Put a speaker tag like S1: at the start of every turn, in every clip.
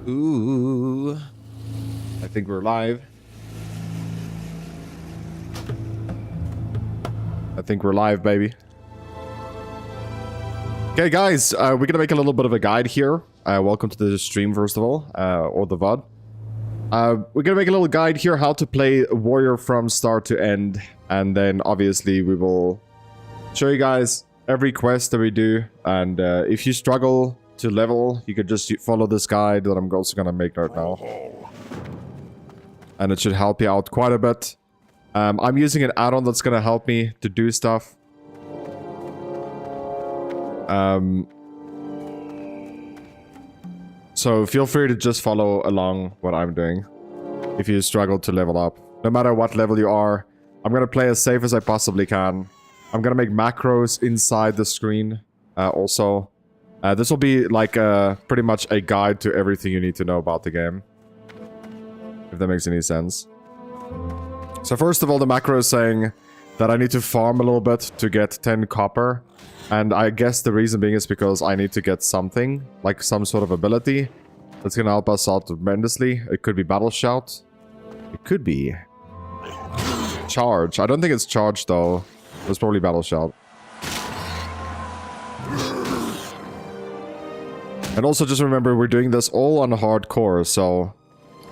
S1: Ooh. I think we're live. I think we're live, baby. Okay, guys, we're gonna make a little bit of a guide here. Welcome to the stream, first of all, or the VOD. We're gonna make a little guide here how to play Warrior from start to end, and then obviously we will show you guys every quest that we do, and if you struggle to level, you could just follow this guide that I'm also gonna make right now. And it should help you out quite a bit. I'm using an add-on that's gonna help me to do stuff. So feel free to just follow along what I'm doing if you struggle to level up. No matter what level you are, I'm gonna play as safe as I possibly can. I'm gonna make macros inside the screen also. This will be like pretty much a guide to everything you need to know about the game. If that makes any sense. So first of all, the macro is saying that I need to farm a little bit to get 10 copper. And I guess the reason being is because I need to get something, like some sort of ability, that's gonna help us out tremendously. It could be Battle Shout. It could be Charge. I don't think it's Charge though. It's probably Battle Shout. And also just remember, we're doing this all on hardcore, so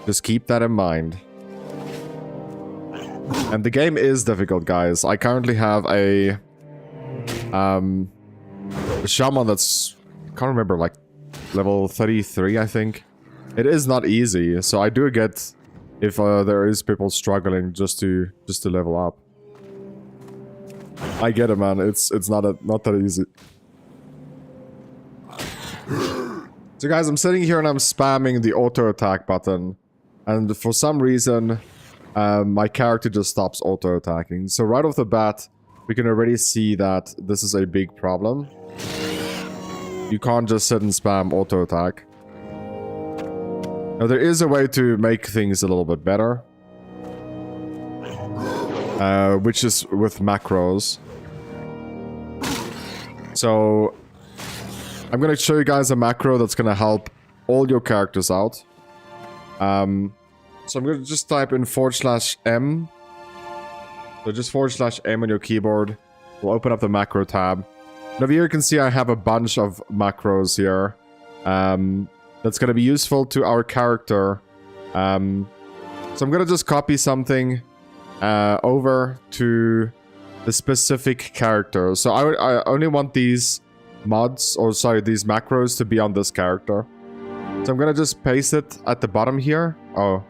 S1: just keep that in mind. And the game is difficult, guys. I currently have a shaman that's, I can't remember, like level 33, I think. It is not easy, so I do get if there is people struggling just to level up. I get it, man. It's not that easy. So guys, I'm sitting here and I'm spamming the auto attack button, and for some reason my character just stops auto attacking. So right off the bat, we can already see that this is a big problem. You can't just sit and spam auto attack. Now there is a way to make things a little bit better, which is with macros. So I'm gonna show you guys a macro that's gonna help all your characters out. So I'm gonna just type in /M. So just /M on your keyboard. We'll open up the macro tab. Now here you can see I have a bunch of macros here. That's gonna be useful to our character. So I'm gonna just copy something over to the specific character. So I only want these mods, or sorry, these macros to be on this character. So I'm gonna just paste it at the bottom here. Oh,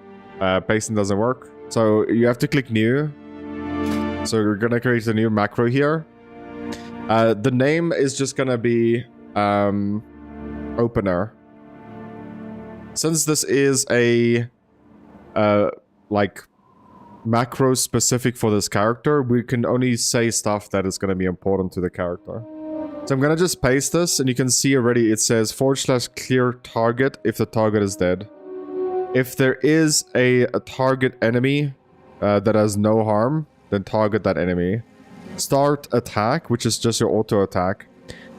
S1: pasting doesn't work. So you have to click new. So we're gonna create a new macro here. The name is just gonna be opener. Since this is a like macro specific for this character, we can only say stuff that is gonna be important to the character. So I'm gonna just paste this, and you can see already it says /clear target if the target is dead. If there is a target enemy that has no harm, then target that enemy. Start attack, which is just your auto attack.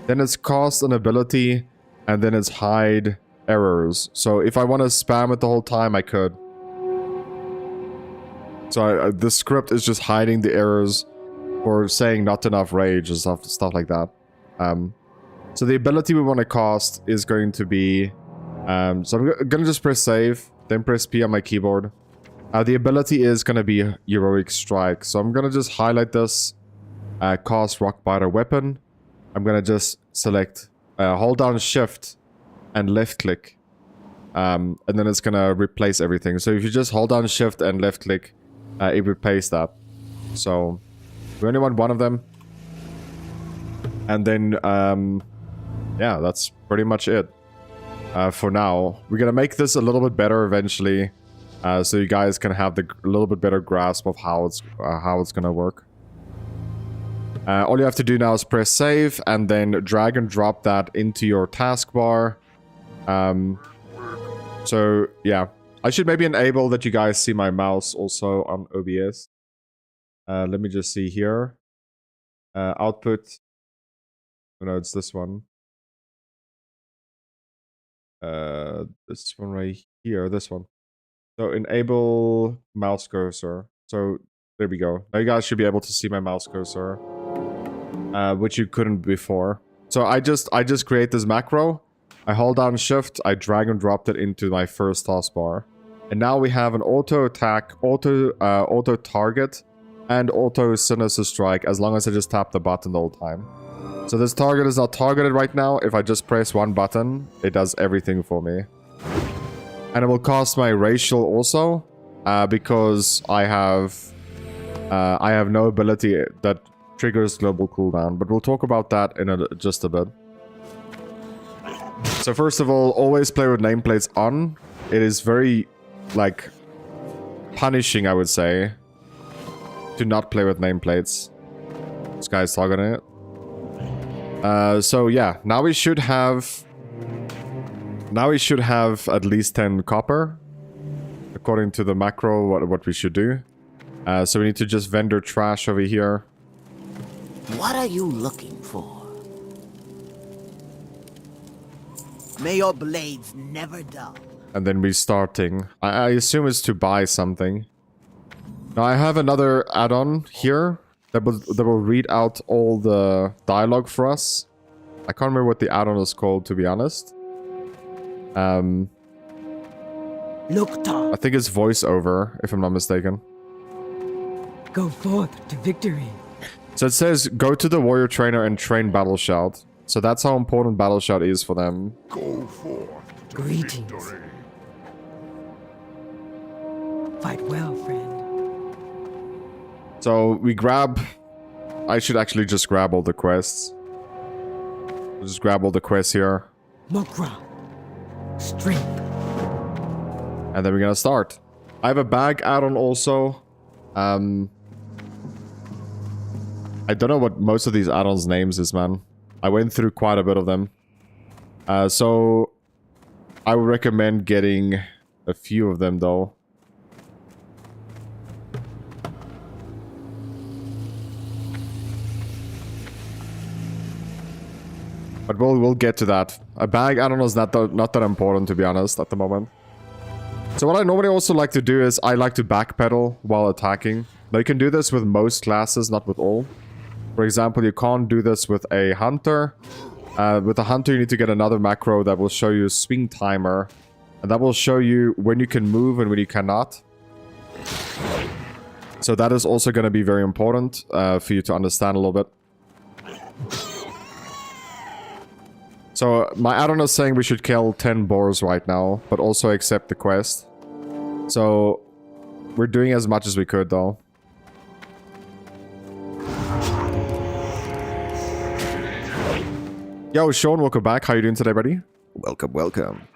S1: Then it's cast an ability, and then it's hide errors. So if I want to spam it the whole time, I could. So the script is just hiding the errors for saying not enough rage and stuff like that. So the ability we want to cast is going to be... so I'm gonna just press save, then press P on my keyboard. The ability is gonna be Heroic Strike. So I'm gonna just highlight this, cast Rockbiter Weapon. I'm gonna just select, hold down Shift and left click. And then it's gonna replace everything. So if you just hold down Shift and left click, it replaces that. So we only want one of them. And then, yeah, that's pretty much it for now. We're gonna make this a little bit better eventually, so you guys can have a little bit better grasp of how it's gonna work. All you have to do now is press save, and then drag and drop that into your taskbar. So yeah, I should maybe enable that you guys see my mouse also on OBS. Let me just see here. Output. Oh, no, it's this one. This one right here, this one. So enable mouse cursor. So there we go. Now you guys should be able to see my mouse cursor, which you couldn't before. So I just create this macro. I hold down shift, I drag and dropped it into my first taskbar. And now we have an auto attack, auto target, and auto sinister strike as long as I just tap the button the whole time. So this target is not targeted right now. If I just press one button, it does everything for me. And it will cost my racial also, because I have no ability that triggers global cooldown. But we'll talk about that in just a bit. So first of all, always play with nameplates on. It is very, like, punishing, I would say, to not play with nameplates. This guy's targeting it. So yeah, now we should have at least 10 copper, according to the macro. What we should do. So we need to just vendor trash over here.
S2: What are you looking for? May your blades never dull.
S1: And then restarting. I assume it's to buy something. Now I have another add-on here that will read out all the dialogue for us. I can't remember what the add-on is called, to be honest.
S2: Look, Tom.
S1: I think it's voiceover, if I'm not mistaken.
S3: Go forth to victory.
S1: So it says, go to the warrior trainer and train battle shout. So that's how important battle shout is for them.
S4: Go forth.
S3: Greetings. Fight well, friend.
S1: So we grab... I should actually just grab all the quests. Just grab all the quests here.
S3: Mokra. Strength.
S1: And then we're gonna start. I have a bag add-on also. I don't know what most of these add-ons names is, man. I went through quite a bit of them. So I would recommend getting a few of them though. But we'll get to that. A bag add-on is not that important, to be honest, at the moment. So what I normally also like to do is I like to backpedal while attacking. Now you can do this with most classes, not with all. For example, you can't do this with a hunter. With a hunter, you need to get another macro that will show you a swing timer. And that will show you when you can move and when you cannot. So that is also going to be very important for you to understand a little bit. So my add-on is saying we should kill 10 boars right now, but also accept the quest. So we're doing as much as we could though. Yo, Sean, welcome back. How you doing today, buddy? Welcome, welcome.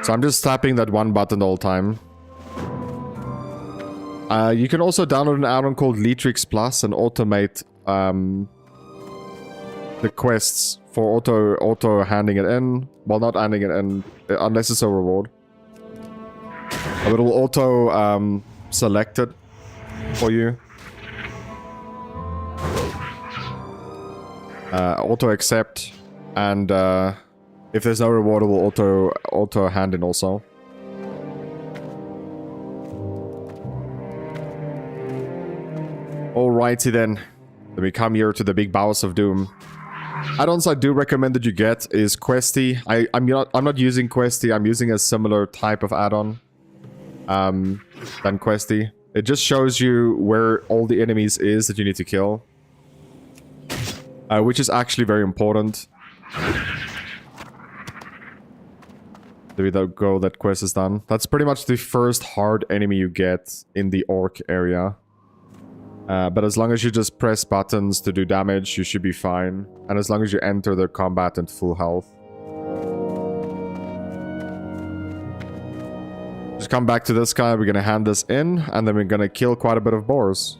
S1: So I'm just tapping that one button the whole time. You can also download an add-on called Leatrix Plus and automate the quests for auto handing it in. Well, not handing it in, unless it's a reward. But it will auto select it for you. Auto accept, and if there's no reward, it will auto hand in also. Alrighty then. Then we come here to the big boss of doom. Add-ons I do recommend that you get is Questy. I'm not using Questy. I'm using a similar type of add-on than Questy. It just shows you where all the enemies is that you need to kill, which is actually very important. There we go. That quest is done. That's pretty much the first hard enemy you get in the orc area. But as long as you just press buttons to do damage, you should be fine. And as long as you enter the combat at full health. Just come back to this guy, we're gonna hand this in, and then we're gonna kill quite a bit of boars.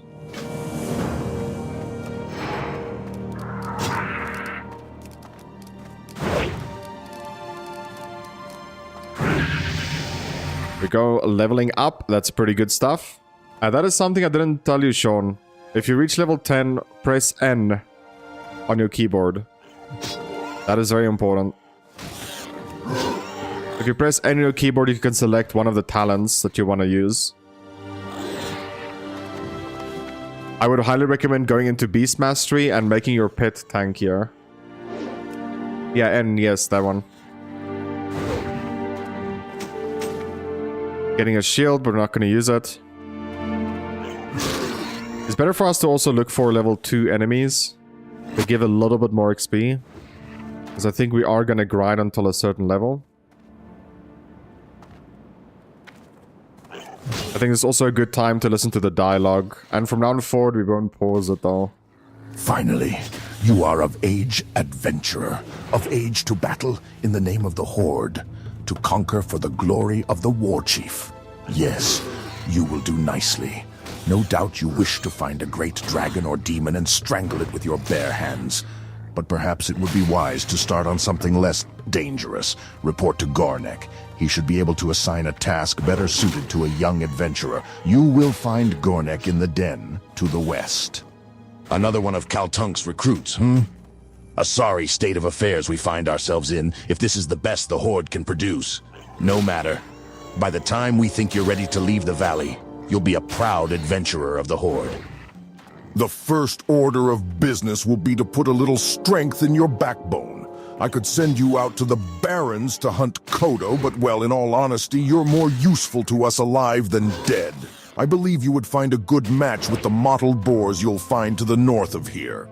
S1: We go leveling up, that's pretty good stuff. That is something I didn't tell you, Sean. If you reach level 10, press N on your keyboard. That is very important. If you press N on your keyboard, you can select one of the talents that you want to use. I would highly recommend going into Beast Mastery and making your pet tankier. Yeah, N, yes, that one. Getting a shield, but we're not going to use it. It's better for us to also look for level 2 enemies. They give a little bit more XP. Because I think we are going to grind until a certain level. I think it's also a good time to listen to the dialogue. And from now on forward, we won't pause it though.
S4: Finally, you are of age, adventurer. Of age to battle in the name of the Horde. To conquer for the glory of the War Chief. Yes, you will do nicely. No doubt you wish to find a great dragon or demon and strangle it with your bare hands. But perhaps it would be wise to start on something less dangerous. Report to Gornek. He should be able to assign a task better suited to a young adventurer. You will find Gornek in the den to the west. Another one of Kaltunk's recruits, A sorry state of affairs we find ourselves in, if this is the best the Horde can produce. No matter. By the time we think you're ready to leave the valley, you'll be a proud adventurer of the Horde.
S5: The first order of business will be to put a little strength in your backbone. I could send you out to the Barrens to hunt Kodo, but well, in all honesty, you're more useful to us alive than dead. I believe you would find a good match with the mottled boars you'll find to the north of here.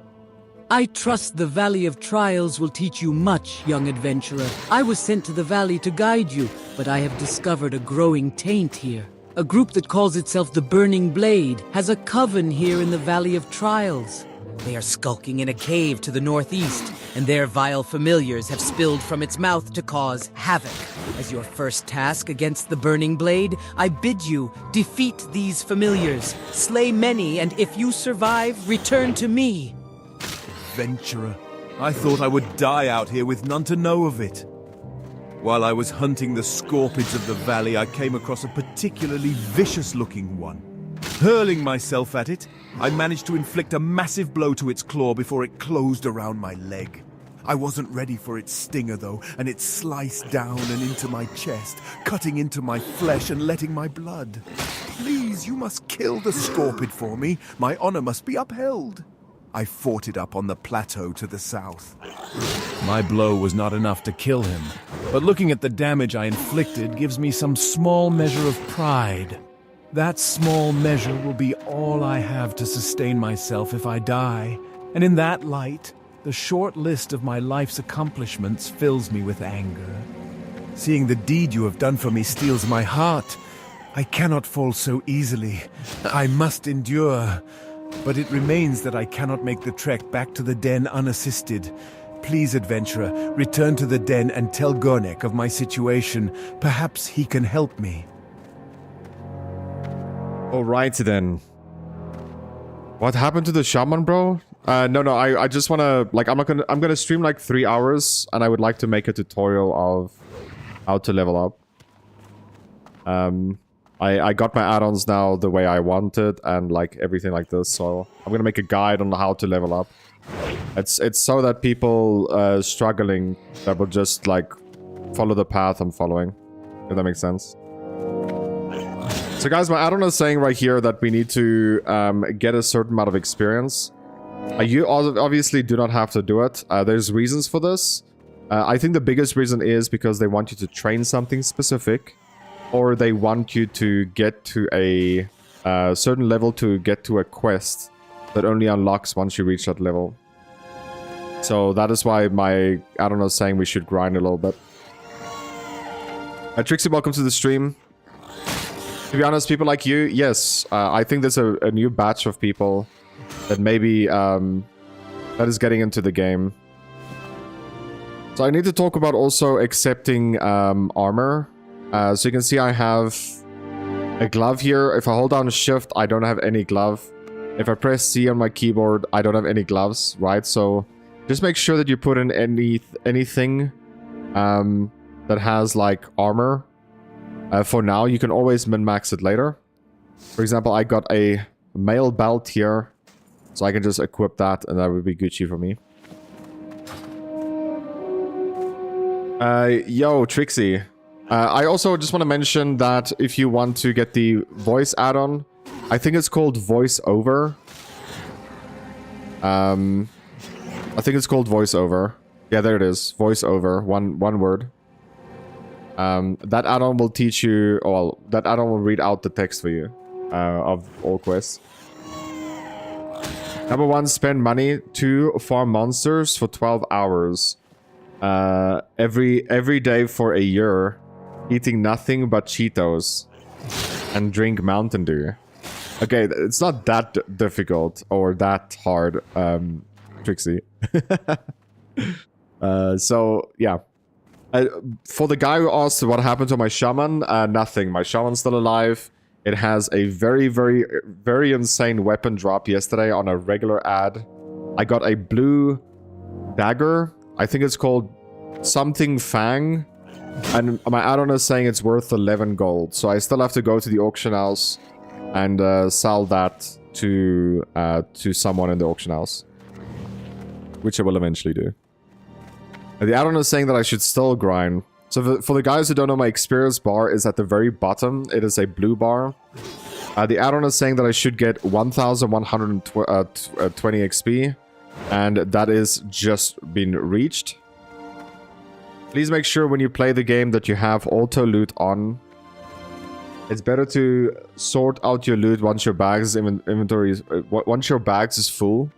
S6: I trust the Valley of Trials will teach you much, young adventurer. I was sent to the valley to guide you, but I have discovered a growing taint here. A group that calls itself the Burning Blade has a coven here in the Valley of Trials. They are skulking in a cave to the northeast, and their vile familiars have spilled from its mouth to cause havoc. As your first task against the Burning Blade, I bid you defeat these familiars, slay many, and if you survive, return to me.
S7: Adventurer, I thought I would die out here with none to know of it. While I was hunting the scorpids of the valley, I came across a particularly vicious-looking one. Hurling myself at it, I managed to inflict a massive blow to its claw before it closed around my leg. I wasn't ready for its stinger, though, and it sliced down and into my chest, cutting into my flesh and letting my blood. Please, you must kill the scorpid for me. My honor must be upheld. I fought it up on the plateau to the south. My blow was not enough to kill him, but looking at the damage I inflicted gives me some small measure of pride. That small measure will be all I have to sustain myself if I die, and in that light, the short list of my life's accomplishments fills me with anger. Seeing the deed you have done for me steals my heart. I cannot fall so easily. I must endure. But it remains that I cannot make the trek back to the den unassisted. Please, adventurer, return to the den and tell Gornek of my situation. Perhaps he can help me.
S1: Alrighty then. What happened to the shaman, bro? No, I just wanna, like, I'm gonna stream like 3 hours, and I would like to make a tutorial of how to level up. I got my add-ons now the way I wanted, and like everything like this, so I'm gonna make a guide on how to level up. It's so that people struggling that will just like follow the path I'm following, if that makes sense. So guys, my add-on is saying right here that we need to get a certain amount of experience. You obviously do not have to do it. There's reasons for this. I think the biggest reason is because they want you to train something specific, or they want you to get to a certain level to get to a quest that only unlocks once you reach that level. So that is why my add-on is saying we should grind a little bit. Trixie, welcome to the stream. To be honest, people like you, yes, I think there's a new batch of people that maybe that is getting into the game. So I need to talk about also accepting armor. So you can see I have a glove here. If I hold down shift, I don't have any glove. If I press C on my keyboard, I don't have any gloves, right? So just make sure that you put in anything that has like armor. For now, you can always min-max it later. For example, I got a mail belt here So I can just equip that and that would be Gucci for me. Yo, Trixie. I also just want to mention that if you want to get the voice add-on, I think it's called voiceover. I think it's called voiceover. Yeah, there it is. Voiceover. One word. That add-on will teach you, well, that add-on will read out the text for you of all quests. Number 1, spend money to farm monsters for 12 hours. Every day for a year, eating nothing but Cheetos and drink Mountain Dew. Okay, it's not that difficult or that hard, Trixie. So, yeah. For the guy who asked what happened to my shaman, nothing. My shaman's still alive. It has a very, very, very insane weapon drop yesterday on a regular ad. I got a blue dagger. I think it's called something Fang. And my add-on is saying it's worth 11 gold. So I still have to go to the auction house and sell that to someone in the auction house. Which I will eventually do. The add-on is saying that I should still grind. So for the guys who don't know, my experience bar is at the very bottom. It is a blue bar. The add-on is saying that I should get 1,120 XP. And that is just been reached. Please make sure when you play the game that you have auto loot on. It's better to sort out your loot once your bags once your bags is full,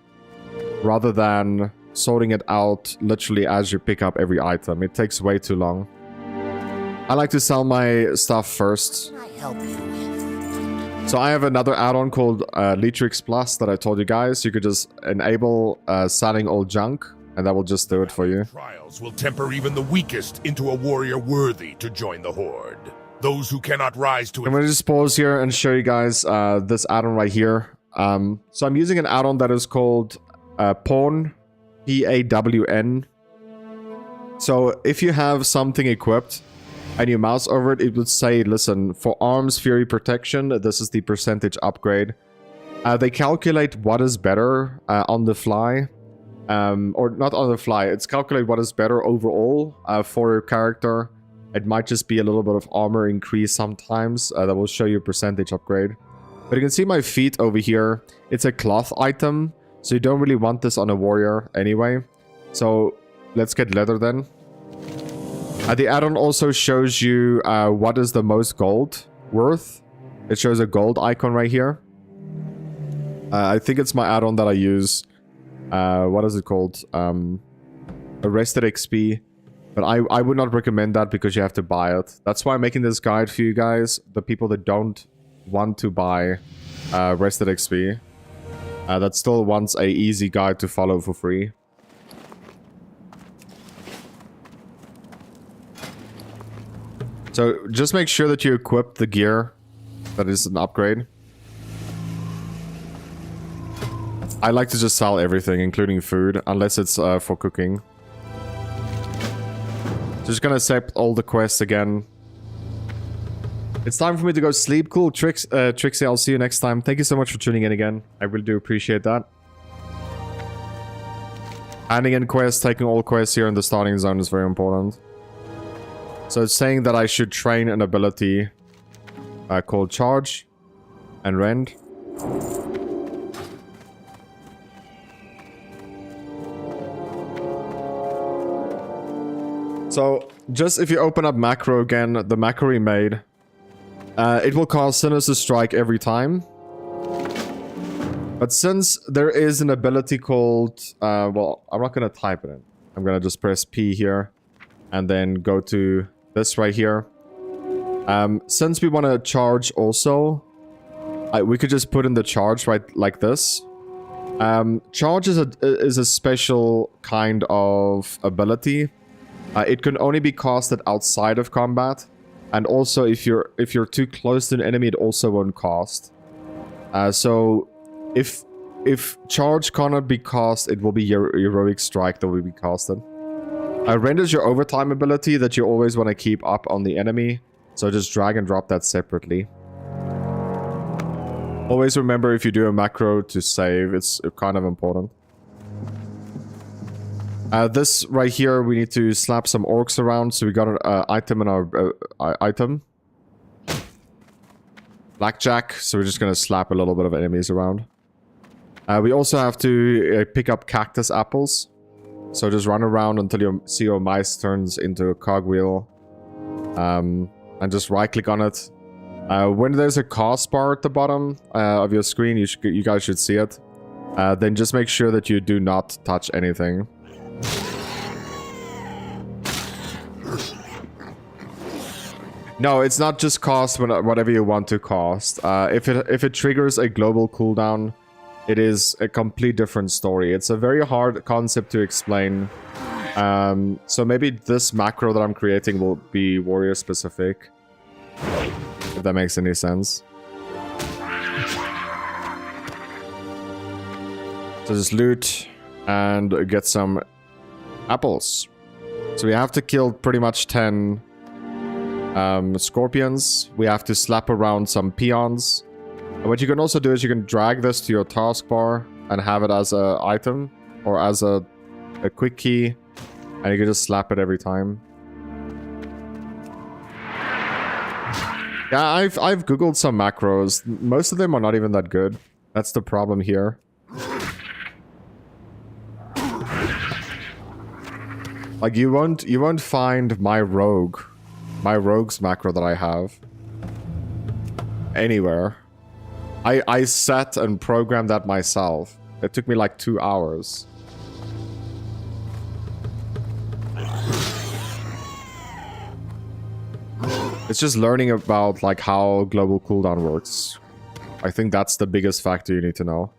S1: rather than sorting it out literally as you pick up every item. It takes way too long. I like to sell my stuff first.
S2: Can I help you with?
S1: So I have another add-on called Leetrix Plus that I told you guys. You could just enable selling all junk, and that will just do it for you.
S5: Trials will temper even the weakest into a warrior worthy to join the Horde. Those who cannot rise to it.
S1: I'm going to just pause here and show you guys this add-on right here. So I'm using an add-on that is called Pawn, P-A-W-N. So if you have something equipped and you mouse over it, it would say, listen, for arms, fury, protection, this is the percentage upgrade. They calculate what is better on the fly. Or not on the fly, it's calculate what is better overall for your character. It might just be a little bit of armor increase sometimes. That will show you percentage upgrade. But you can see my feet over here. It's a cloth item. So you don't really want this on a warrior anyway. So let's get leather then. The add-on also shows you what is the most gold worth. It shows a gold icon right here. I think it's my add-on that I use. What is it called? Arrested XP. But I would not recommend that because you have to buy it. That's why I'm making this guide for you guys. The people that don't want to buy Arrested XP. That still wants a easy guide to follow for free. So just make sure that you equip the gear that is an upgrade. I like to just sell everything, including food, unless it's for cooking. Just gonna accept all the quests again. It's time for me to go sleep. Cool, Trixie, I'll see you next time. Thank you so much for tuning in again. I really do appreciate that. Handing in quests, taking all quests here in the starting zone is very important. So it's saying that I should train an ability called Charge and Rend. So, just if you open up macro again, the macro we made, it will cause Sinister Strike every time. But since there is an ability called, well, I'm not going to type it in. I'm going to just press P here and then go to this right here. Since we want to charge also, we could just put in the charge right like this. Charge is a special kind of ability. It can only be casted outside of combat, and also if you're too close to an enemy, it also won't cast. So if charge cannot be cast, it will be your heroic strike that will be casted. Renders your overtime ability that you always want to keep up on the enemy, so just drag and drop that separately. Always remember if you do a macro to save, it's kind of important. This right here, we need to slap some orcs around, so we got an item in our item. Blackjack, so we're just gonna slap a little bit of enemies around. We also have to pick up cactus apples. So just run around until you see your mice turns into a cogwheel. And just right click on it. When there's a cost bar at the bottom of your screen, you guys should see it. Then just make sure that you do not touch anything. No, it's not just cost whatever you want to cost. If it triggers a global cooldown, it is a complete different story. It's a very hard concept to explain. So maybe this macro that I'm creating will be warrior specific. If that makes any sense. So just loot and get some apples. So we have to kill pretty much 10 scorpions. We have to slap around some peons. What you can also do is you can drag this to your taskbar and have it as an item or as a quick key, and you can just slap it every time. Yeah, I've googled some macros. Most of them are not even that good. That's the problem here. Like you won't find my rogue's macro that I have anywhere. I set and programmed that myself. It took me like 2 hours. It's just learning about like how global cooldown works. I think that's the biggest factor you need to know.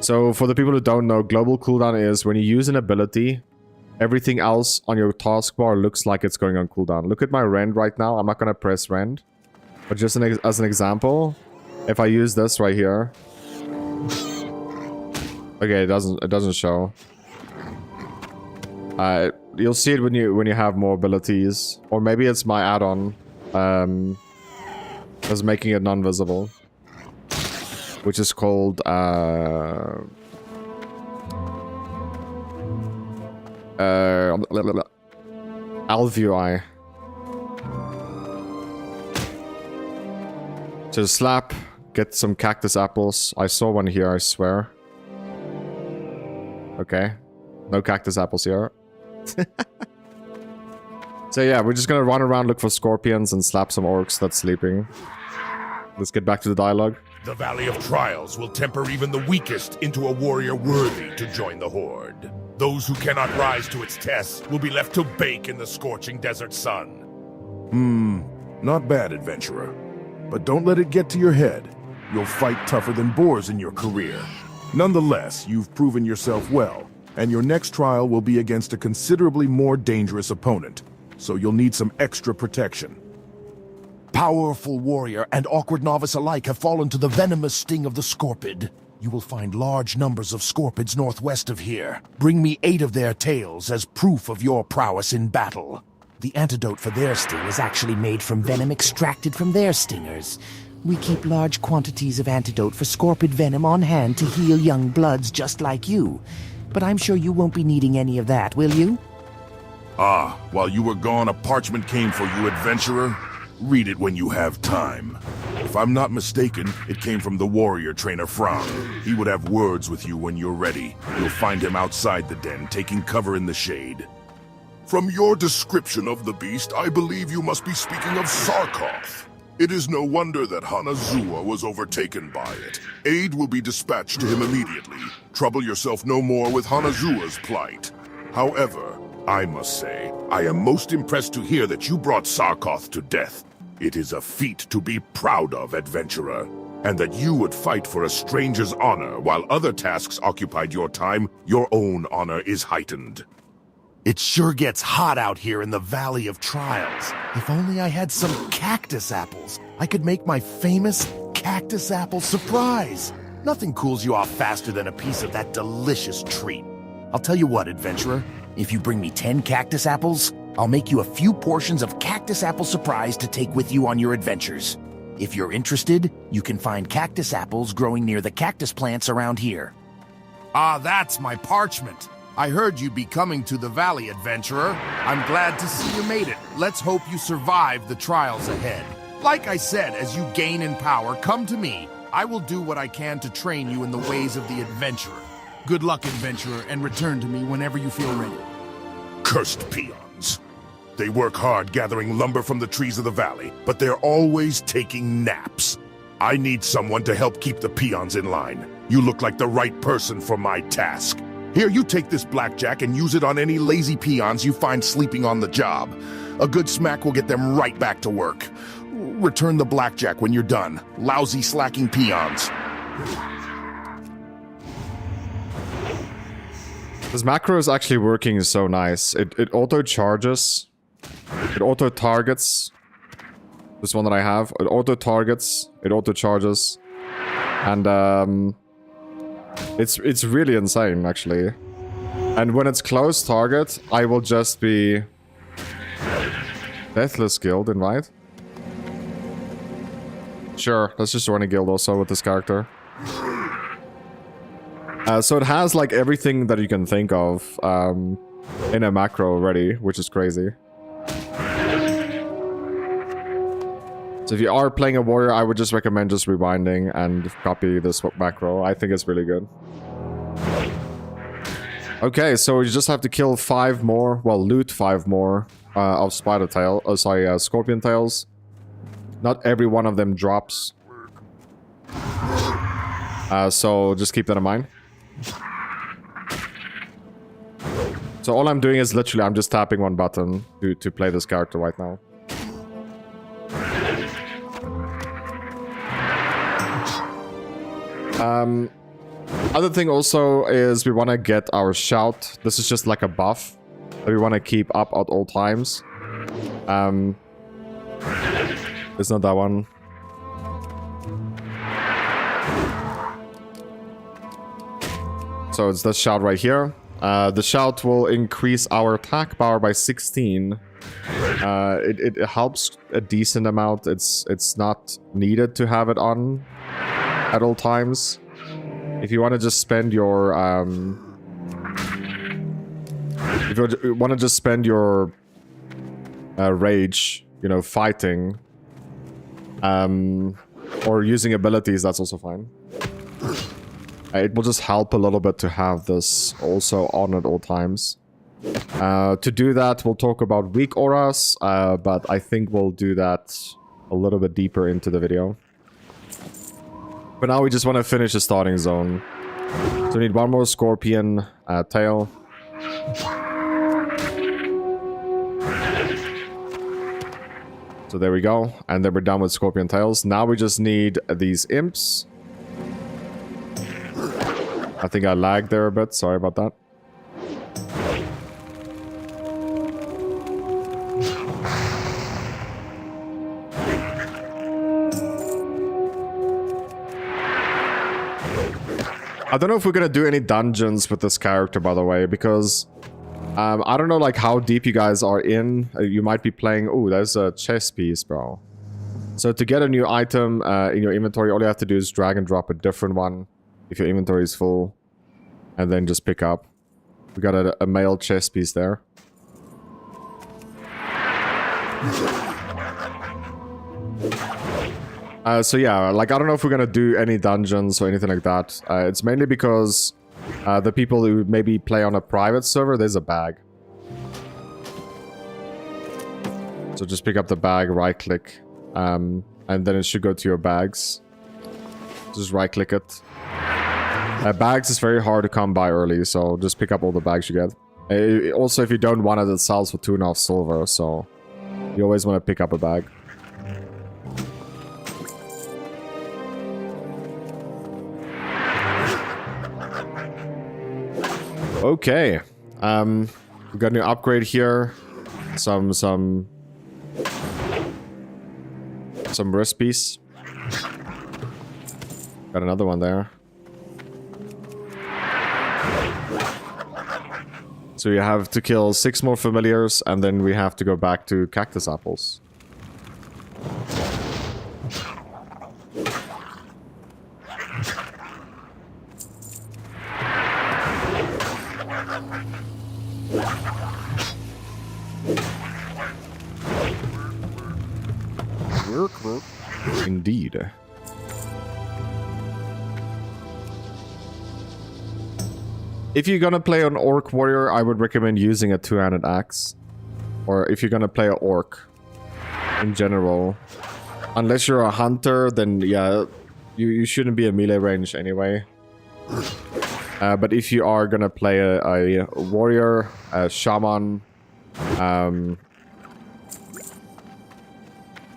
S1: So for the people who don't know, global cooldown is when you use an ability, everything else on your taskbar looks like it's going on cooldown. Look at my rend right now. I'm not going to press rend. But just as an example, if I use this right here, okay, it doesn't show. You'll see it when you have more abilities, or maybe it's my add-on that's making it non-visible, which is called Alvui. So slap, get some cactus apples. I saw one here, I swear. Okay. No cactus apples here. So yeah, we're just gonna run around, look for scorpions, and slap some orcs that's sleeping. Let's get back to the dialogue.
S4: The Valley of Trials will temper even the weakest into a warrior worthy to join the Horde. Those who cannot rise to its tests will be left to bake in the scorching desert sun.
S5: Not bad, adventurer. But don't let it get to your head. You'll fight tougher than boars in your career. Nonetheless, you've proven yourself well, and your next trial will be against a considerably more dangerous opponent, so you'll need some extra protection.
S4: Powerful warrior and awkward novice alike have fallen to the venomous sting of the scorpid. You will find large numbers of scorpids northwest of here. Bring me 8 of their tails as proof of your prowess in battle. The antidote for their sting is actually made from venom extracted from their stingers. We keep large quantities of antidote for scorpid venom on hand to heal young bloods just like you. But I'm sure you won't be needing any of that, will you?
S5: Ah, while you were gone, a parchment came for you, adventurer. Read it when you have time. If I'm not mistaken, it came from the warrior trainer Frank. He would have words with you when you're ready. You'll find him outside the den, taking cover in the shade. From your description of the beast, I believe you must be speaking of Sarkoth. It is no wonder that Hanazuwa was overtaken by it. Aid will be dispatched to him immediately. Trouble yourself no more with Hanazuwa's plight. However, I must say, I am most impressed to hear that you brought Sarkoth to death. It is a feat to be proud of, adventurer. And that you would fight for a stranger's honor while other tasks occupied your time, your own honor is heightened.
S4: It sure gets hot out here in the Valley of Trials. If only I had some cactus apples, I could make my famous cactus apple surprise. Nothing cools you off faster than a piece of that delicious treat. I'll tell you what, adventurer. If you bring me 10 cactus apples, I'll make you a few portions of cactus apple surprise to take with you on your adventures.
S8: If you're interested, you can find cactus apples growing near the cactus plants around here.
S4: Ah, that's my parchment. I heard you'd be coming to the valley, adventurer. I'm glad to see you made it. Let's hope you survive the trials ahead. Like I said, as you gain in power, come to me. I will do what I can to train you in the ways of the adventurer. Good luck, adventurer, and return to me whenever you feel ready.
S5: Cursed peons. They work hard gathering lumber from the trees of the valley, but they're always taking naps. I need someone to help keep the peons in line. You look like the right person for my task. Here, you take this blackjack and use it on any lazy peons you find sleeping on the job. A good smack will get them right back to work. Return the blackjack when you're done. Lousy slacking peons.
S1: This macro is actually working so nice. It auto-charges. It auto-targets. This one that I have. It auto-targets. It auto-charges. And it's really insane, actually. And when it's close target, I will just be... Deathless Guild, invite? Sure, let's just join a guild also with this character. So it has like everything that you can think of in a macro already, which is crazy. So if you are playing a warrior, I would just recommend just rewinding and copy this macro. I think it's really good. Okay, so you just have to kill 5 more, well, loot 5 more of scorpion tails. Not every one of them drops. So just keep that in mind. So all I'm doing is literally I'm just tapping one button to play this character right now. Other thing also is we want to get our shout. This is just like a buff that we want to keep up at all times. It's not that one. So it's this shout right here. The shout will increase our attack power by 16. It helps a decent amount. It's not needed to have it on at all times. If you want to just spend your rage, you know, fighting, or using abilities, that's also fine. It will just help a little bit to have this also on at all times. To do that, we'll talk about weak auras, but I think we'll do that a little bit deeper into the video. But now we just want to finish the starting zone. So we need one more scorpion tail. So there we go. And then we're done with scorpion tails. Now we just need these imps. I think I lagged there a bit. Sorry about that. I don't know if we're gonna do any dungeons with this character, by the way, because I don't know like how deep you guys are in. You might be playing... Oh, there's a chess piece, bro. So to get a new item in your inventory, all you have to do is drag and drop a different one if your inventory is full, and then just pick up. We got a male chess piece there. So yeah, like I don't know if we're gonna do any dungeons or anything like that. It's mainly because the people who maybe play on a private server, there's a bag. So just pick up the bag, right click, and then it should go to your bags. Just right click it. Bags is very hard to come by early, so just pick up all the bags you get. Also, if you don't want it, it sells for 2.5 silver, so you always want to pick up a bag. Okay, we got a new upgrade here. Some recipes. Got another one there. So you have to kill 6 more familiars, and then we have to go back to cactus apples. indeed. If you're gonna play an orc warrior, I would recommend using a two-handed axe. Or if you're gonna play an orc in general. Unless you're a hunter, then yeah, you shouldn't be a melee range anyway. But if you are gonna play a warrior, a shaman,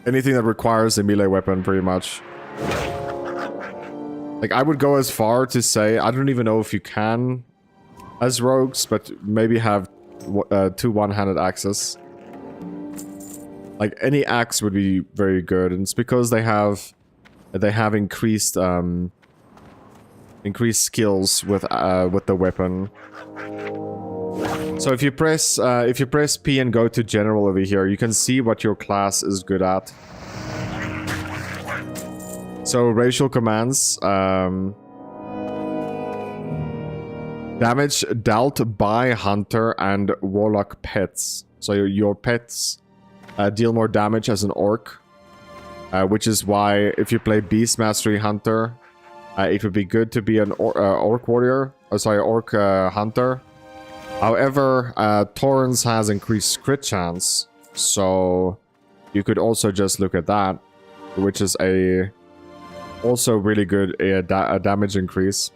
S1: anything that requires a melee weapon, pretty much. Like, I would go as far to say, I don't even know if you can as rogues, but maybe have two one-handed axes. Like, any axe would be very good, and it's because they have increased increased skills with the weapon. So if you press P and go to general over here, you can see what your class is good at. So racial commands, damage dealt by hunter and warlock pets. So your pets deal more damage as an orc, which is why if you play beast mastery hunter, it would be good to be an orc warrior. Oh, sorry, orc hunter. However, Torrens has increased crit chance, so you could also just look at that, which is also really good damage increase.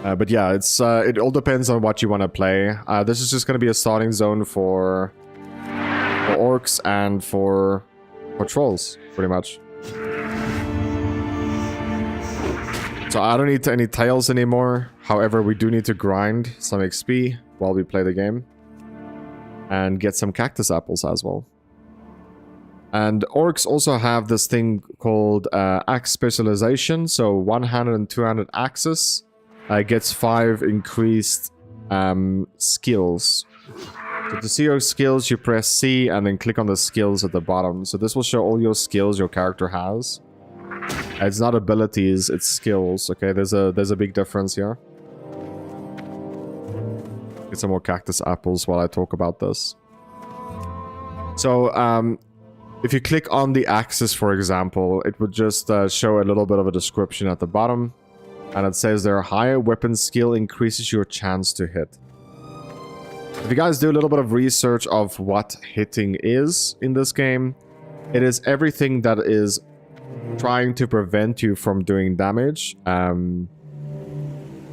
S1: But yeah, it all depends on what you want to play. This is just going to be a starting zone for orcs and for trolls, pretty much. So I don't need any tails anymore. However, we do need to grind some XP while we play the game. And get some cactus apples as well. And orcs also have this thing called axe specialization. So one-handed and two-handed axes gets 5 increased skills. So to see your skills, you press C and then click on the skills at the bottom. So this will show all your skills your character has. It's not abilities, it's skills. Okay, there's a big difference here. Get some more cactus apples while I talk about this. So, if you click on the axis, for example, it would just show a little bit of a description at the bottom. And it says their higher weapon skill increases your chance to hit. If you guys do a little bit of research of what hitting is in this game, it is everything that is trying to prevent you from doing damage,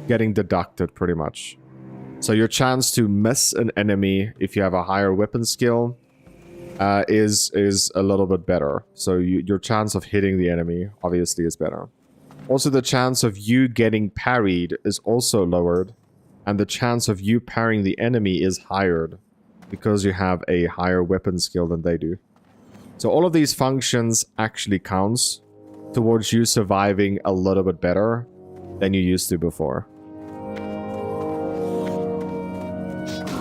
S1: getting deducted pretty much. So your chance to miss an enemy if you have a higher weapon skill is a little bit better. So your chance of hitting the enemy obviously is better. Also, the chance of you getting parried is also lowered, and the chance of you parrying the enemy is higher because you have a higher weapon skill than they do. So all of these functions actually counts towards you surviving a little bit better than you used to before.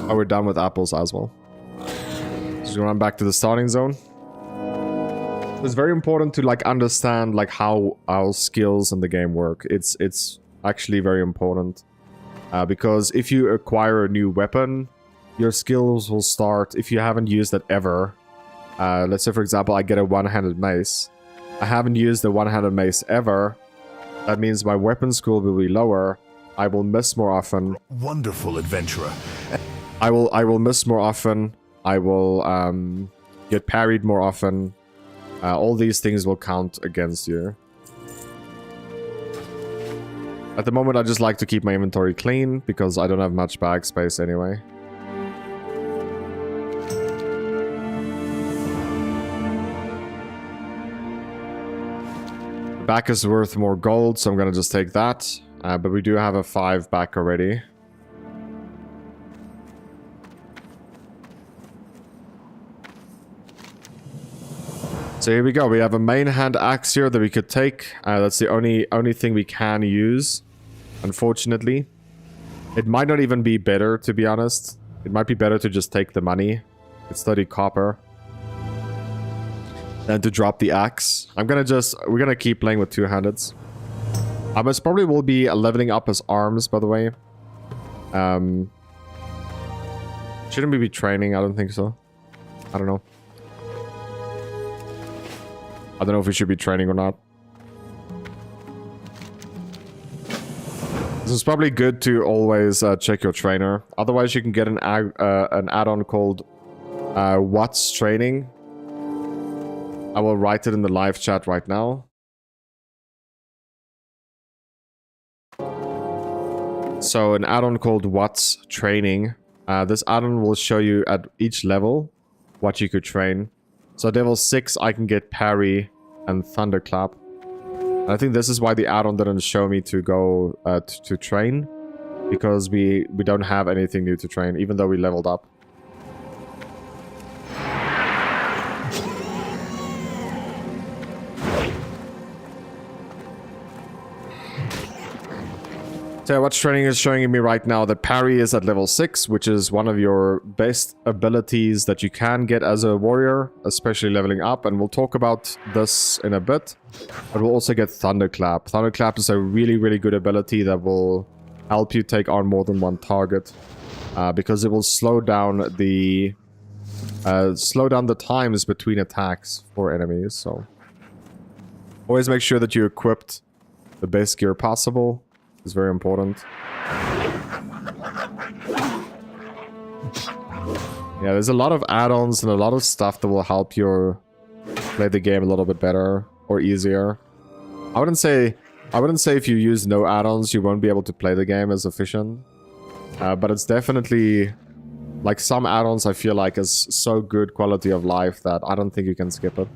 S1: Oh, we're done with apples as well. Just run back to the starting zone. It's very important to understand how our skills in the game work. It's actually very important because if you acquire a new weapon, your skills will start if you haven't used it ever. Let's say, for example, I get a one-handed mace. I haven't used the one-handed mace ever. That means my weapon skill will be lower. I will miss more often.
S4: Wonderful adventurer.
S1: I will miss more often. I will get parried more often. All these things will count against you. At the moment, I just like to keep my inventory clean because I don't have much bag space anyway. The back is worth more gold, so I'm gonna just take that. But we do have a 5 back already. So here we go. We have a main hand axe here that we could take. That's the only thing we can use, unfortunately. It might not even be better, to be honest. It might be better to just take the money. It's 30 copper. Than to drop the axe. We're gonna keep playing with two-handeds. I most probably will be leveling up his arms, by the way. Shouldn't we be training? I don't think so. I don't know. I don't know if we should be training or not. This is probably good to always check your trainer. Otherwise, you can get an add-on called What's Training. I will write it in the live chat right now. So an add-on called What's Training. This add-on will show you at each level what you could train. So at level 6 I can get Parry and Thunderclap. And I think this is why the add-on didn't show me to go to train. Because we don't have anything new to train, even though we leveled up. So what's training is showing me right now that Parry is at level 6, which is one of your best abilities that you can get as a warrior, especially leveling up. And we'll talk about this in a bit. But we'll also get Thunderclap. Thunderclap is a really, really good ability that will help you take on more than one target. Because it will slow down the times between attacks for enemies. So always make sure that you equipped the best gear possible. Is very important. Yeah, there's a lot of add-ons and a lot of stuff that will help you play the game a little bit better or easier. I wouldn't say if you use no add-ons you won't be able to play the game as efficient. But it's definitely like some add-ons I feel like is so good quality of life that I don't think you can skip it.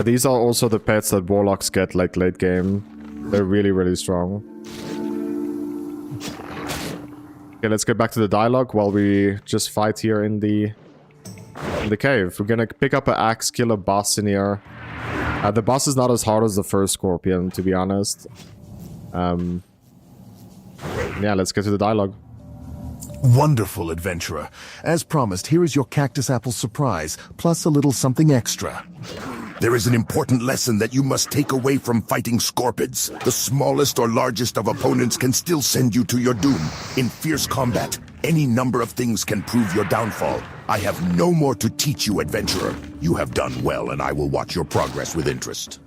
S1: These are also the pets that warlocks get like late game. They're really, really strong. Okay, let's get back to the dialogue while we just fight here in the cave. We're gonna pick up an axe, kill a boss in here. The boss is not as hard as the first scorpion, to be honest. Yeah, let's get to the dialogue.
S4: Wonderful, adventurer. As promised, here is your cactus apple surprise, plus a little something extra. There is an important lesson that you must take away from fighting scorpids. The smallest or largest of opponents can still send you to your doom. In fierce combat, any number of things can prove your downfall. I have no more to teach you, adventurer. You have done well, and I will watch your progress with interest.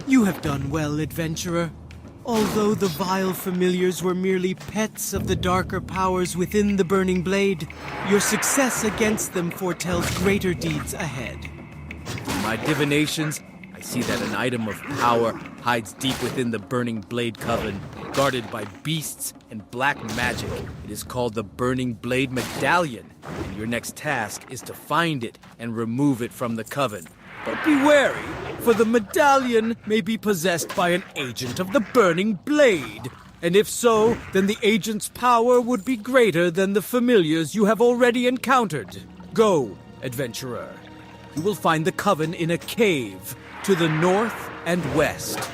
S9: You have done well, adventurer. Although the vile familiars were merely pets of the darker powers within the Burning Blade, your success against them foretells greater deeds ahead.
S10: In my divinations, I see that an item of power hides deep within the Burning Blade Coven, guarded by beasts and black magic. It is called the Burning Blade Medallion, and your next task is to find it and remove it from the Coven. But be wary, for the medallion may be possessed by an agent of the Burning Blade. And if so, then the agent's power would be greater than the familiars you have already encountered. Go, adventurer. You will find the Coven in a cave to the north and west.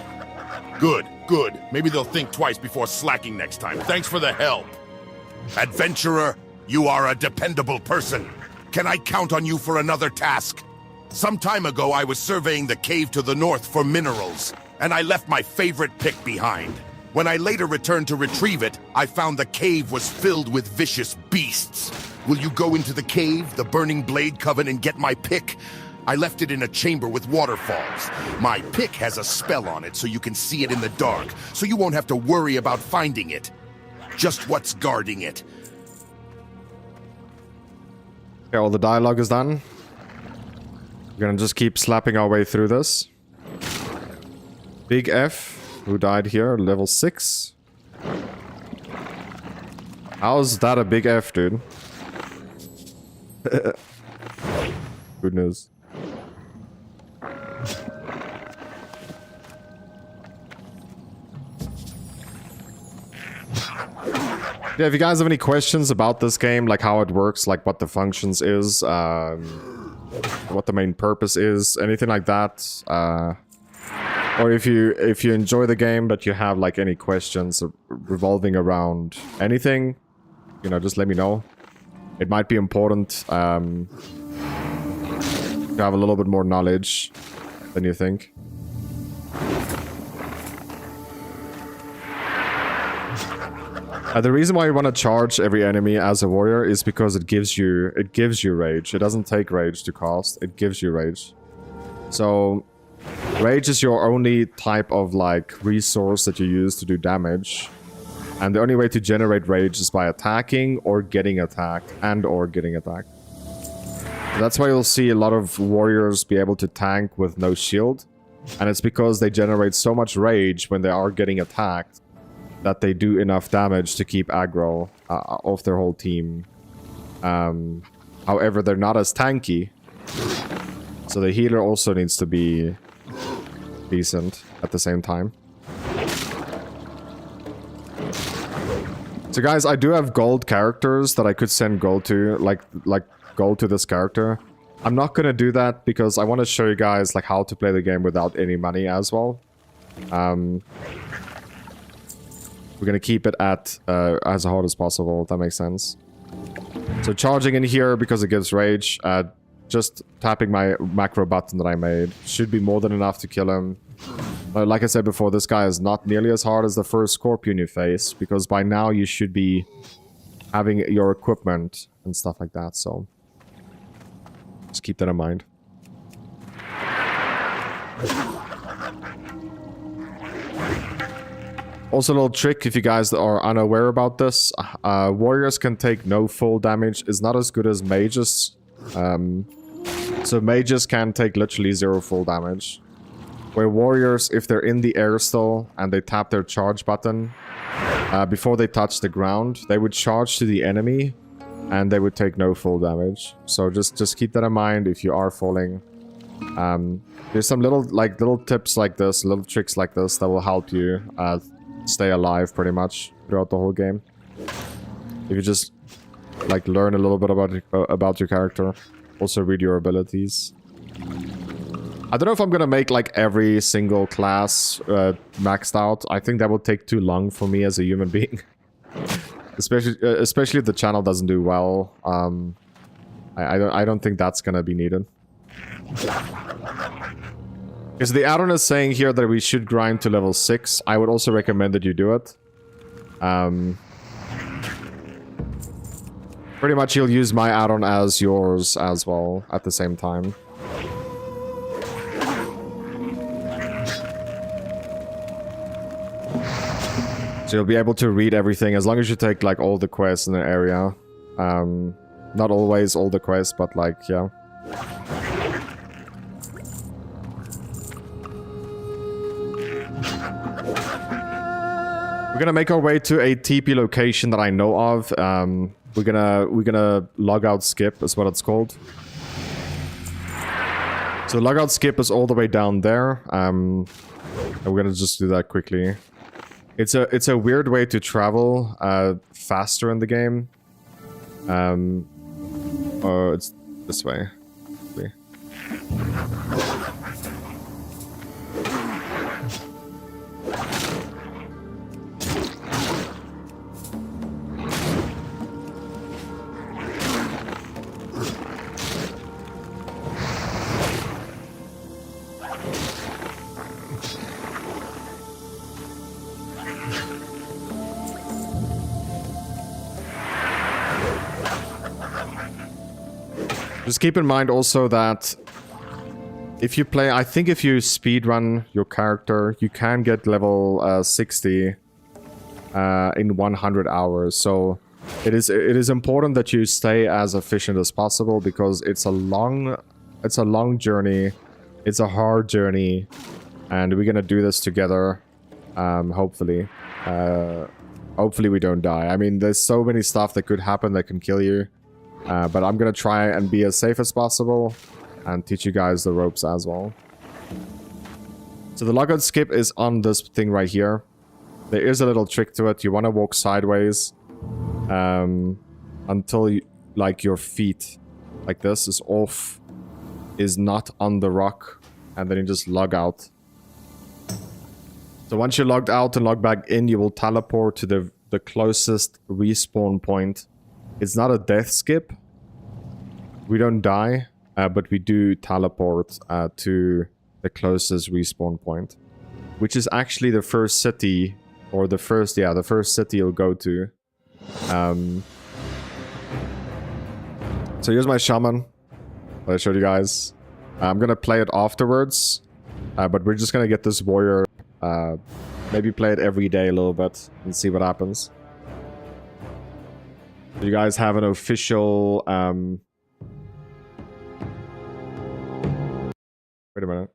S5: Good, good. Maybe they'll think twice before slacking next time. Thanks for the help. Adventurer, you are a dependable person. Can I count on you for another task? Some time ago, I was surveying the cave to the north for minerals, and I left my favorite pick behind. When I later returned to retrieve it, I found the cave was filled with vicious beasts. Will you go into the cave, the Burning Blade Coven, and get my pick? I left it in a chamber with waterfalls. My pick has a spell on it so you can see it in the dark, so you won't have to worry about finding it. Just what's guarding it.
S1: Okay, all the dialogue is done. We're gonna just keep slapping our way through this. Big F, who died here, level 6. How's that a big F, dude? Good news. Yeah, if you guys have any questions about this game, like how it works, like what the functions is, what the main purpose is, anything like that, or if you enjoy the game but you have like any questions revolving around anything, you know, just let me know. It might be important to have a little bit more knowledge than you think. The reason why you want to charge every enemy as a warrior is because it gives you rage. It doesn't take rage to cast. It gives you rage. So rage is your only type of like resource that you use to do damage. And the only way to generate rage is by attacking or getting attacked or getting attacked. That's why you'll see a lot of warriors be able to tank with no shield. And it's because they generate so much rage when they are getting attacked that they do enough damage to keep aggro off their whole team. However, they're not as tanky. So the healer also needs to be decent at the same time. So guys, I do have gold characters that I could send gold to, like gold to this character. I'm not gonna do that because I want to show you guys like how to play the game without any money as well. We're gonna keep it at as hard as possible, if that makes sense. So charging in here because it gives rage, just tapping my macro button that I made should be more than enough to kill him. Like I said before, this guy is not nearly as hard as the first Scorpion you face, because by now you should be having your equipment and stuff like that, so just keep that in mind. Also a little trick if you guys are unaware about this, warriors can take no full damage. It's not as good as mages. So mages can take literally 0 full damage. Where warriors, if they're in the air still and they tap their charge button before they touch the ground, they would charge to the enemy and they would take no full damage. So just keep that in mind if you are falling. There's some little tips like this, little tricks like this that will help you stay alive pretty much throughout the whole game. If you just like learn a little bit about your character, also read your abilities. I don't know if I'm gonna make like every single class maxed out. I think that will take too long for me as a human being. especially if the channel doesn't do well. I don't think that's gonna be needed. Because the add-on is saying here that we should grind to level 6. I would also recommend that you do it. Pretty much you'll use my add-on as yours as well at the same time. So you'll be able to read everything as long as you take like all the quests in the area. Not always all the quests, but like, yeah. We're gonna make our way to a TP location that I know of. We're gonna log out skip is what it's called. So log out skip is all the way down there. And we're gonna just do that quickly. It's a weird way to travel faster in the game. Oh, it's this way. Just keep in mind also that if you play, I think if you speedrun your character, you can get level 60 in 100 hours. So it is important that you stay as efficient as possible because it's a long journey, it's a hard journey, and we're gonna do this together. Hopefully we don't die. I mean, there's so many stuff that could happen that can kill you. But I'm gonna try and be as safe as possible and teach you guys the ropes as well. So the logout skip is on this thing right here. There is a little trick to it. You want to walk sideways until you, like your feet like this is not on the rock, and then you just log out. So once you're logged out and logged back in, you will teleport to the closest respawn point. It's not a death skip. We don't die, but we do teleport to the closest respawn point, which is actually the first city, or the first city you'll go to So here's my shaman that I showed you guys. I'm gonna play it afterwards, but we're just gonna get this warrior, maybe play it every day a little bit and see what happens. So you guys have an official, wait a minute.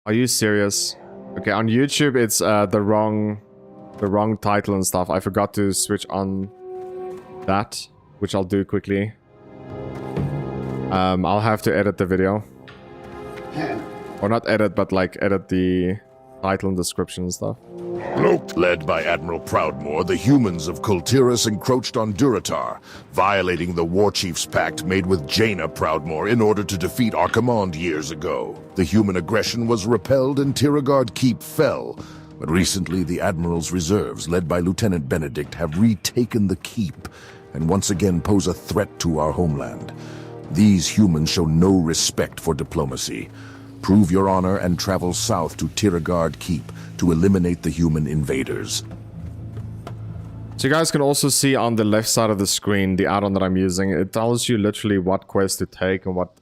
S1: Are you serious? Okay, on YouTube it's the wrong title and stuff. I forgot to switch on that, which I'll do quickly. I'll have to edit the video. Or not edit, but like edit the title and description and stuff.
S5: Led by Admiral Proudmoore, the humans of Kultiris encroached on Durotar, violating the Warchief's pact made with Jaina Proudmoore in order to defeat our command years ago. The human aggression was repelled and Tiragard Keep fell, but recently the Admiral's reserves, led by Lieutenant Benedict, have retaken the Keep and once again pose a threat to our homeland. These humans show no respect for diplomacy. Prove your honor and travel south to Tiragard Keep to eliminate the human invaders.
S1: So you guys can also see on the left side of the screen the add-on that I'm using. It tells you literally what quest to take and what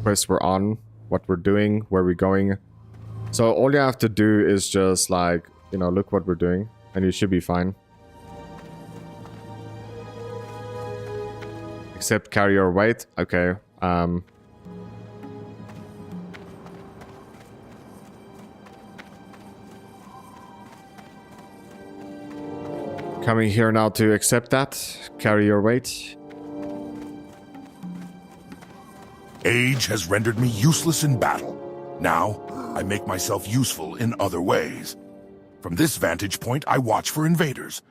S1: quest we're on, what we're doing, where we're going. So all you have to do is just like, you know, look what we're doing and you should be fine. Except carry your weight. Okay. Coming here now to accept that. Carry your weight.
S5: Age has rendered me useless in battle. Now, I make myself useful in other ways. From this vantage point, I watch for invaders.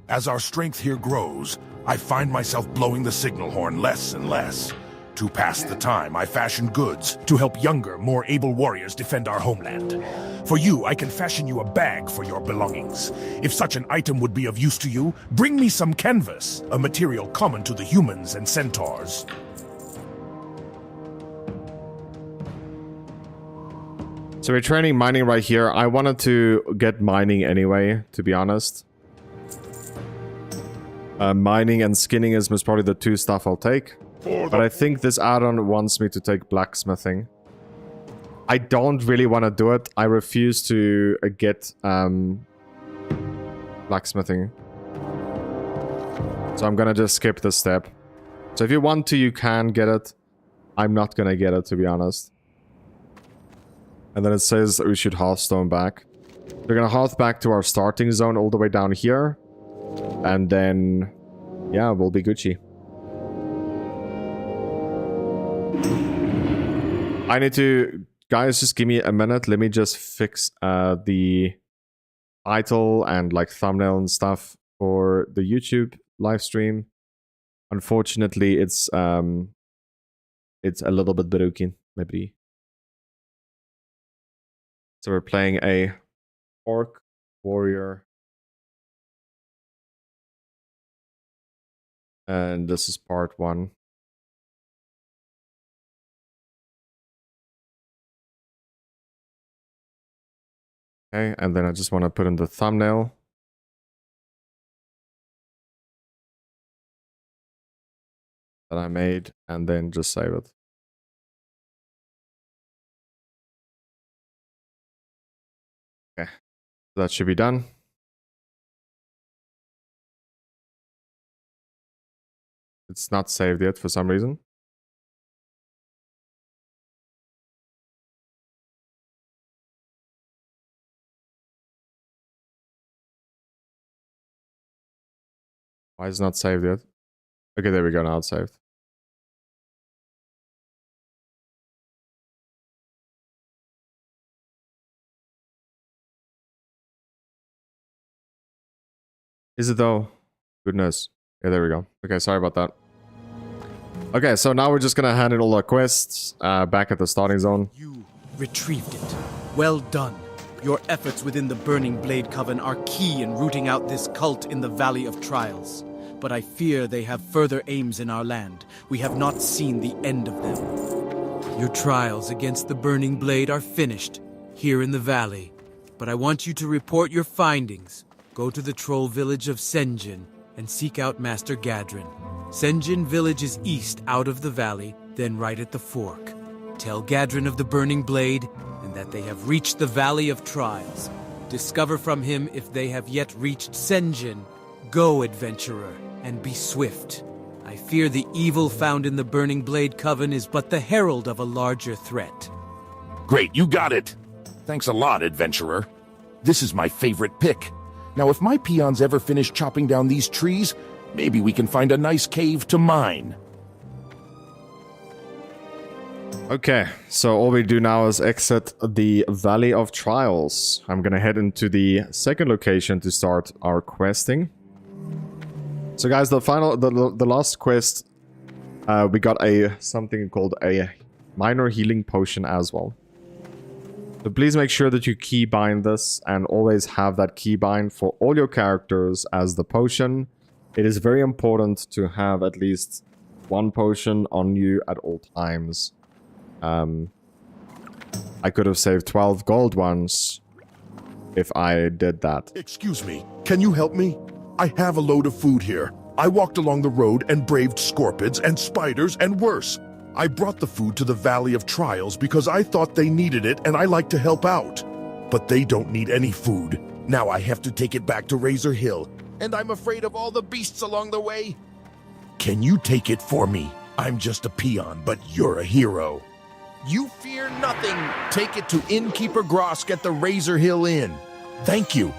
S5: As our strength here grows, I find myself blowing the signal horn less and less. To pass the time, I fashion goods to help younger, more able warriors defend our homeland. For you, I can fashion you a bag for your belongings. If such an item would be of use to you, bring me some canvas, a material common to the humans and centaurs.
S1: So we're training mining right here. I wanted to get mining anyway, to be honest. Mining and skinning is most probably the two stuff I'll take. But I think this add-on wants me to take blacksmithing. I don't really want to do it. I refuse to get blacksmithing. So I'm gonna just skip this step. So if you want to, you can get it. I'm not gonna get it, to be honest. And then it says that we should hearthstone back. We're gonna hearth back to our starting zone all the way down here. And then, yeah, we'll be Gucci. I need to... Guys, just give me a minute. Let me just fix the title and like thumbnail and stuff for the YouTube live stream. Unfortunately, it's a little bit broken, maybe. So we're playing a orc warrior. And this is part 1. Okay, and then I just want to put in the thumbnail. That I made, and then just save it. Okay, that should be done. It's not saved yet for some reason. Why is it not saved yet? Okay, there we go, now it's saved. Is it though? Goodness. Yeah, there we go. Okay, sorry about that. Okay, so now we're just gonna hand in all our quests back at the starting zone.
S9: You retrieved it. Well done. Your efforts within the Burning Blade Coven are key in rooting out this cult in the Valley of Trials. But I fear they have further aims in our land. We have not seen the end of them. Your trials against the Burning Blade are finished.
S10: here in the valley. But I want you to report your findings. Go to the troll village of Senjin and seek out Master Gadrin. Senjin village is east out of the valley, then right at the fork. Tell Gadrin of the Burning Blade and that they have reached the Valley of Trials. Discover from him if they have yet reached Senjin. Go, adventurer, and be swift. I fear the evil found in the Burning Blade Coven is but the herald of a larger threat.
S4: Great, you got it. Thanks a lot, adventurer. This is my favorite pick. Now, if my peons ever finish chopping down these trees, maybe we can find a nice cave to mine.
S1: Okay, so all we do now is exit the Valley of Trials. I'm gonna head into the second location to start our questing. So guys, the last quest, we got something called a minor healing potion as well. So please make sure that you keybind this and always have that keybind for all your characters as the potion. It is very important to have at least one potion on you at all times. I could have saved 12 gold ones if I did that.
S5: Excuse me, can you help me? I have a load of food here. I walked along the road and braved scorpids and spiders and worse. I brought the food to the Valley of Trials because I thought they needed it and I like to help out. But they don't need any food. Now I have to take it back to Razor Hill, and I'm afraid of all the beasts along the way. Can you take it for me? I'm just a peon, but you're a hero. You fear nothing. Take it to Innkeeper Grosk at the Razor Hill Inn. Thank you.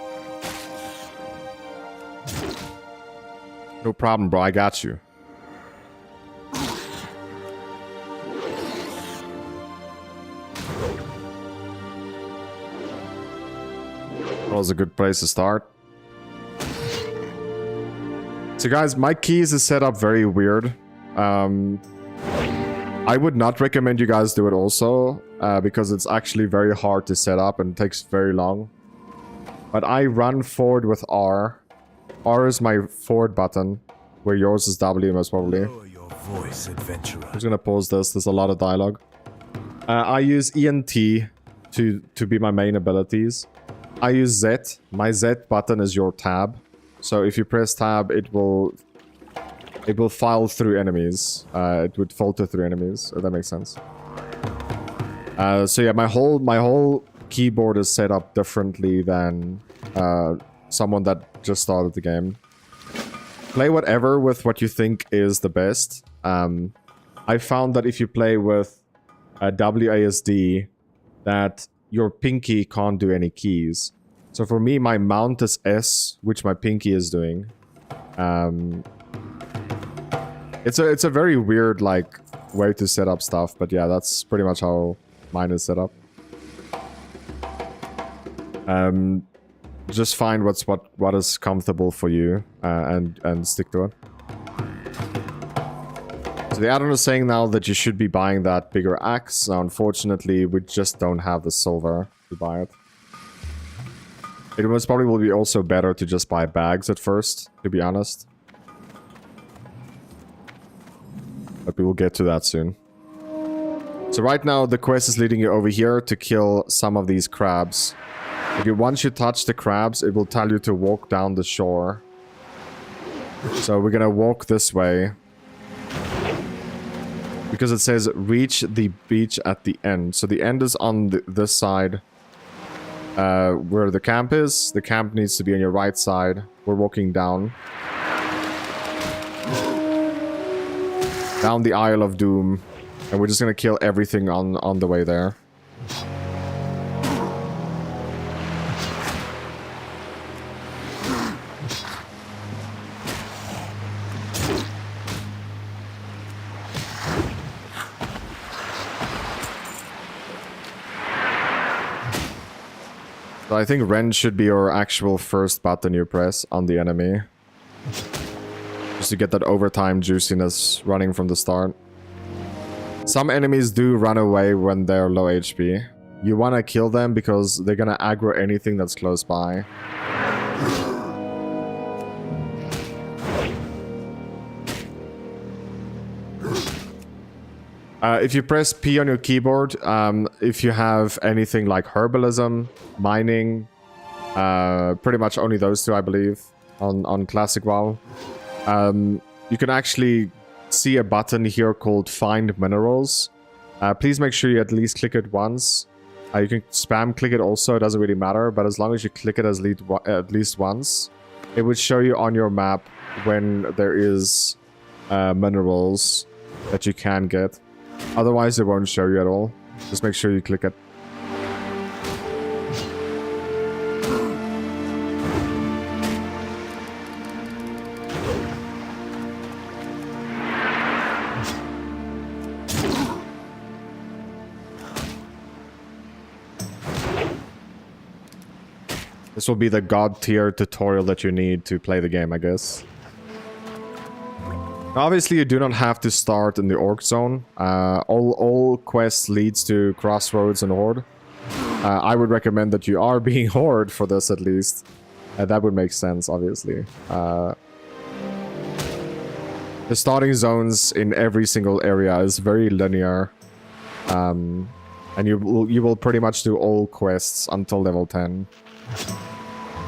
S1: No problem, bro. I got you. That was a good place to start. So guys, my keys is set up very weird. I would not recommend you guys do it also, because it's actually very hard to set up and takes very long. But I run forward with R. R is my forward button, where yours is W most probably.
S7: Lower your voice, adventurer.
S1: I'm just gonna pause this. There's a lot of dialogue. I use E and T to be my main abilities. I use Z. My Z button is your tab. So if you press tab, it will file through enemies. It would filter through enemies, if that makes sense. So yeah, my whole keyboard is set up differently than someone that just started the game. Play whatever with what you think is the best. I found that if you play with WASD, that your pinky can't do any keys. So for me, my mount is S, which my pinky is doing. It's a very weird like way to set up stuff, but yeah, that's pretty much how mine is set up. Just find what is comfortable for you and stick to it. So the add-on is saying now that you should be buying that bigger axe. Now, unfortunately, we just don't have the silver to buy it. It most probably will be also better to just buy bags at first, to be honest. But we will get to that soon. So right now, the quest is leading you over here to kill some of these crabs. Once you touch the crabs, it will tell you to walk down the shore. So we're gonna walk this way. Because it says reach the beach at the end. So the end is on this side. Where the camp is. The camp needs to be on your right side. We're walking down. Down the Isle of Doom. And we're just gonna kill everything on the way there. So I think Rend should be your actual first button you press on the enemy. Just to get that overtime juiciness running from the start. Some enemies do run away when they're low HP. You want to kill them because they're gonna aggro anything that's close by. If you press P on your keyboard, if you have anything like herbalism, mining, pretty much only those two, I believe, on Classic WoW, you can actually see a button here called Find Minerals. Please make sure you at least click it once. You can spam click it also, it doesn't really matter, but as long as you click it at least once, it would show you on your map when there is minerals that you can get. Otherwise, it won't show you at all. Just make sure you click it. This will be the god tier tutorial that you need to play the game, I guess. Obviously, you do not have to start in the Orc Zone. All quests leads to Crossroads and Horde. I would recommend that you are being Horde for this at least. That would make sense, obviously. The starting zones in every single area is very linear. And you will pretty much do all quests until level 10.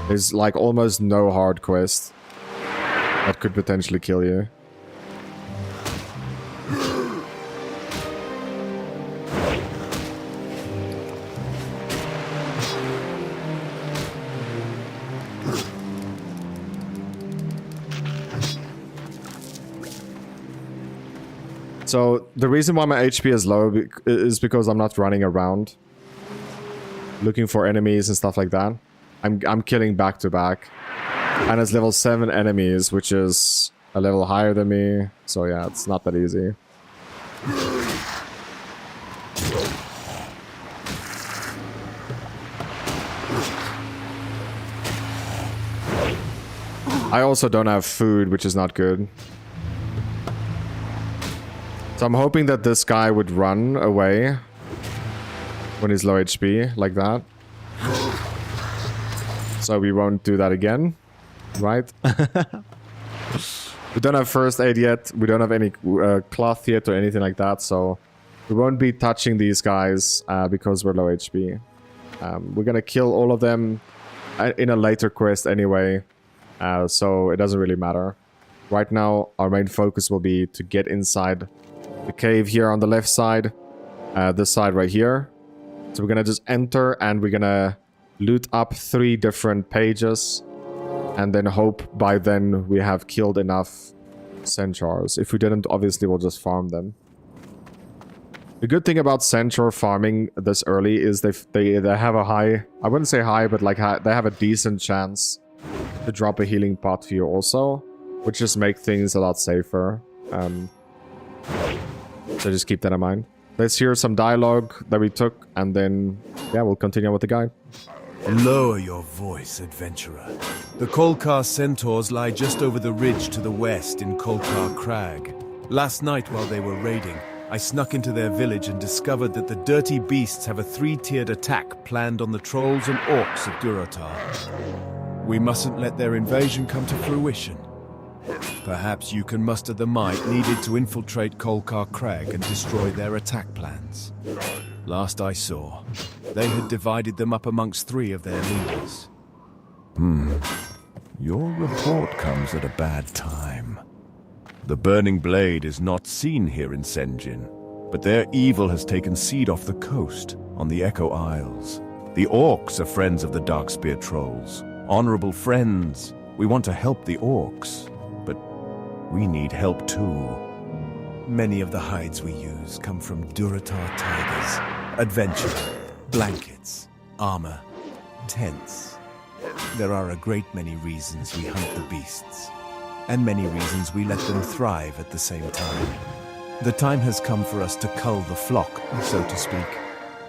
S1: There's like almost no hard quest that could potentially kill you. So the reason why my HP is low is because I'm not running around looking for enemies and stuff like that. I'm killing back to back, and it's level 7 enemies, which is a level higher than me. So yeah, it's not that easy. I also don't have food, which is not good. So I'm hoping that this guy would run away when he's low HP, like that. So we won't do that again, right? We don't have first aid yet. We don't have any cloth yet or anything like that. So we won't be touching these guys because we're low HP. We're gonna kill all of them in a later quest anyway. So it doesn't really matter. Right now, our main focus will be to get inside the cave here on the left side. This side right here. So we're gonna just enter and we're gonna loot up 3 different pages. And then hope by then we have killed enough centaurs. If we didn't, obviously we'll just farm them. The good thing about centaur farming this early is they have a high... I wouldn't say high, but like they have a decent chance to drop a healing pot for you also. Which just make things a lot safer. So just keep that in mind. Let's hear some dialogue that we took, and then, yeah, we'll continue with the guide.
S7: Lower your voice, adventurer. The Kolkar centaurs lie just over the ridge to the west in Kolkar Crag. Last night, while they were raiding, I snuck into their village and discovered that the dirty beasts have a 3-tiered attack planned on the trolls and orcs of Durotar. We mustn't let their invasion come to fruition. Perhaps you can muster the might needed to infiltrate Kolkar Crag and destroy their attack plans. Last I saw, they had divided them up amongst 3 of their leaders.
S5: Your report comes at a bad time. The Burning Blade is not seen here in Senjin, but their evil has taken seed off the coast, on the Echo Isles. The orcs are friends of the Darkspear trolls. Honorable friends. We want to help the orcs, but we need help too.
S7: Many of the hides we use come from Durotar tigers. Adventure, blankets, armor, tents. There are a great many reasons we hunt the beasts, and many reasons we let them thrive at the same time. The time has come for us to cull the flock, so to speak.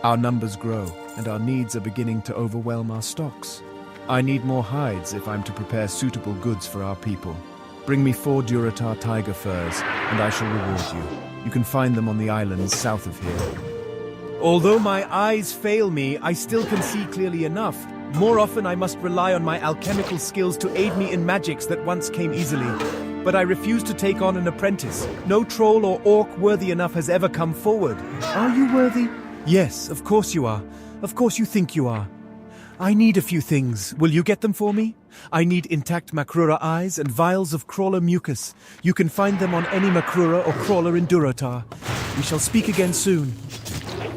S7: Our numbers grow, and our needs are beginning to overwhelm our stocks. I need more hides if I'm to prepare suitable goods for our people. Bring me 4 Durotar tiger furs, and I shall reward you. You can find them on the islands south of here. Although my eyes fail me, I still can see clearly enough. More often I must rely on my alchemical skills to aid me in magics that once came easily. but I refuse to take on an apprentice. No troll or orc worthy enough has ever come forward. Are you worthy? Yes, of course you are. Of course you think you are. I need a few things. Will you get them for me? I need intact Makrura eyes and vials of crawler mucus. You can find them on any Makrura or crawler in Durotar. We shall speak again soon.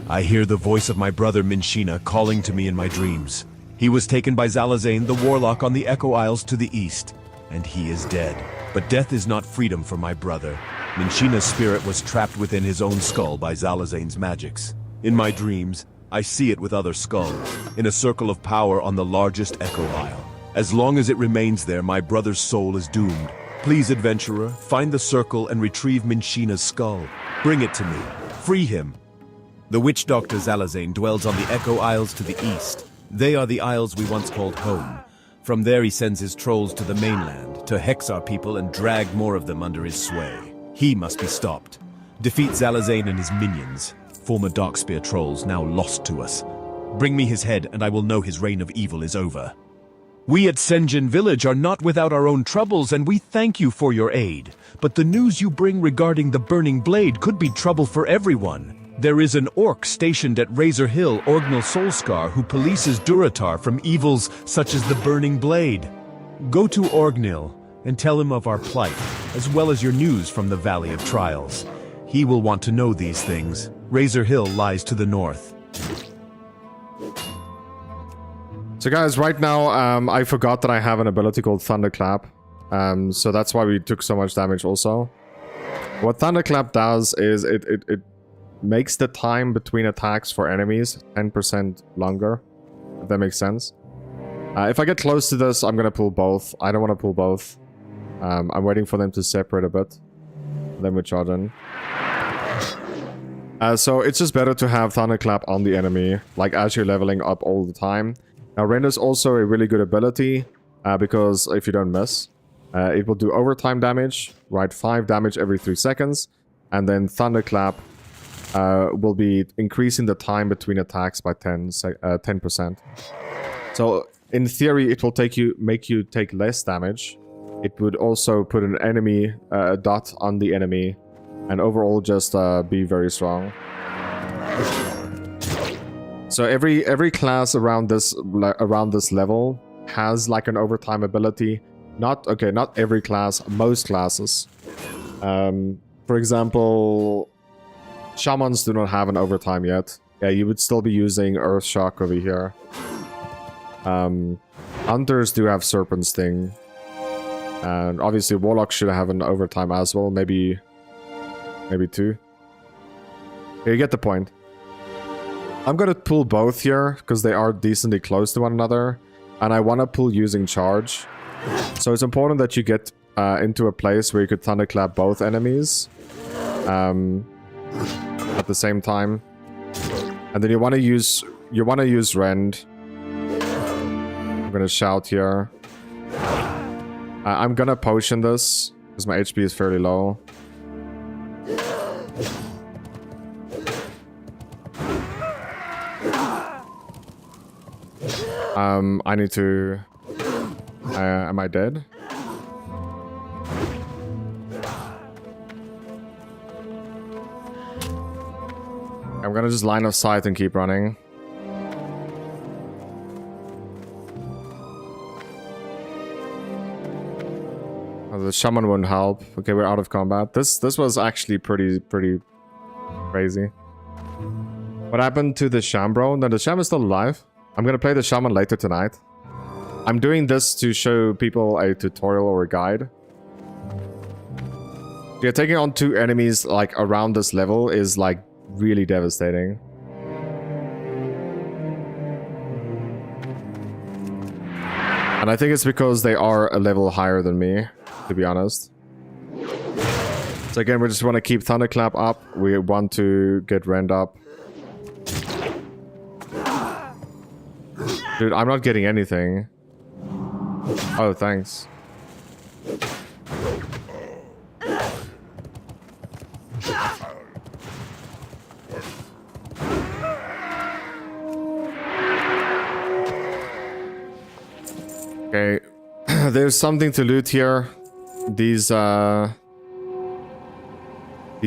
S7: I hear the voice of my brother Minshina calling to me in my dreams. He was taken by Zalazane, the warlock, on the Echo Isles to the east, and he is dead. But death is not freedom for my brother. Minshina's spirit was trapped within his own skull by Zalazane's magics. In my dreams, I see it with other skulls, in a circle of power on the largest Echo Isle. As long as it remains there, my brother's soul is doomed. Please, adventurer, find the circle and retrieve Minshina's skull. Bring it to me. Free him. The witch doctor Zalazane dwells on the Echo Isles to the east. They are the isles we once called home. From there he sends his trolls to the mainland, to hex our people and drag more of them under his sway. He must be stopped. Defeat Zalazane and his minions, former Darkspear trolls now lost to us. Bring me his head and I will know his reign of evil is over. We at Senjin Village are not without our own troubles, and we thank you for your aid. But the news you bring regarding the Burning Blade could be trouble for everyone. There is an orc stationed at Razor Hill, Orgnal Soulscar, who polices Durotar from evils such as the Burning Blade. Go to Orgnil and tell him of our plight, as well as your news from the Valley of Trials. He will want to know these things. Razor Hill lies to the north.
S1: So guys, right now, I forgot that I have an ability called Thunderclap. So that's why we took so much damage also. What Thunderclap does is it makes the time between attacks for enemies 10% longer. If that makes sense. If I get close to this, I'm gonna pull both. I don't want to pull both. I'm waiting for them to separate a bit. Then we charge in. So it's just better to have Thunderclap on the enemy, like as you're leveling up all the time. Now, Render's also a really good ability, because if you don't miss, it will do overtime damage, right? 5 damage every 3 seconds, and then Thunderclap will be increasing the time between attacks by 10%. So, in theory, it will make you take less damage. It would also put an enemy, dot on the enemy, and overall just be very strong. So every class around this level has like an overtime ability. Not every class, most classes. For example, shamans do not have an overtime yet. Yeah, you would still be using Earth Shock over here. Hunters do have Serpent Sting. And obviously Warlocks should have an overtime as well, maybe 2. You get the point. I'm gonna pull both here, because they are decently close to one another. And I want to pull using charge. So it's important that you get into a place where you could Thunderclap both enemies. At the same time. And then you want to use Rend. I'm gonna shout here. I'm gonna potion this, because my HP is fairly low. I need to... am I dead? I'm gonna just line of sight and keep running. Oh, the shaman won't help. Okay, we're out of combat. This was actually pretty crazy. What happened to the Shambro? No, the Sham is still alive. I'm gonna play the Shaman later tonight. I'm doing this to show people a tutorial or a guide. Yeah, taking on 2 enemies like around this level is like really devastating. And I think it's because they are a level higher than me, to be honest. So again, we just want to keep Thunderclap up. We want to get Rend up. Dude, I'm not getting anything. Oh, thanks. Okay. There's something to loot here. these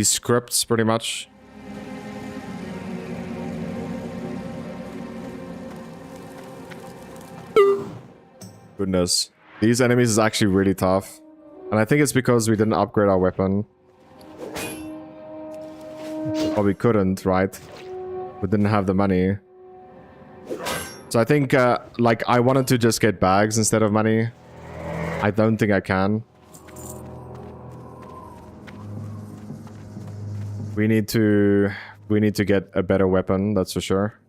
S1: scripts pretty much. Goodness. These enemies is actually really tough. And I think it's because we didn't upgrade our weapon. Or we couldn't, right? We didn't have the money. So I think, like, I wanted to just get bags instead of money. I don't think I can. We need to get a better weapon, that's for sure.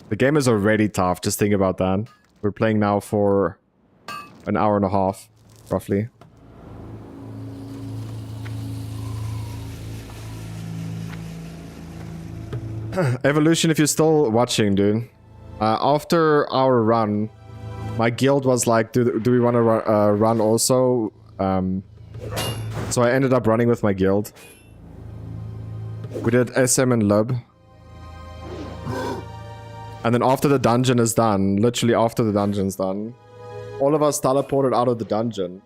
S1: The game is already tough, just think about that. We're playing now for an hour and a half, roughly. Evolution, if you're still watching, dude. After our run, my guild was like, do we want to run also? So I ended up running with my guild. We did SM and Lub. And then after the dungeon is done, literally after the dungeon's done, all of us teleported out of the dungeon.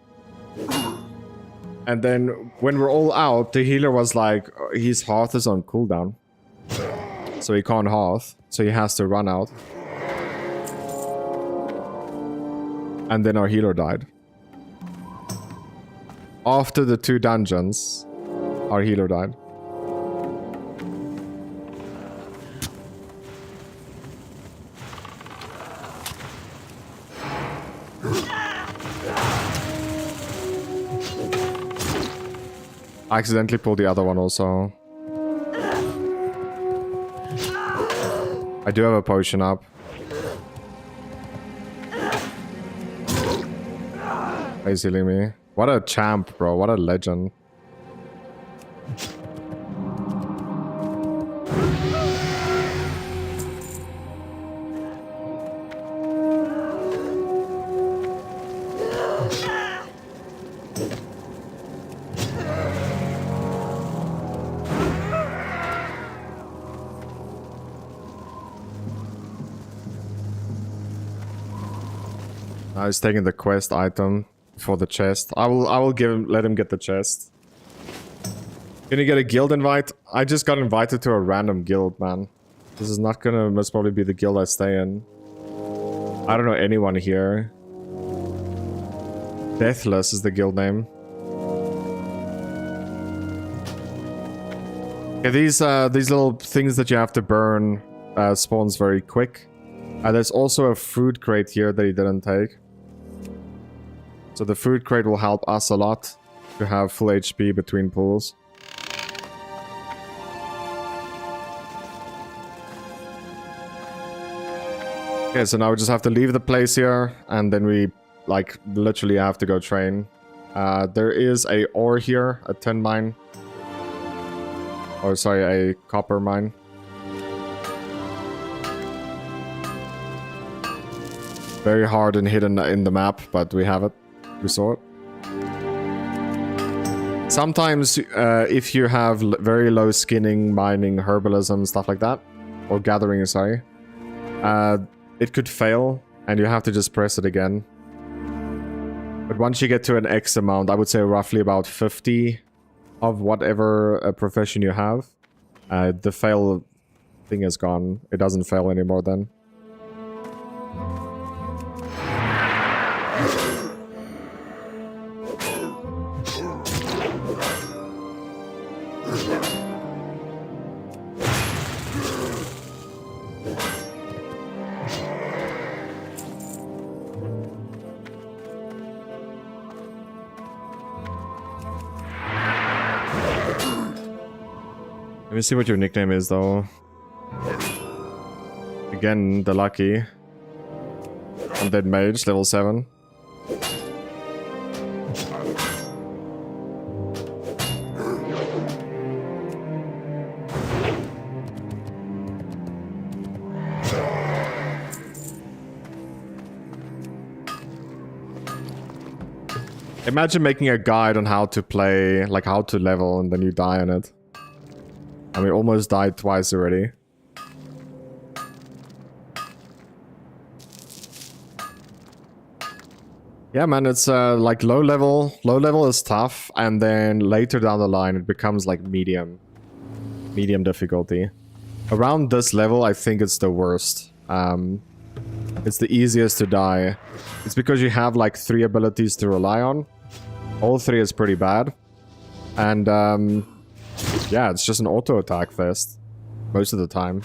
S1: And then when we're all out, the healer was like, his hearth is on cooldown. So he can't hearth, so he has to run out. And then our healer died. After the 2 dungeons, our healer died. I accidentally pulled the other one also. I do have a potion up. He's healing me. What a champ, bro. What a legend. I was taking the quest item for the chest. I will let him get the chest. Can you get a guild invite? I just got invited to a random guild, man. This is not gonna most probably be the guild I stay in. I don't know anyone here. Deathless is the guild name. Okay, these little things that you have to burn spawns very quick. There's also a food crate here that he didn't take. So the food crate will help us a lot to have full HP between pulls. Okay, so now we just have to leave the place here, and then we, like, literally have to go train. There is a ore here, a tin mine. Or, sorry, a copper mine. Very hard and hidden in the map, but we have it. We saw it. Sometimes, if you have very low skinning, mining, herbalism, stuff like that, or gathering, sorry, it could fail, and you have to just press it again. But once you get to an X amount, I would say roughly about 50 of whatever profession you have, the fail thing is gone. It doesn't fail anymore then. Let me see what your nickname is, though. Again, the lucky. Undead Mage, level 7. Imagine making a guide on how to play, like how to level, and then you die on it. And we almost died twice already. Yeah, man, it's like low level. Low level is tough, and then later down the line it becomes like medium difficulty. Around this level, I think it's the worst. It's the easiest to die. It's because you have like 3 abilities to rely on. All 3 is pretty bad. And yeah, it's just an auto attack fest most of the time.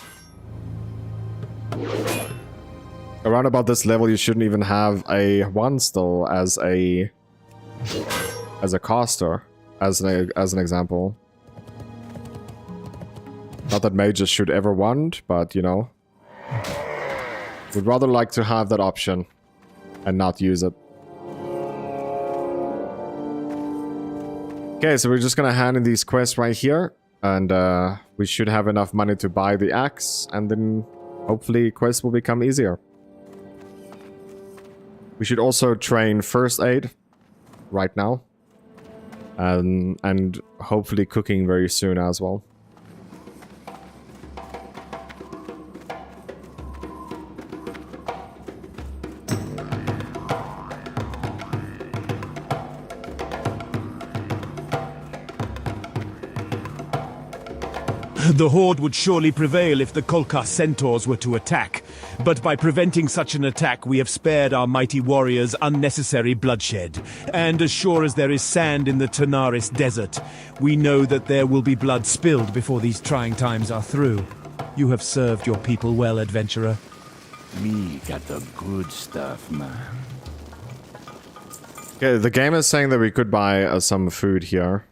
S1: Around about this level, you shouldn't even have a 1 still as a caster, as an example. Not that mages should ever want, but you know, would rather like to have that option and not use it. Okay, so we're just gonna hand in these quests right here, and we should have enough money to buy the axe, and then hopefully quests will become easier. We should also train first aid right now, and hopefully cooking very soon as well.
S7: The Horde would surely prevail if the Kolkar centaurs were to attack, but by preventing such an attack we have spared our mighty warriors unnecessary bloodshed. And as sure as there is sand in the Tanaris desert, we know that there will be blood spilled before these trying times are through. You have served your people well, adventurer.
S8: Me got the good stuff, man.
S1: Okay, the game is saying that we could buy some food here.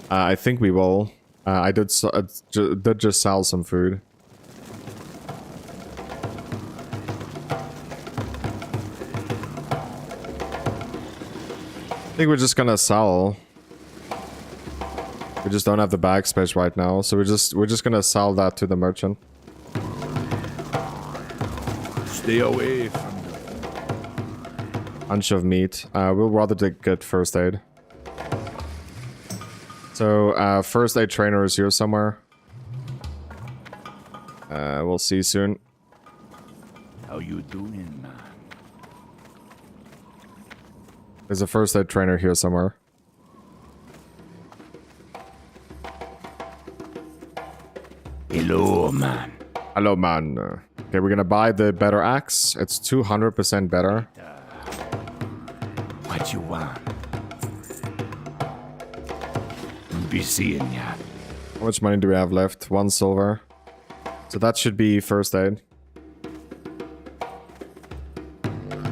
S1: I think we will. I did just sell some food. I think we're just gonna sell. We just don't have the bag space right now, so we're just gonna sell that to the merchant.
S8: Stay away from the
S1: Bunch of meat. We'll rather get first aid. So, first aid trainer is here somewhere. We'll see soon.
S8: How you doing, man?
S1: There's a first aid trainer here somewhere.
S8: Hello, man.
S1: Hello, man. Okay, we're gonna buy the better axe. It's 200% better.
S8: What you want? Be seeing ya.
S1: How much money do we have left? 1 silver. So that should be first aid.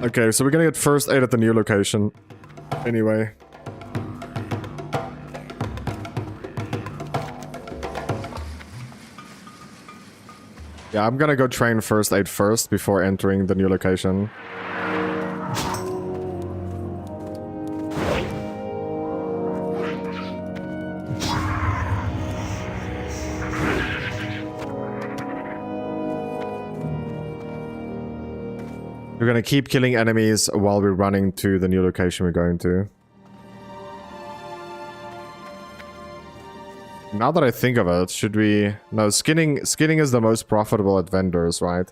S1: Okay, so we're gonna get first aid at the new location. Anyway. Yeah, I'm gonna go train first aid first before entering the new location. We're gonna keep killing enemies while we're running to the new location we're going to. Now that I think of it, should we... No, skinning is the most profitable at vendors, right?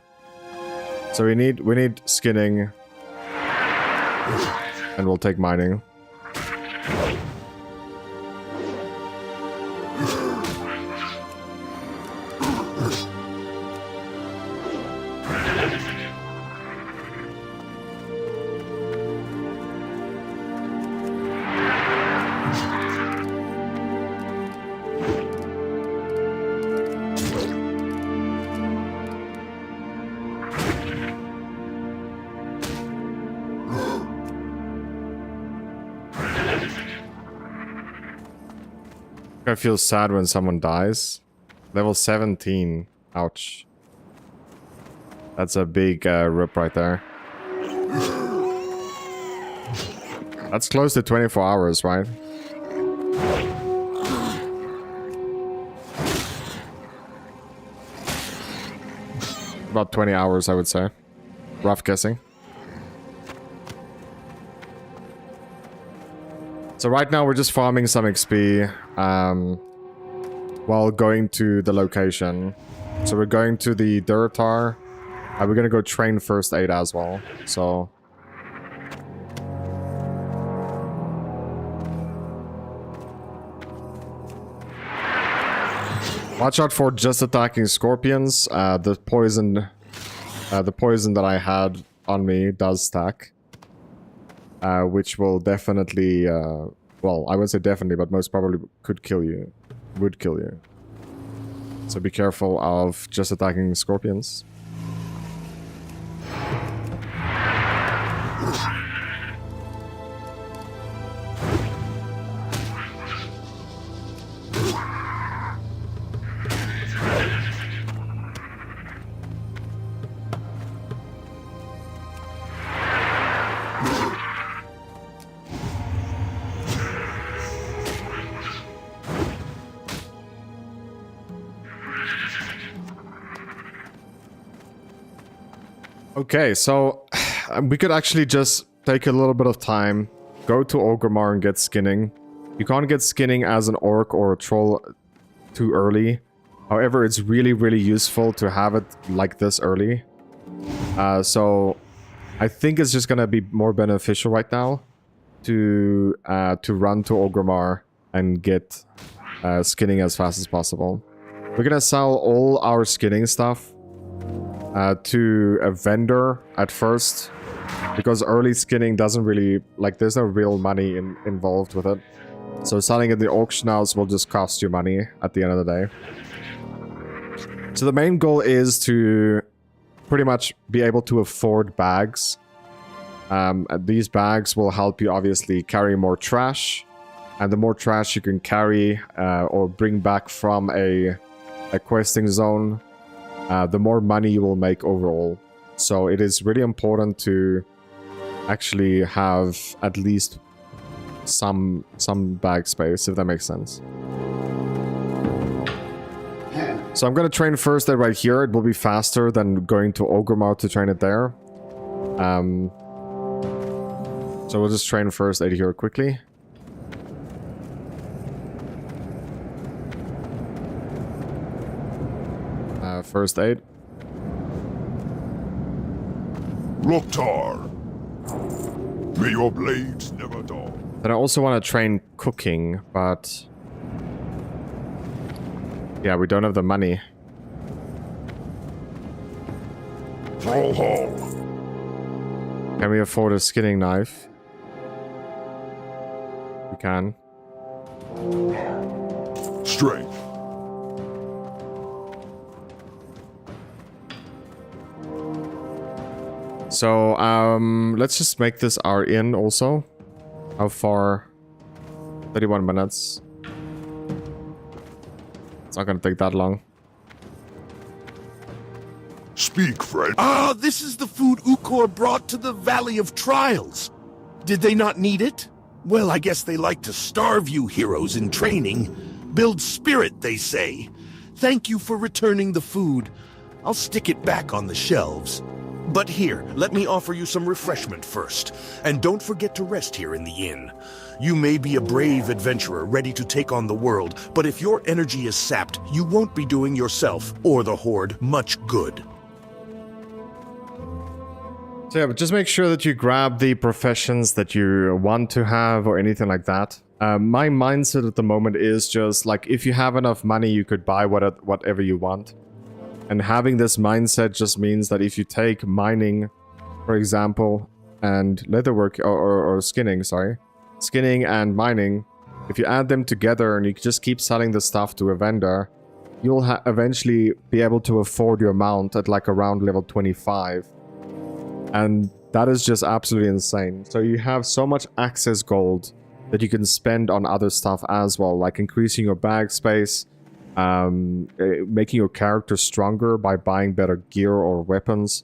S1: So we need skinning. And we'll take mining. I feel sad when someone dies. Level 17. Ouch. That's a big rip right there. That's close to 24 hours, right? About 20 hours, I would say. Rough guessing. So right now we're just farming some XP while going to the location. So we're going to the Duratar. We're gonna go train first aid as well. So Watch out for just attacking scorpions. The poison that I had on me does stack. Which will definitely, well, I wouldn't say definitely, but most probably could kill you. Would kill you. So be careful of just attacking scorpions. Okay, so we could actually just take a little bit of time, go to Orgrimmar and get skinning. You can't get skinning as an orc or a troll too early. However, it's really, really useful to have it like this early. So I think it's just gonna be more beneficial right now to run to Orgrimmar and get skinning as fast as possible. We're gonna sell all our skinning stuff to a vendor at first, because early skinning doesn't really, like, there's no real money involved with it. So selling at the auction house will just cost you money at the end of the day. So the main goal is to pretty much be able to afford bags. These bags will help you obviously carry more trash, and the more trash you can carry or bring back from a questing zone, the more money you will make overall. So it is really important to actually have at least some bag space, if that makes sense. So I'm gonna train first aid right here. It will be faster than going to Orgrimmar to train it there. So we'll just train first aid here quickly. First aid.
S5: Loktar, may your blades never dull.
S1: Then I also want to train cooking, but yeah, we don't have the money.
S5: Thrall Hall.
S1: Can we afford a skinning knife? We can.
S5: Strength.
S1: So, let's just make this our inn also. How far? 31 minutes. It's not gonna take that long.
S5: Speak, friend.
S4: Ah, this is the food Ukor brought to the Valley of Trials. Did they not need it? Well, I guess they like to starve you heroes in training. Build spirit, they say. Thank you for returning the food. I'll stick it back on the shelves. But here, let me offer you some refreshment first. And don't forget to rest here in the inn. You may be a brave adventurer ready to take on the world, but if your energy is sapped, you won't be doing yourself or the Horde much good.
S1: So yeah, but just make sure that you grab the professions that you want to have or anything like that. My mindset at the moment is just like, if you have enough money, you could buy whatever you want. And having this mindset just means that if you take mining, for example, and leatherwork, or skinning, sorry. Skinning and mining, if you add them together and you just keep selling the stuff to a vendor, you'll eventually be able to afford your mount at like around level 25. And that is just absolutely insane. So you have so much access gold that you can spend on other stuff as well, like increasing your bag space, making your character stronger by buying better gear or weapons.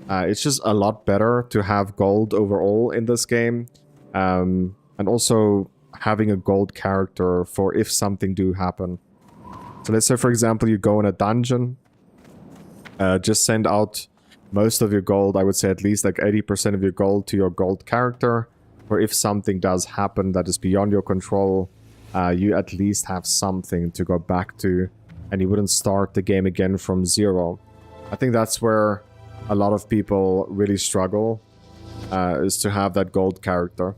S1: It's just a lot better to have gold overall in this game. And also having a gold character for if something do happen. So let's say, for example, you go in a dungeon. Just send out most of your gold, I would say at least like 80% of your gold to your gold character. For if something does happen that is beyond your control, you at least have something to go back to, and you wouldn't start the game again from zero. I think that's where a lot of people really struggle, is to have that gold character.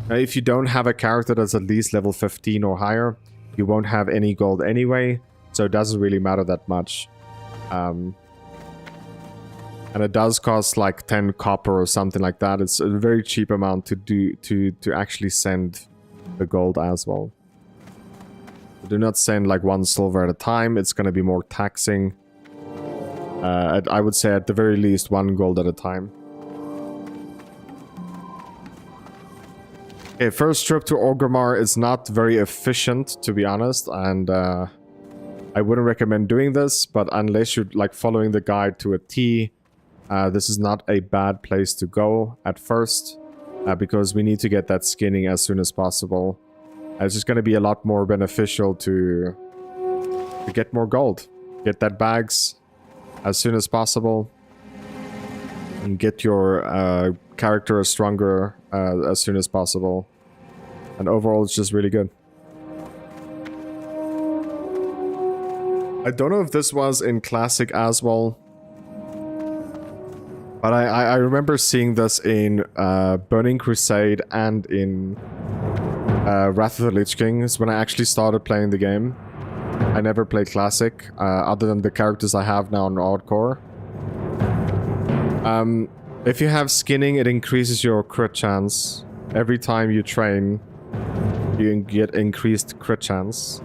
S1: Now, if you don't have a character that's at least level 15 or higher, you won't have any gold anyway, so it doesn't really matter that much. And it does cost like 10 copper or something like that. It's a very cheap amount to actually send the gold as well. Do not send like 1 silver at a time. It's going to be more taxing. I would say at the very least 1 gold at a time. Okay, first trip to Orgrimmar is not very efficient, to be honest, and I wouldn't recommend doing this, but unless you're like following the guide to a T, this is not a bad place to go at first, because we need to get that skinning as soon as possible. It's just going to be a lot more beneficial to get more gold, get that bags as soon as possible, and get your character stronger as soon as possible. And overall, it's just really good. I don't know if this was in Classic as well, but I remember seeing this in Burning Crusade and in Wrath of the Lich King. Is when I actually started playing the game. I never played Classic, other than the characters I have now in Hardcore. If you have skinning, it increases your crit chance. Every time you train, you get increased crit chance.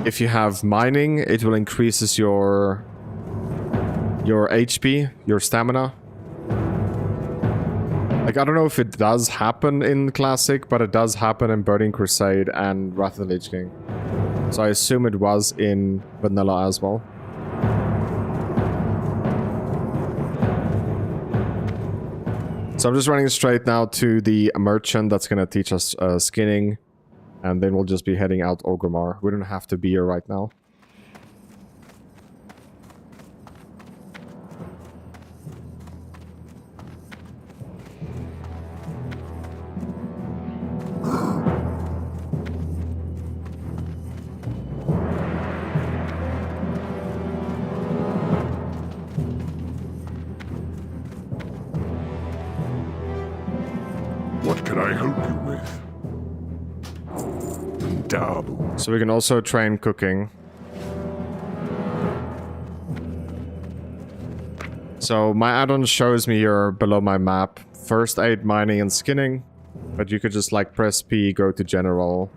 S1: If you have mining, it will increases your HP, your stamina. Like, I don't know if it does happen in Classic, but it does happen in Burning Crusade and Wrath of the Lich King. So I assume it was in Vanilla as well. So I'm just running straight now to the merchant that's going to teach us skinning. And then we'll just be heading out Orgrimmar. We don't have to be here right now.
S5: What can I help you with?
S1: So we can also train cooking. So my add-on shows me here below my map first aid, mining, and skinning. But you could just like press P, go to general,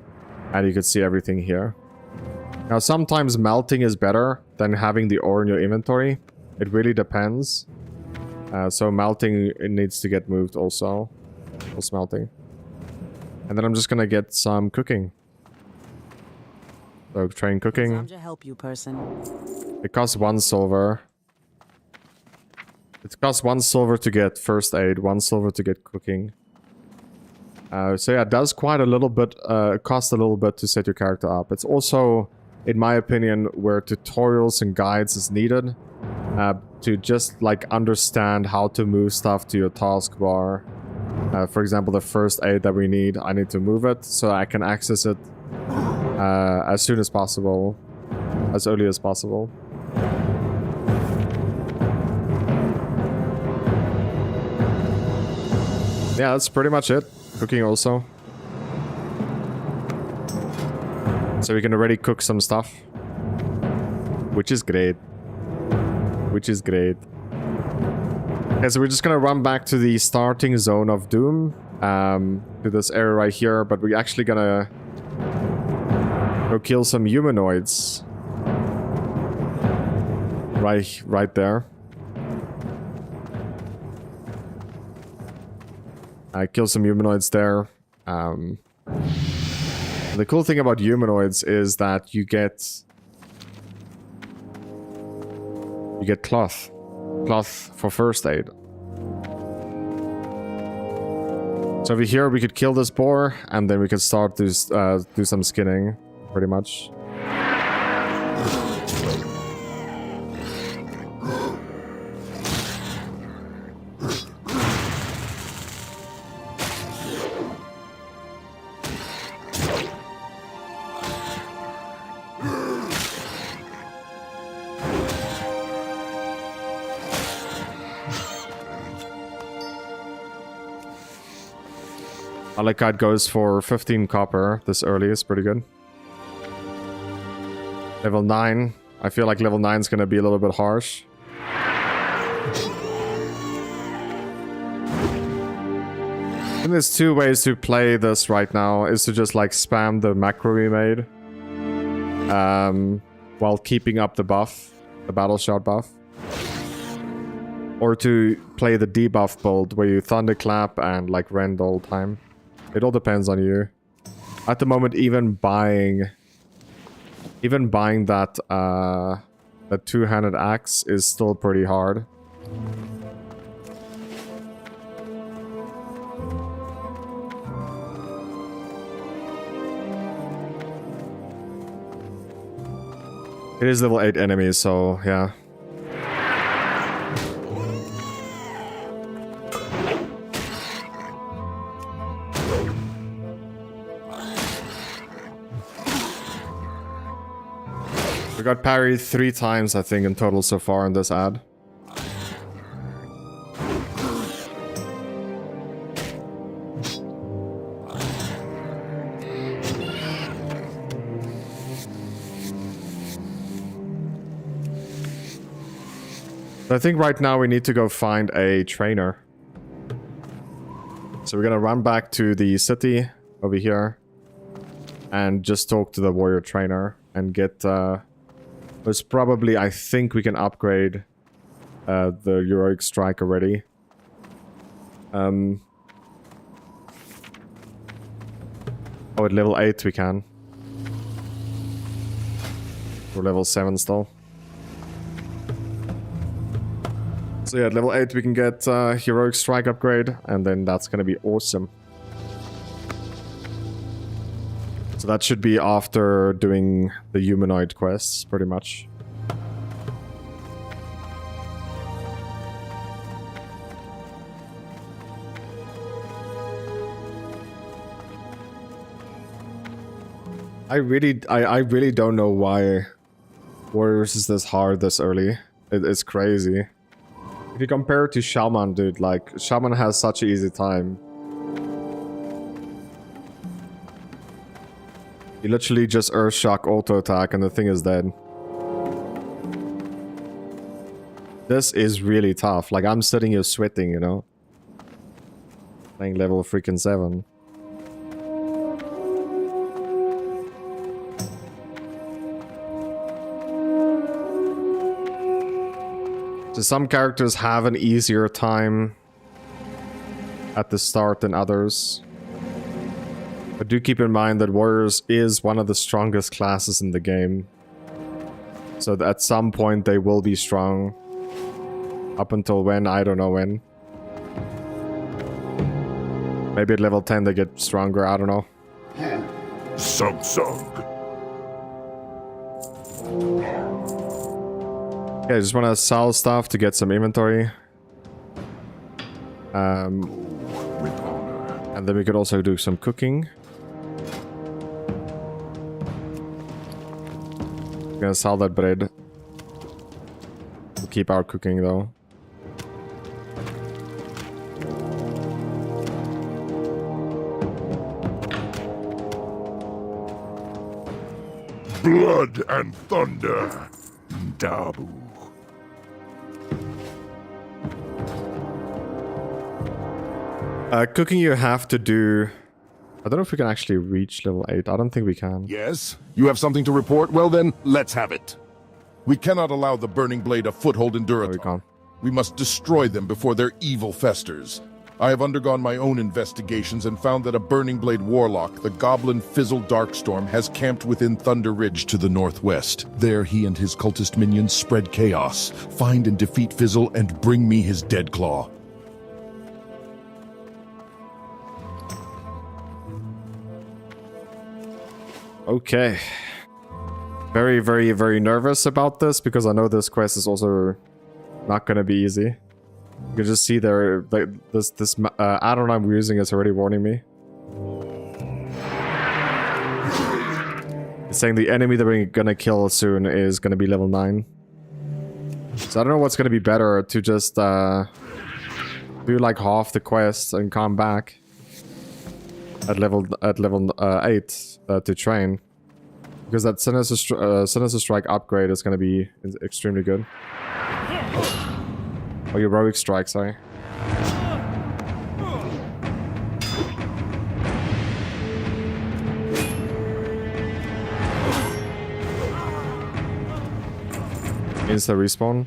S1: and you could see everything here. Now sometimes melting is better than having the ore in your inventory. It really depends. So melting, it needs to get moved also. Or smelting. And then I'm just gonna get some cooking. So train cooking.
S11: Time to help you, person.
S1: It costs 1 silver. It costs 1 silver to get first aid, 1 silver to get cooking. So yeah, it does quite a little bit, cost a little bit to set your character up. It's also, in my opinion, where tutorials and guides is needed. To just like understand how to move stuff to your taskbar. For example, the first aid that we need, I need to move it so I can access it as soon as possible, as early as possible. Yeah, that's pretty much it. Cooking also. So we can already cook some stuff. Which is great. Which is great. Okay, so we're just gonna run back to the starting zone of Doom. To this area right here, but we're actually gonna go kill some humanoids. Right there. I kill some humanoids there. The cool thing about humanoids is that you get cloth for first aid. So over here we could kill this boar and then we could start to do some skinning, pretty much. Alucard goes for 15 copper this early, is pretty good. Level 9. I feel like level 9 is going to be a little bit harsh. I think there's two ways to play this right now, is to just like spam the macro we made. While keeping up the buff, the battle shot buff. Or to play the debuff build where you thunderclap and like rend all the time. It all depends on you. At the moment, even buying that that two-handed axe is still pretty hard. It is level 8 enemies, so yeah. We got parried 3 times, I think, in total so far in this ad. I think right now we need to go find a trainer. So we're gonna run back to the city over here and just talk to the warrior trainer and get most probably, I think we can upgrade the heroic strike already. Oh, at level 8 we can. We're level 7 still. So yeah, at level 8 we can get heroic strike upgrade, and then that's gonna be awesome. So that should be after doing the humanoid quests, pretty much. I really don't know why Warriors is this hard this early. It's crazy. If you compare it to Shaman, dude, like, Shaman has such an easy time. You literally just Earthshock auto attack and the thing is dead. This is really tough. Like, I'm sitting here sweating, you know? Playing level freaking 7. So some characters have an easier time at the start than others. But do keep in mind that Warriors is one of the strongest classes in the game. So that at some point they will be strong. Up until when, I don't know when. Maybe at level 10 they get stronger, I don't know.
S5: Sug.
S1: Okay, I just want to sell stuff to get some inventory. And then we could also do some cooking. I'm gonna sell that bread. We'll keep our cooking though.
S5: Blood and thunder. Dabu.
S1: Cooking you have to do... I don't know if we can actually reach level 8. I don't think we can.
S5: Yes? You have something to report? Well then, let's have it. We cannot allow the Burning Blade a foothold in Duratar.
S1: No, we can't.
S5: We must destroy them before their evil festers. I have undergone my own investigations and found that a Burning Blade warlock, the Goblin Fizzle Darkstorm, has camped within Thunder Ridge to the northwest. There he and his cultist minions spread chaos. Find and defeat Fizzle and bring me his dead claw.
S1: Okay. Very, very, very nervous about this because I know this quest is also not gonna be easy. You can just see there, like, this add-on I'm using is already warning me. It's saying the enemy that we're gonna kill soon is gonna be level 9. So I don't know what's gonna be better, to just do like half the quest and come back. at level 8 to train, because that Sinister Strike upgrade is going to be extremely good. Or Heroic Strike, sorry. Insta respawn.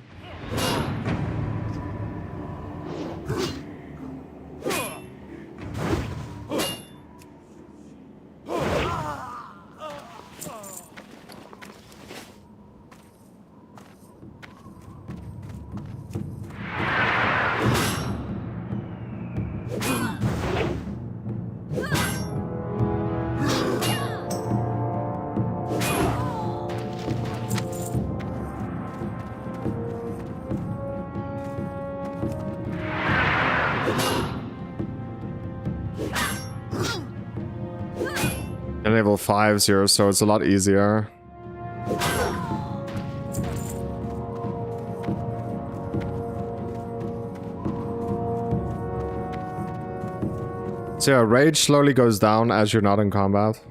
S1: And level 5 here, so it's a lot easier. So yeah, rage slowly goes down as you're not in combat.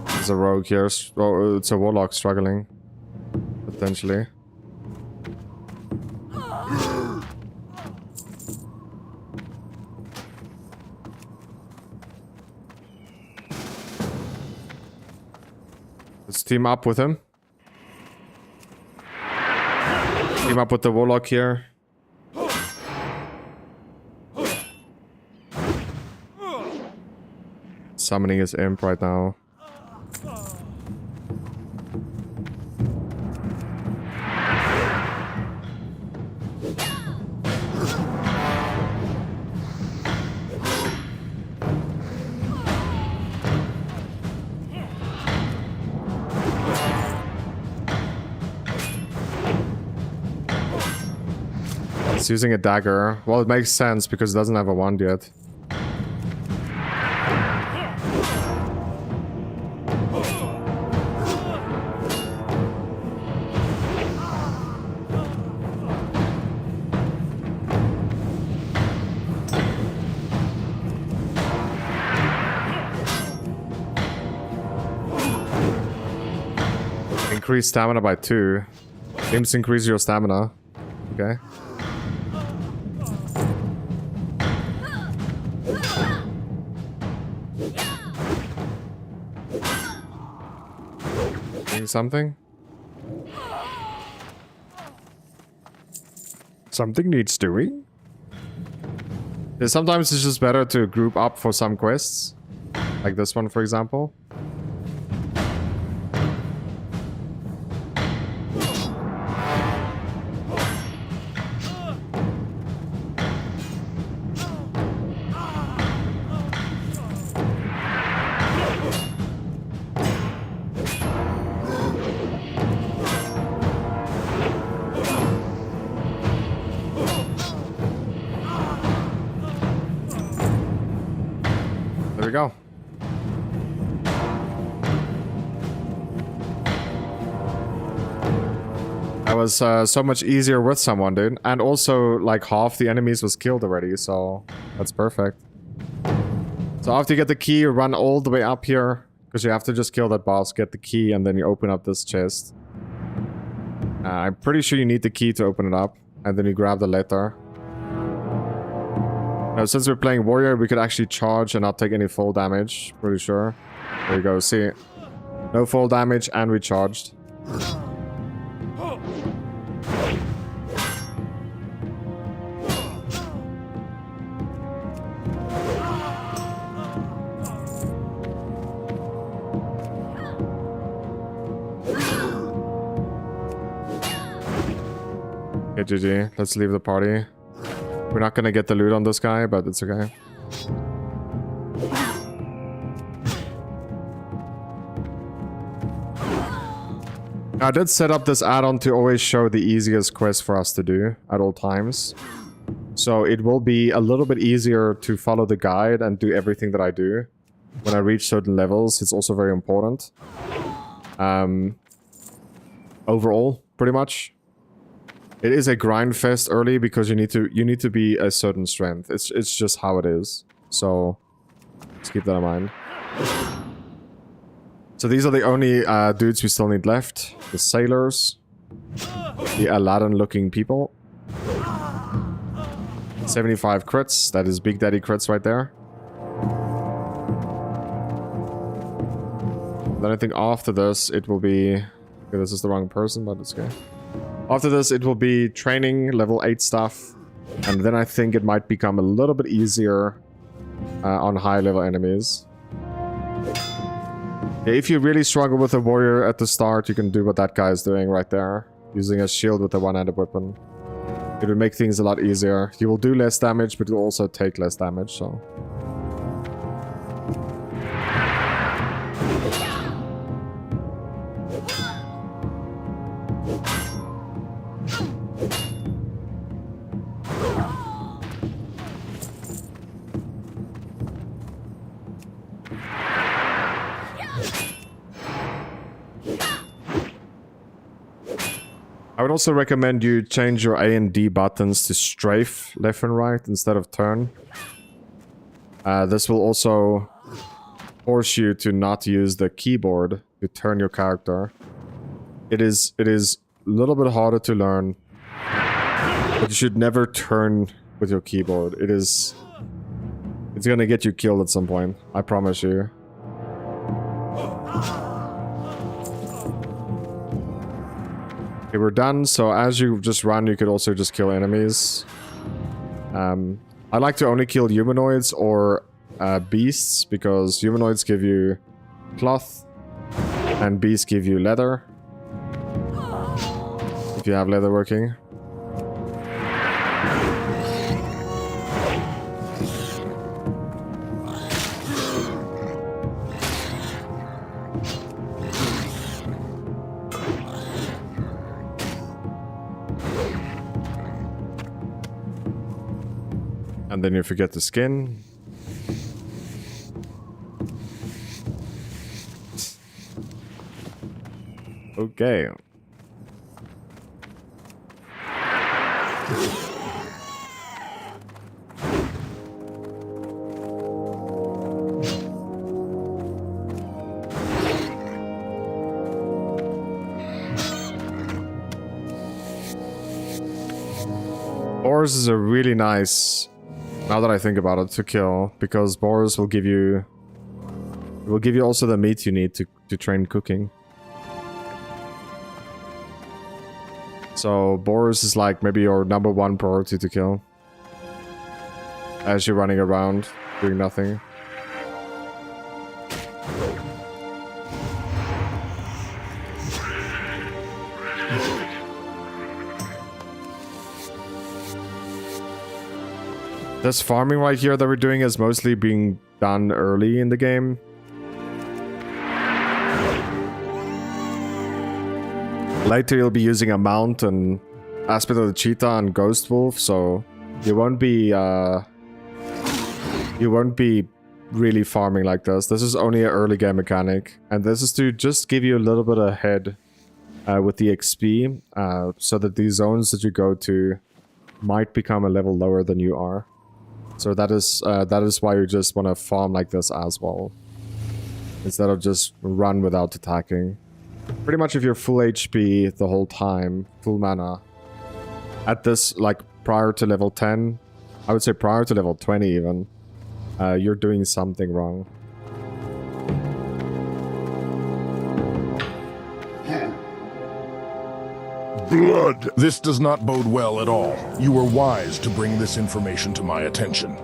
S1: There's a rogue here. Oh, it's a warlock struggling. Potentially. Let's team up with him. Team up with the warlock here. Summoning his imp right now. It's using a dagger. Well, it makes sense because it doesn't have a wand yet. Increase stamina by 2. Imps increase your stamina. Okay. Something? Something needs doing? Yeah, sometimes it's just better to group up for some quests. Like this one, for example. There we go. That was so much easier with someone, dude. And also, like, half the enemies was killed already, so that's perfect. So after you get the key, you run all the way up here, because you have to just kill that boss, get the key, and then you open up this chest. I'm pretty sure you need the key to open it up, and then you grab the letter. Now, since we're playing warrior, we could actually charge and not take any fall damage. Pretty sure. There you go. See, no fall damage, and we charged. Okay, GG. Let's leave the party. We're not gonna get the loot on this guy, but it's okay. I did set up this add-on to always show the easiest quest for us to do at all times. So it will be a little bit easier to follow the guide and do everything that I do. When I reach certain levels, it's also very important. Overall, pretty much. It is a grind fest early because you need to be a certain strength. It's just how it is. So let's keep that in mind. So these are the only dudes we still need left. The sailors. The Aladdin-looking people. 75 crits. That is Big Daddy crits right there. Then I think after this, it will be... Okay, this is the wrong person, but it's okay. After this, it will be training, level 8 stuff. And then I think it might become a little bit easier on high-level enemies. Yeah, if you really struggle with a warrior at the start, you can do what that guy is doing right there. Using a shield with a one-handed weapon. It will make things a lot easier. You will do less damage, but you will also take less damage, so... I would also recommend you change your A and D buttons to strafe left and right instead of turn. This will also force you to not use the keyboard to turn your character. It is a little bit harder to learn, but you should never turn with your keyboard. It's gonna get you killed at some point, I promise you. Okay, we're done, so as you just run, you could also just kill enemies. I like to only kill humanoids or beasts, because humanoids give you cloth, and beasts give you leather. If you have leather working. And then you forget the skin. Okay. Boars is a really nice, now that I think about it, to kill, because boars will give you also the meat you need to train cooking. So boars is like maybe your #1 priority to kill as you're running around doing nothing. This farming right here that we're doing is mostly being done early in the game. Later you'll be using a mount and aspect of the cheetah and ghost wolf, so you won't be really farming like this. This is only an early game mechanic, and this is to just give you a little bit ahead with the XP, so that these zones that you go to might become a level lower than you are. So that is why you just want to farm like this as well, instead of just run without attacking. Pretty much if you're full HP the whole time, full mana, at this, like, prior to level 10, I would say prior to level 20 even, you're doing something wrong.
S5: Blood! This does not bode well at all. You were wise to bring this information to my attention.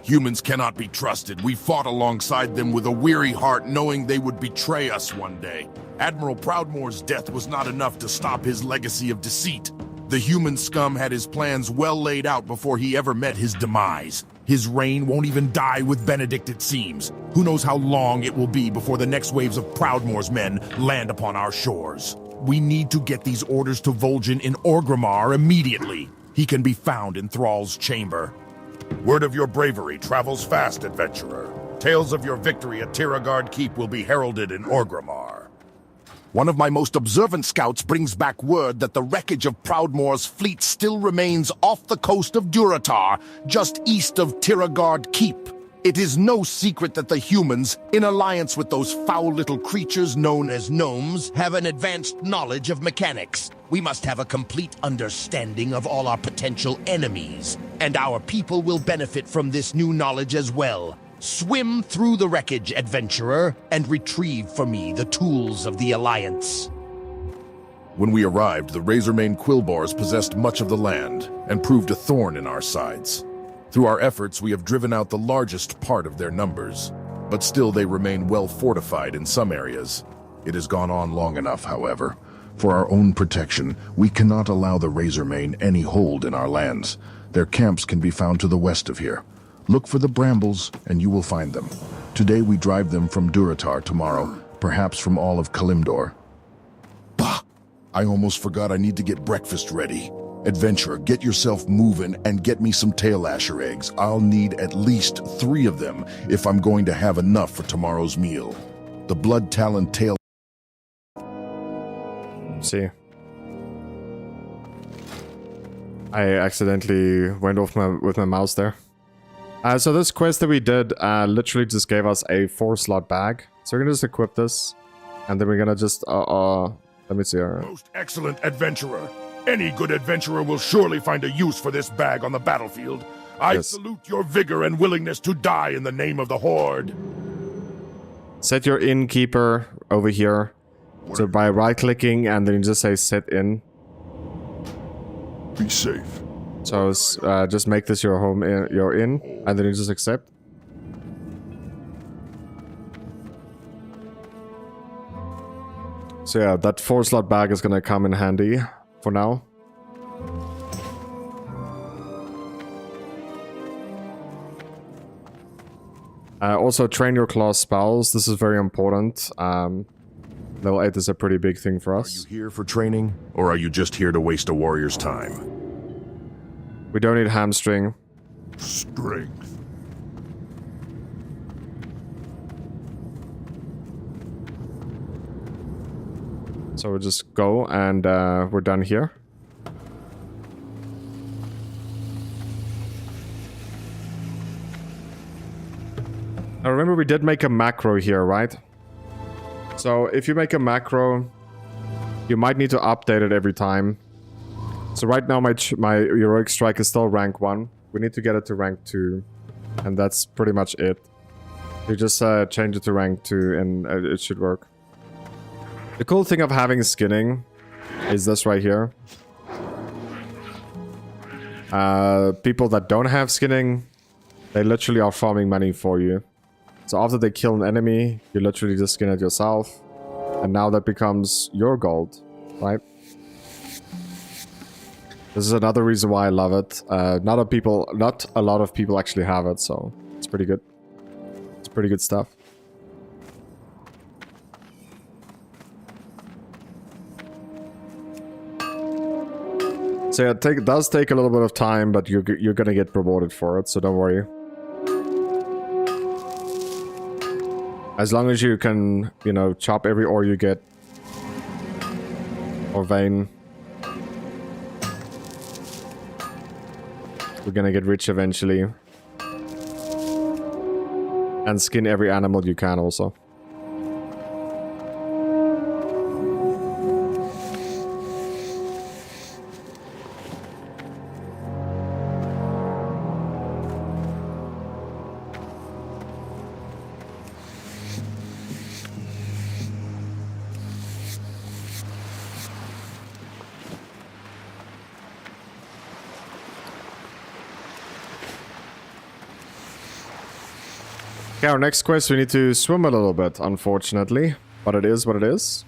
S4: Humans cannot be trusted. We fought alongside them with a weary heart, knowing they would betray us one day. Admiral Proudmoore's death was not enough to stop his legacy of deceit. The human scum had his plans well laid out before he ever met his demise. His reign won't even die with Benedict, it seems. Who knows how long it will be before the next waves of Proudmoore's men land upon our shores. We need to get these orders to Vol'jin in Orgrimmar immediately. He can be found in Thrall's chamber.
S5: Word of your bravery travels fast, adventurer. Tales of your victory at Tiragard Keep will be heralded in Orgrimmar.
S4: One of my most observant scouts brings back word that the wreckage of Proudmoore's fleet still remains off the coast of Durotar, just east of Tiragard Keep. It is no secret that the humans, in alliance with those foul little creatures known as gnomes, have an advanced knowledge of mechanics. We must have a complete understanding of all our potential enemies, and our people will benefit from this new knowledge as well. Swim through the wreckage, adventurer, and retrieve for me the tools of the Alliance.
S5: When we arrived, the Razormane Quillbars possessed much of the land and proved a thorn in our sides. Through our efforts, we have driven out the largest part of their numbers, but still they remain well fortified in some areas. It has gone on long enough, however. For our own protection, we cannot allow the Razormane any hold in our lands. Their camps can be found to the west of here. Look for the brambles, and you will find them. Today we drive them from Durotar, tomorrow, perhaps from all of Kalimdor. Bah! I almost forgot I need to get breakfast ready. Adventurer, get yourself moving and get me some tail asher eggs. I'll need at least 3 of them if I'm going to have enough for tomorrow's meal. The blood talon tail...
S1: See. I accidentally went off with my mouse there. So this quest that we did literally just gave us a 4-slot bag. So we're gonna just equip this, and then we're gonna just let me see here.
S5: Most excellent adventurer. Any good adventurer will surely find a use for this bag on the battlefield. I salute your vigor and willingness to die in the name of the Horde.
S1: Set your innkeeper over here. So by right-clicking and then you just say set in.
S5: Be safe.
S1: So just make this your home, your inn, and then you just accept. So yeah, that 4-slot bag is gonna come in handy for now. Also train your class spells. This is very important. Level 8 is a pretty big thing for us.
S5: Are you here for training, or are you just here to waste a warrior's time?
S1: We don't need hamstring.
S5: Strength.
S1: So we'll just go and we're done here. Now remember we did make a macro here, right? So if you make a macro, you might need to update it every time. So right now my heroic strike is still rank 1. We need to get it to rank 2. And that's pretty much it. You just change it to rank 2 and it should work. The cool thing of having skinning is this right here. People that don't have skinning, they literally are farming money for you. So after they kill an enemy, you literally just skin it yourself. And now that becomes your gold, right? This is another reason why I love it. Not a lot of people actually have it, so it's pretty good. It's pretty good stuff. So yeah, it does take a little bit of time, but you're gonna get rewarded for it, so don't worry. As long as you can, you know, chop every ore you get. Or vein. We're gonna get rich eventually. And skin every animal you can also. Okay, our next quest, we need to swim a little bit, unfortunately. But it is what it is.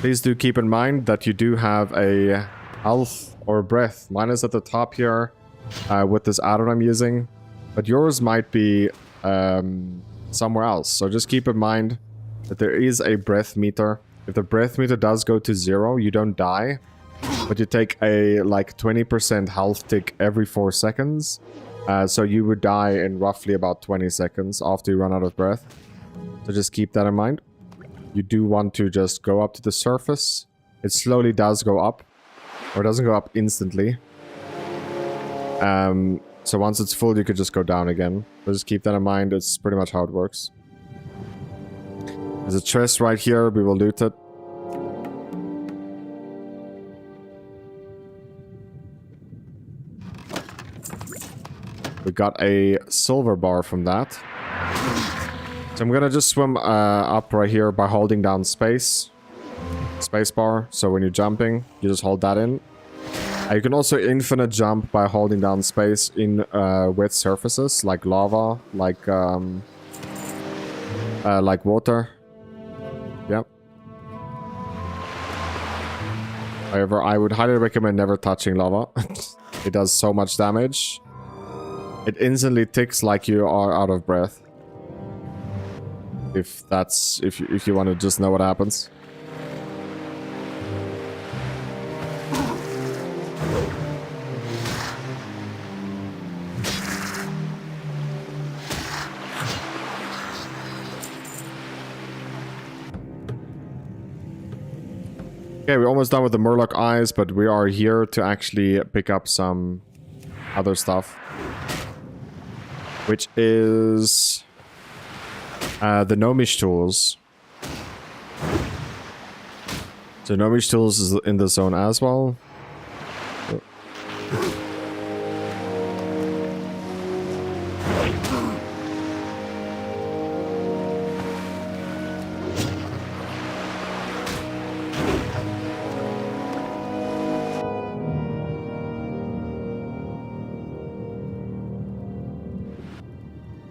S1: Please do keep in mind that you do have a health or breath. Mine is at the top here with this add-on I'm using. But yours might be somewhere else. So just keep in mind that there is a breath meter. If the breath meter does go to 0, you don't die. But you take a like 20% health tick every 4 seconds. So you would die in roughly about 20 seconds after you run out of breath. So just keep that in mind. you do want to just go up to the surface. It slowly does go up, or it doesn't go up instantly. So once it's full, you could just go down again. But just keep that in mind. It's pretty much how it works. There's a chest right here. We will loot it. We got a silver bar from that. So I'm gonna just swim up right here by holding down space. Space bar. So when you're jumping, you just hold that in. You can also infinite jump by holding down space in wet surfaces like lava, like water. Yep. However, I would highly recommend never touching lava. It does so much damage. It instantly ticks like you are out of breath. If you want to just know what happens. Okay, we're almost done with the Murloc eyes, but we are here to actually pick up some other stuff. Which is the Gnomish tools. So Gnomish tools is in the zone as well.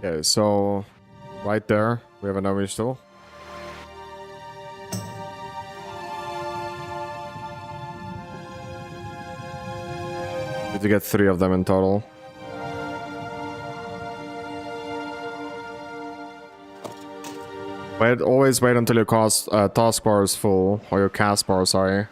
S1: Okay, so right there we have a Gnomish tool. Need to get 3 of them in total. Always wait until your task bar is full, or your cast bar, sorry.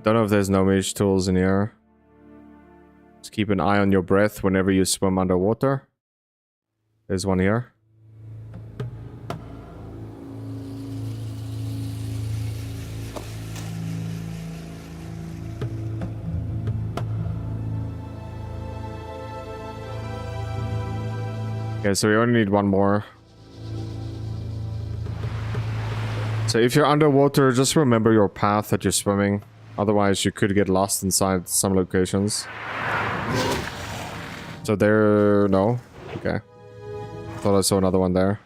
S1: Don't know if there's Gnomish tools in here. Just keep an eye on your breath whenever you swim underwater. There's one here. Okay, so we only need one more. So if you're underwater, just remember your path that you're swimming. Otherwise, you could get lost inside some locations. So there... no? Okay. Thought I saw another one there.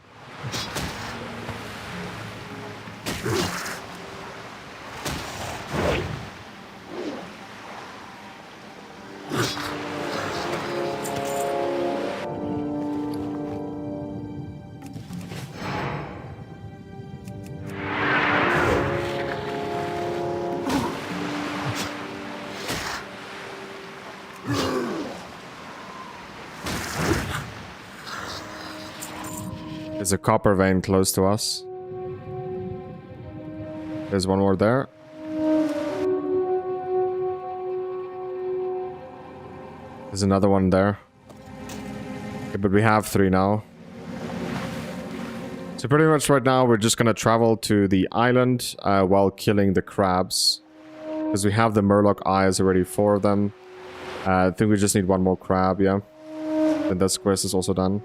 S1: There's a copper vein close to us. There's one more there. There's another one there. Okay, but we have 3 now. So pretty much right now we're just gonna travel to the island while killing the crabs. Because we have the Murloc eyes already, 4 of them. I think we just need one more crab, yeah. Then this quest is also done.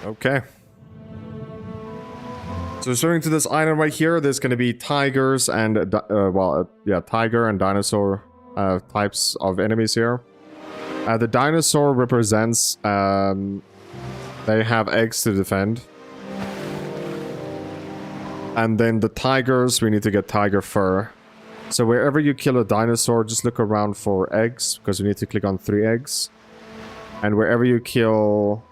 S1: Okay. So swimming to this island right here, there's going to be tigers and, tiger and dinosaur types of enemies here. The dinosaur represents, they have eggs to defend. And then the tigers, we need to get tiger fur. So wherever you kill a dinosaur, just look around for eggs, because we need to click on 3 eggs. And wherever you kill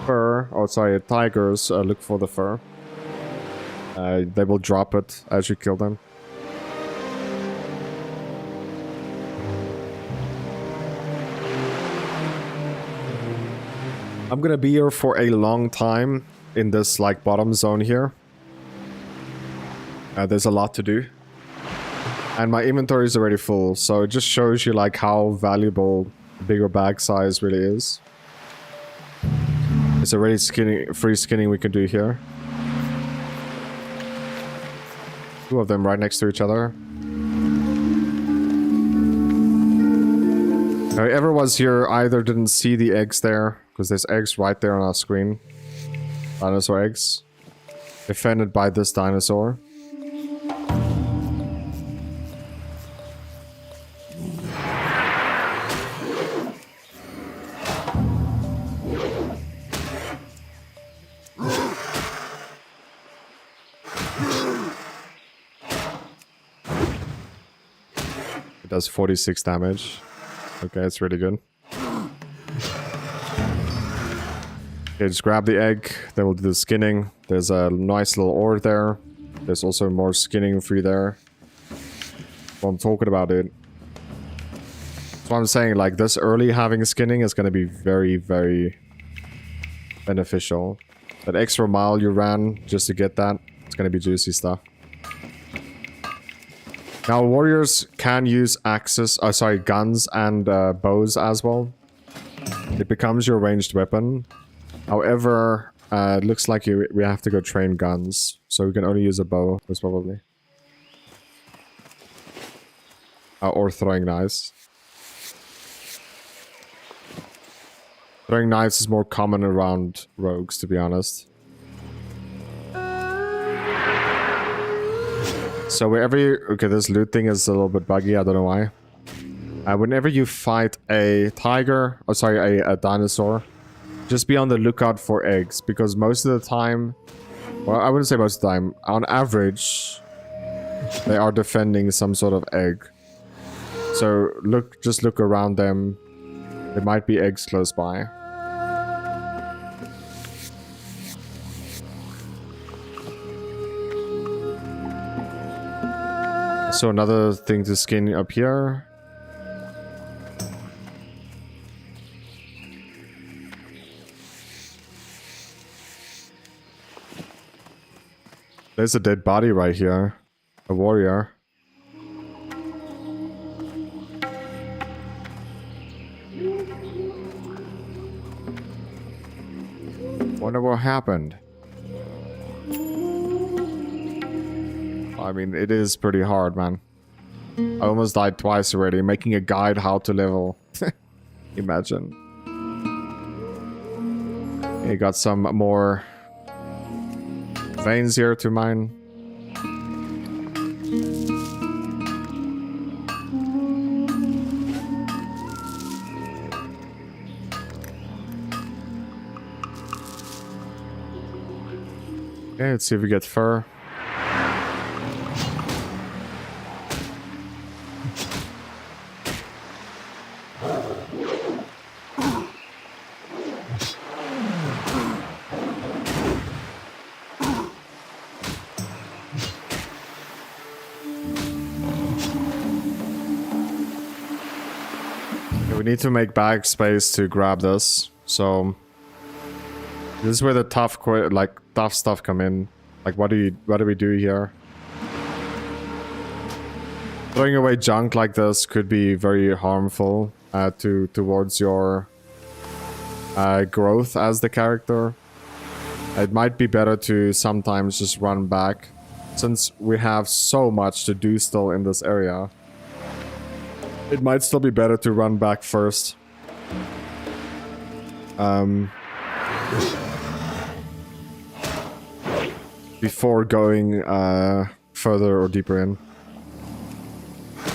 S1: tigers, look for the fur. They will drop it as you kill them. I'm gonna be here for a long time in this like bottom zone here. There's a lot to do. And my inventory is already full, so it just shows you like how valuable bigger bag size really is. It's already free skinning we can do here. 2 of them right next to each other. Whoever was here either didn't see the eggs there, because there's eggs right there on our screen. Dinosaur eggs. Defended by this dinosaur. It does 46 damage. Okay, it's really good. Okay, just grab the egg, then we'll do the skinning. There's a nice little ore there. There's also more skinning for you there. Well, I'm talking about it. That's what I'm saying, like this early having skinning is going to be very, very beneficial. That extra mile you ran just to get that, it's going to be juicy stuff. Now, warriors can use axes, guns and bows as well. It becomes your ranged weapon. However, it looks like we have to go train guns, so we can only use a bow, most probably. Or throwing knives. Throwing knives is more common around rogues, to be honest. So wherever you... Okay, this loot thing is a little bit buggy, I don't know why. Whenever you fight a tiger... Oh, sorry, a dinosaur, just be on the lookout for eggs, because most of the time... Well, I wouldn't say most of the time. On average, they are defending some sort of egg. So just look around them. There might be eggs close by. So another thing to skin up here. There's a dead body right here. A warrior. Wonder what happened. I mean, it is pretty hard, man. I almost died twice already, making a guide how to level. Imagine. You got some more veins here to mine. Okay, let's see if we get fur. We need to make bag space to grab this, so this is where the tough stuff come in. Like, what do we do here? Throwing away junk like this could be very harmful towards your growth as the character. It might be better to sometimes just run back, since we have so much to do still in this area. It might still be better to run back first. Before going further or deeper in.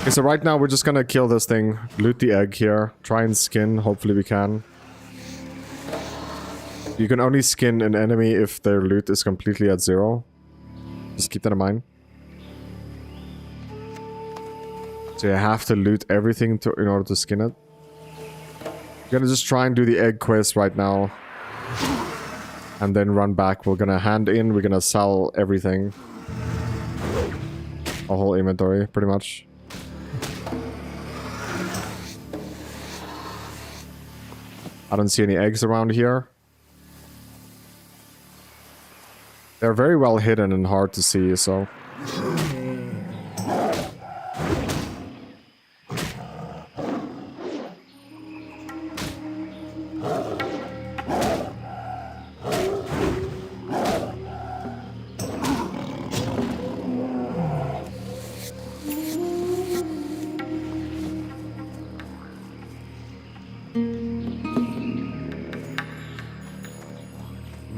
S1: Okay, so right now we're just gonna kill this thing, loot the egg here, try and skin, hopefully we can. You can only skin an enemy if their loot is completely at 0. Just keep that in mind. So you have to loot everything in order to skin it. I'm gonna just try and do the egg quest right now. And then run back. We're gonna hand in, we're gonna sell everything. A whole inventory, pretty much. I don't see any eggs around here. They're very well hidden and hard to see, so...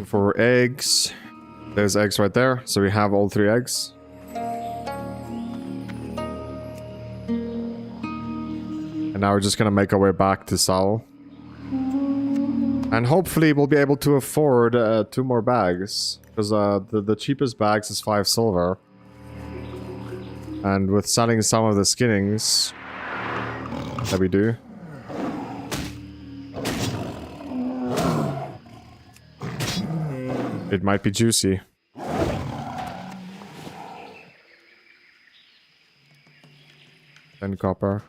S1: For eggs, there's eggs right there, so we have all 3 eggs. And now we're just gonna make our way back to Sal. And hopefully we'll be able to afford 2 more bags. Because the cheapest bags is 5 silver. And with selling some of the skinnings that we do, it might be juicy. 10 copper.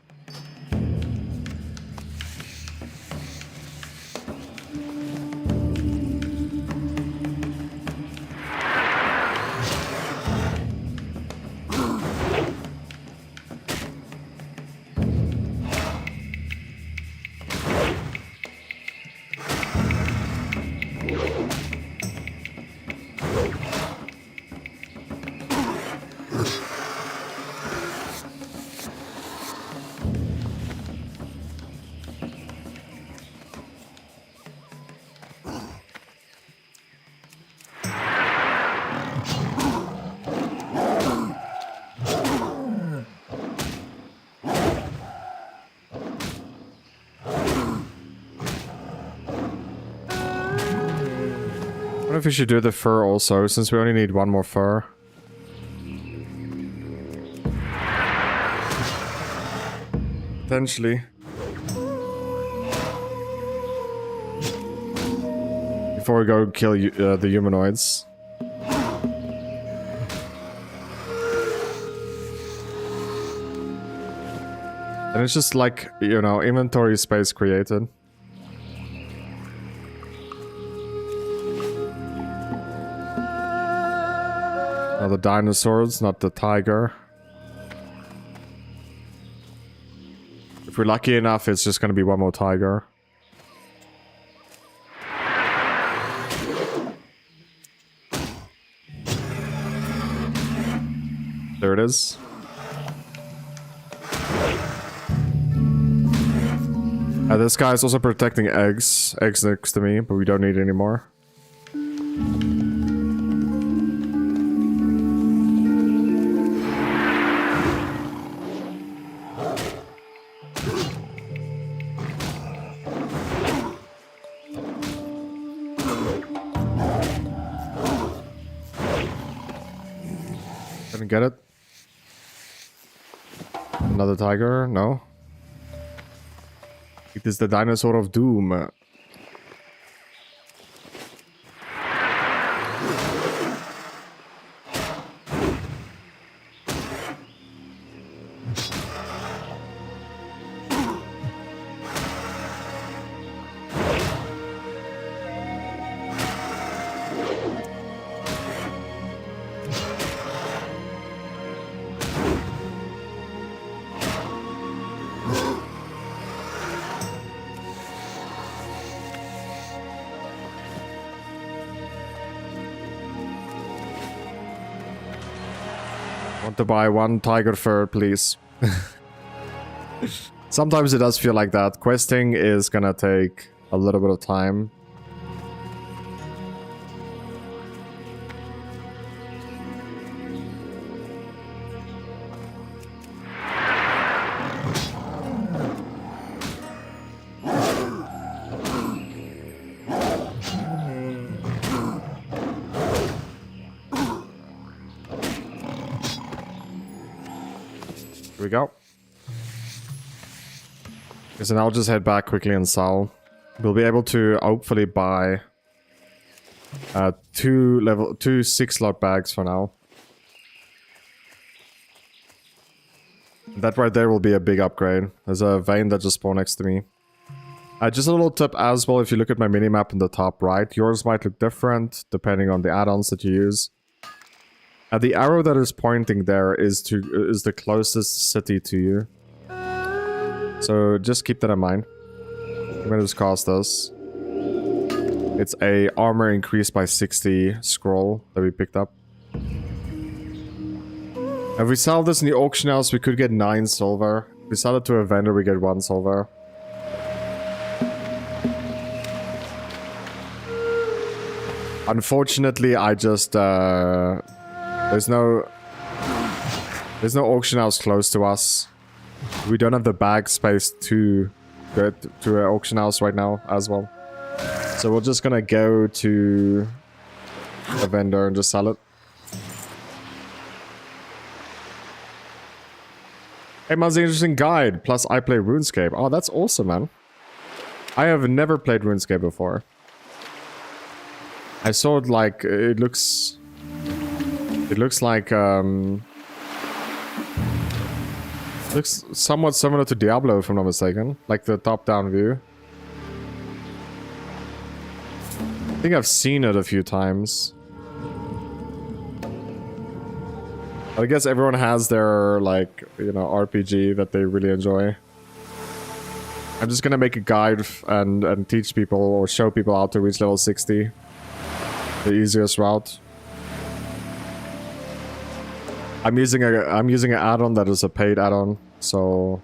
S1: I wonder if we should do the fur also, since we only need 1 more fur. Potentially. Before we go kill the humanoids. And it's just like, you know, inventory space created. Now the dinosaurs, not the tiger. If we're lucky enough, it's just gonna be 1 more tiger. There it is. This guy is also protecting eggs. Eggs next to me, but we don't need any more. Didn't get it. Another tiger? No. It is the dinosaur of doom. Want to buy 1 tiger fur, please. Sometimes it does feel like that. Questing is gonna take a little bit of time. Here we go. Okay, so now I'll just head back quickly and sell. We'll be able to hopefully buy two 6-slot bags for now. That right there will be a big upgrade. There's a vein that just spawned next to me. Just a little tip as well, if you look at my minimap in the top right, yours might look different depending on the add-ons that you use. The arrow that is pointing there is the closest city to you. So just keep that in mind. I'm gonna just cost us. It's a armor increased by 60 scroll that we picked up. If we sell this in the auction house, we could get 9 silver. If we sell it to a vendor, we get 1 silver. Unfortunately, I just there's no auction house close to us. We don't have the bag space to get to an auction house right now as well. So we're just gonna go to a vendor and just sell it. Hey man, it's an interesting guide. Plus I play RuneScape. Oh, that's awesome, man. I have never played RuneScape before. I saw it like it looks like looks somewhat similar to Diablo, if I'm not mistaken, like the top-down view. I think I've seen it a few times. I guess everyone has their, like, you know, RPG that they really enjoy. I'm just gonna make a guide and teach people or show people how to reach level 60. The easiest route. I'm using an add-on that is a paid add-on, so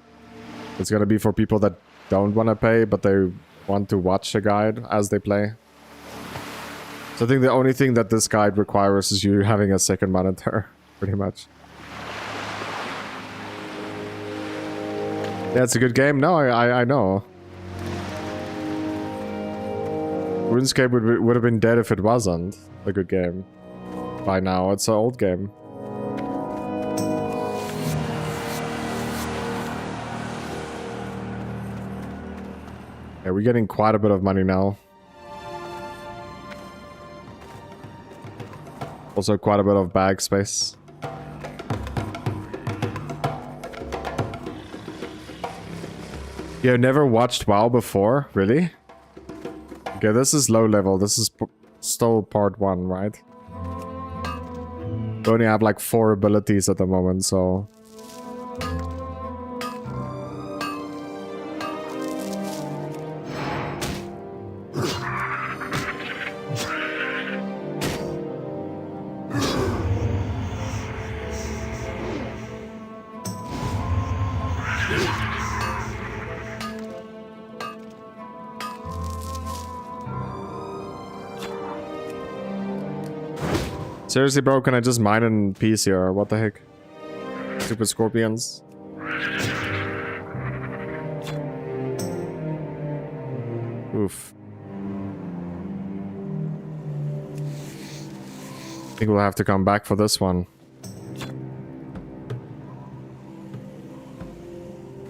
S1: it's gonna be for people that don't want to pay, but they want to watch a guide as they play. So I think the only thing that this guide requires is you having a second monitor, pretty much. Yeah, it's a good game. No, I know. RuneScape would have been dead if it wasn't a good game. By now, it's an old game. Yeah, we're getting quite a bit of money now. Also quite a bit of bag space. You've never watched WoW before? Really? Okay, this is low level. This is still part 1, right? We only have like 4 abilities at the moment, so... Seriously, bro, can I just mine in peace here? What the heck? Stupid scorpions. Oof. I think we'll have to come back for this one.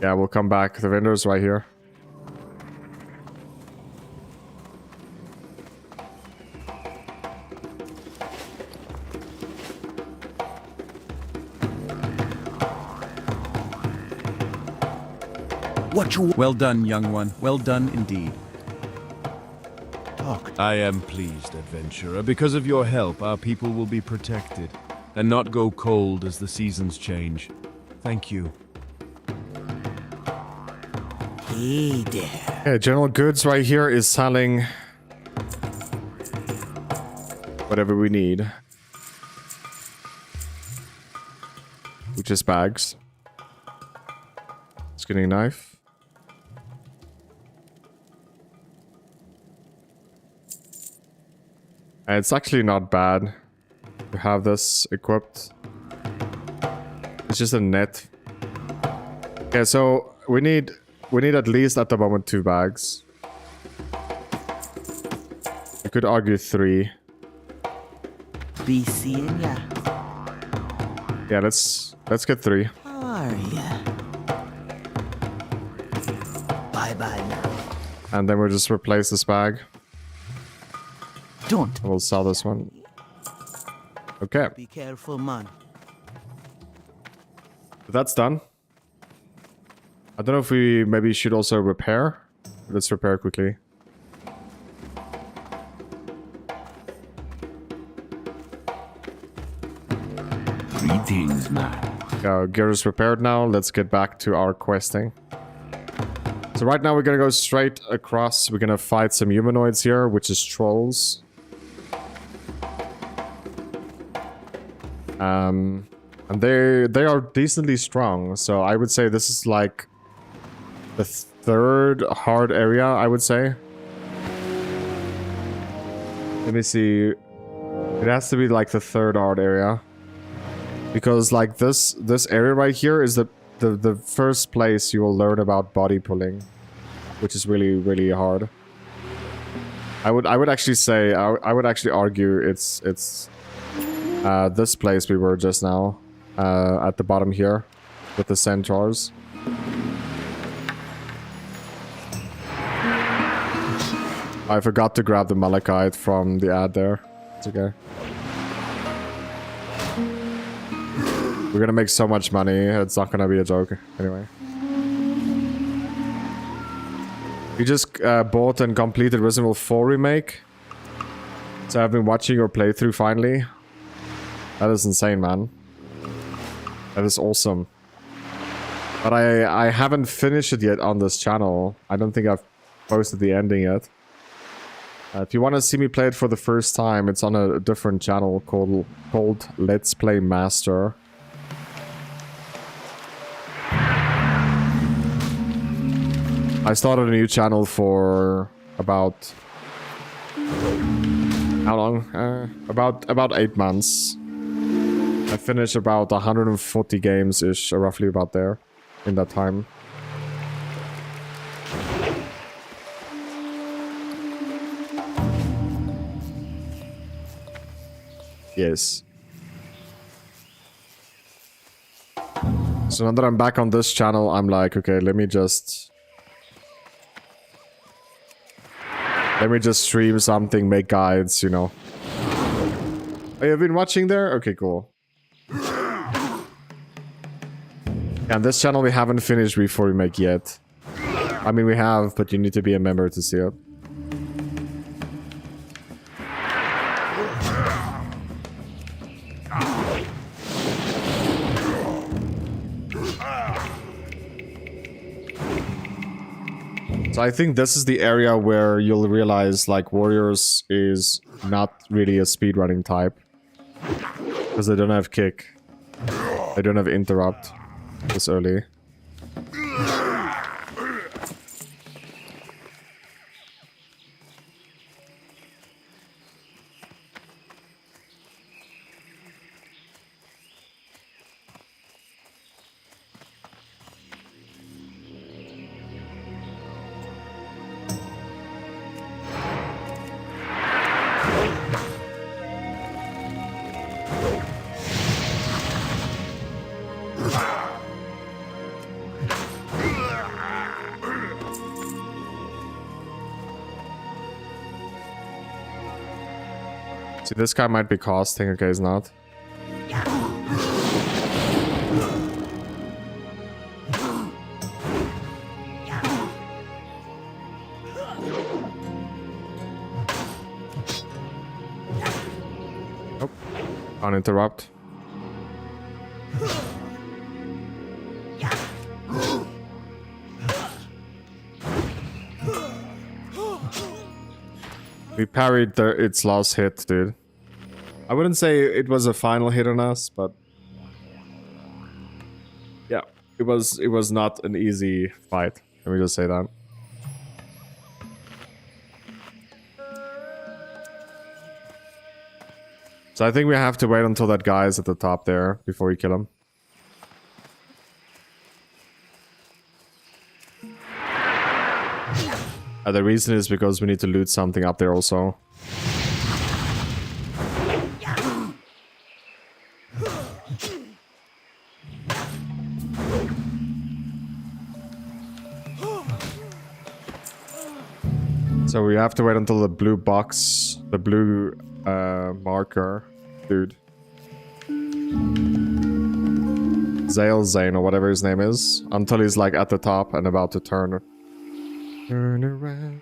S1: Yeah, we'll come back. The vendor's right here.
S7: Well done, young one. Well done indeed. I am pleased, adventurer. Because of your help, our people will be protected and not go cold as the seasons change. Thank you.
S2: Hey there.
S1: Okay, General Goods right here is selling whatever we need. Which is bags. Skinning knife. And it's actually not bad to have this equipped. It's just a net. Okay, so we need at least at the moment 2 bags. I could argue 3.
S2: Be seeing ya.
S1: Yeah, let's get 3.
S2: are ya? Bye-bye now.
S1: And then we'll just replace this bag.
S2: Don't
S1: We'll sell this one. Okay,
S2: be careful, man.
S1: that's done. I don't know if we maybe should also repair. Let's repair quickly.
S11: Greetings, man.
S1: Gear is repaired now. Let's get back to our questing. So right now we're gonna go straight across. We're gonna fight some humanoids here, which is trolls. And they are decently strong. So I would say this is like the third hard area, I would say. Let me see. It has to be like the third hard area. Because like this area right here is the first place you will learn about body pulling, which is really, really hard. I would actually say I would actually argue it's this place we were just now at the bottom here with the centaurs. I forgot to grab the malachite from the ad there. It's okay. We're gonna make so much money, it's not gonna be a joke. Anyway. We just bought and completed Resident Evil 4 Remake. So I've been watching your playthrough finally. That is insane, man. That is awesome. But I haven't finished it yet on this channel. I don't think I've posted the ending yet. If you want to see me play it for the first time, it's on a different channel called Let's Play Master. I started a new channel for about... how long? About 8 months. I finished about 140 games-ish, roughly about there, in that time. Yes. So now that I'm back on this channel, I'm like, okay, let me just stream something, make guides, you know. Oh, you've been watching there? Okay, cool. And this channel we haven't finished before we make yet. I mean, we have, but you need to be a member to see it. So I think this is the area where you'll realize, like, Warriors is not really a speedrunning type. Because they don't have kick. They don't have interrupt this early. See, this guy might be costing. Okay, he's not. Nope. Can't interrupt. We parried its last hit, dude. I wouldn't say it was a final hit on us, but yeah, it was not an easy fight. Let me just say that. So I think we have to wait until that guy is at the top there before we kill him. The reason is because we need to loot something up there also. So we have to wait until the blue box, the blue marker, dude. Zane or whatever his name is, until he's like at the top and about to turn. Turn around.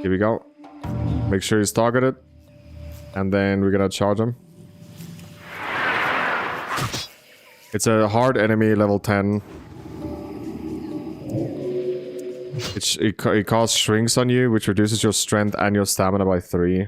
S1: Here we go. Make sure he's targeted. And then we're gonna charge him. It's a hard enemy, level 10. It casts shrinks on you, which reduces your strength and your stamina by 3.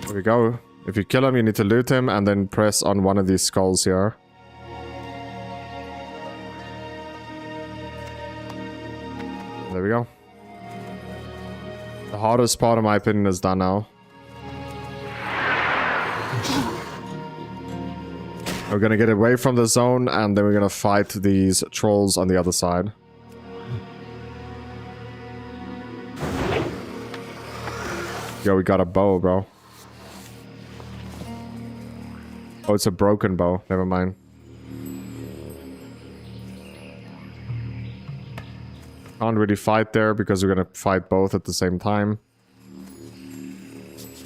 S1: There we go. If you kill him, you need to loot him and then press on one of these skulls here. There we go. The hardest part, in my opinion, is done now. We're gonna get away from the zone and then we're gonna fight these trolls on the other side. Yo, we got a bow, bro. Oh, it's a broken bow. Never mind. Can't really fight there because we're gonna fight both at the same time.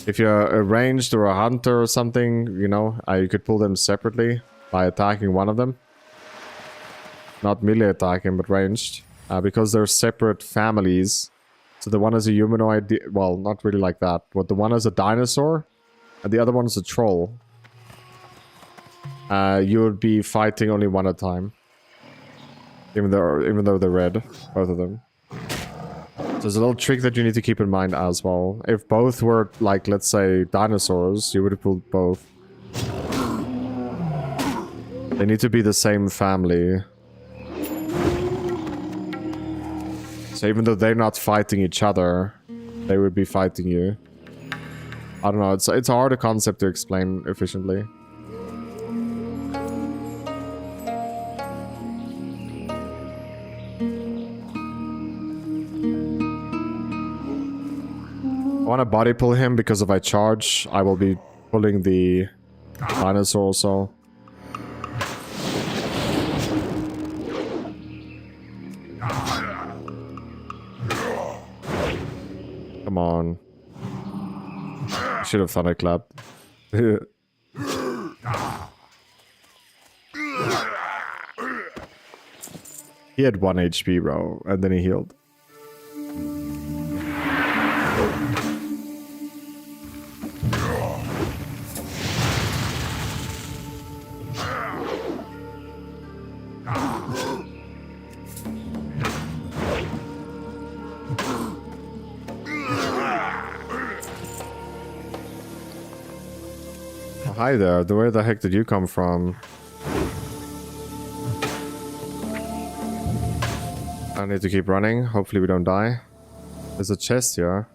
S1: If you're a ranged or a hunter or something, you know, you could pull them separately by attacking one of them. Not melee attacking, but ranged. Because they're separate families. So the one is a humanoid, well, not really like that. But the one is a dinosaur, and the other one is a troll. You would be fighting only one at a time. Even though they're red, both of them. So there's a little trick that you need to keep in mind as well. If both were, like, let's say, dinosaurs, you would have pulled both. They need to be the same family. So even though they're not fighting each other, they would be fighting you. I don't know, it's a harder concept to explain efficiently. I want to body pull him because if I charge, I will be pulling the dinosaur also. Come on. I should have thunderclapped. He had 1 HP, bro, and then he healed. Hi there, where the heck did you come from? I need to keep running, hopefully we don't die. There's a chest here.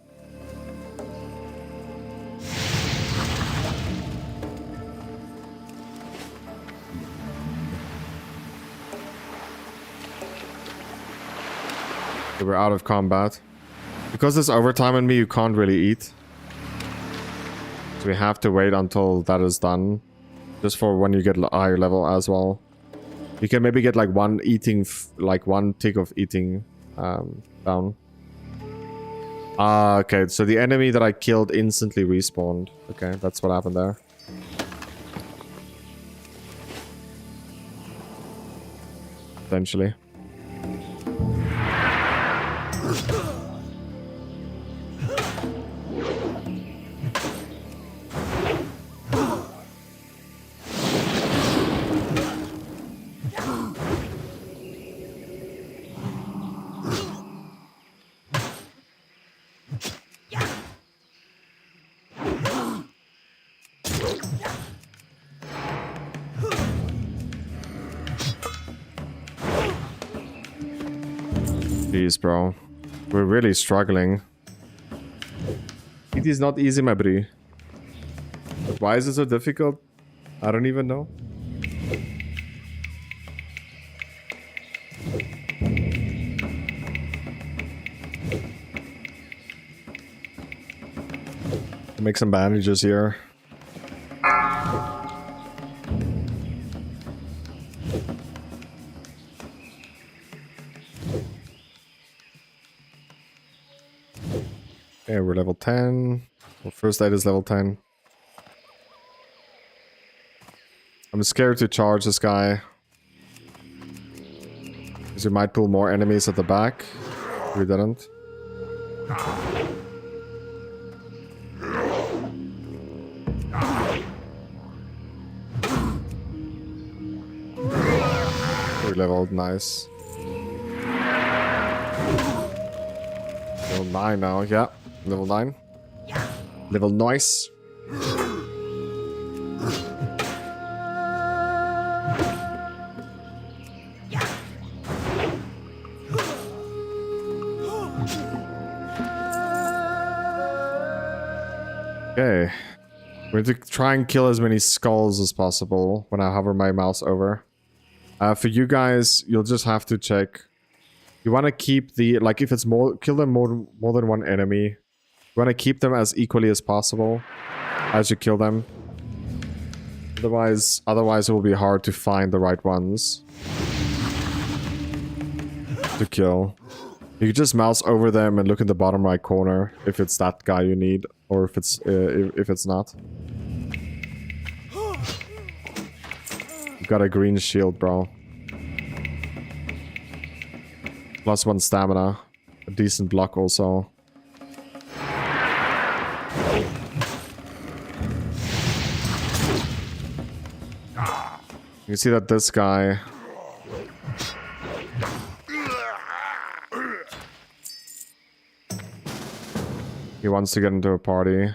S1: Okay, we're out of combat. Because there's overtime on me, you can't really eat. So we have to wait until that is done. Just for when you get higher level as well. You can maybe get like one tick of eating down. Okay, so the enemy that I killed instantly respawned. Okay, that's what happened there. Potentially. Jeez, bro. We're really struggling. It is not easy, my buddy. Why is it so difficult? I don't even know. Make some bandages here. Okay, we're level 10. Well, first aid is level 10. I'm scared to charge this guy. Because we might pull more enemies at the back. We didn't. We're leveled, nice. Level 9 now, yeah. Level 9. Level nice. Okay. We need to try and kill as many skulls as possible when I hover my mouse over. For you guys, you'll just have to check. You want to keep the, like, if it's more, kill them more than one enemy. You want to keep them as equally as possible as you kill them. Otherwise it will be hard to find the right ones to kill. You can just mouse over them and look in the bottom right corner if it's that guy you need, or if it's not. You've got a green shield, bro. +1 stamina. A decent block also. You can see that this guy... he wants to get into a party.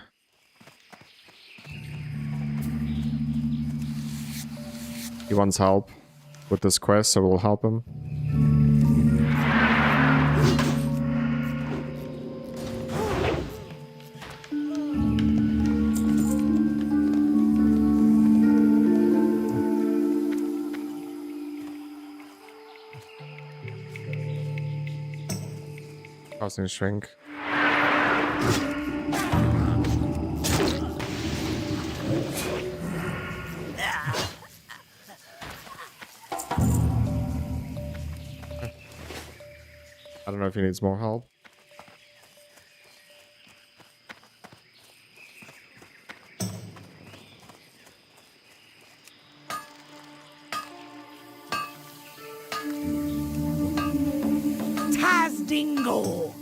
S1: He wants help with this quest, so we'll help him. Casting shrink. I don't know if he needs more help.
S2: Tazdingo!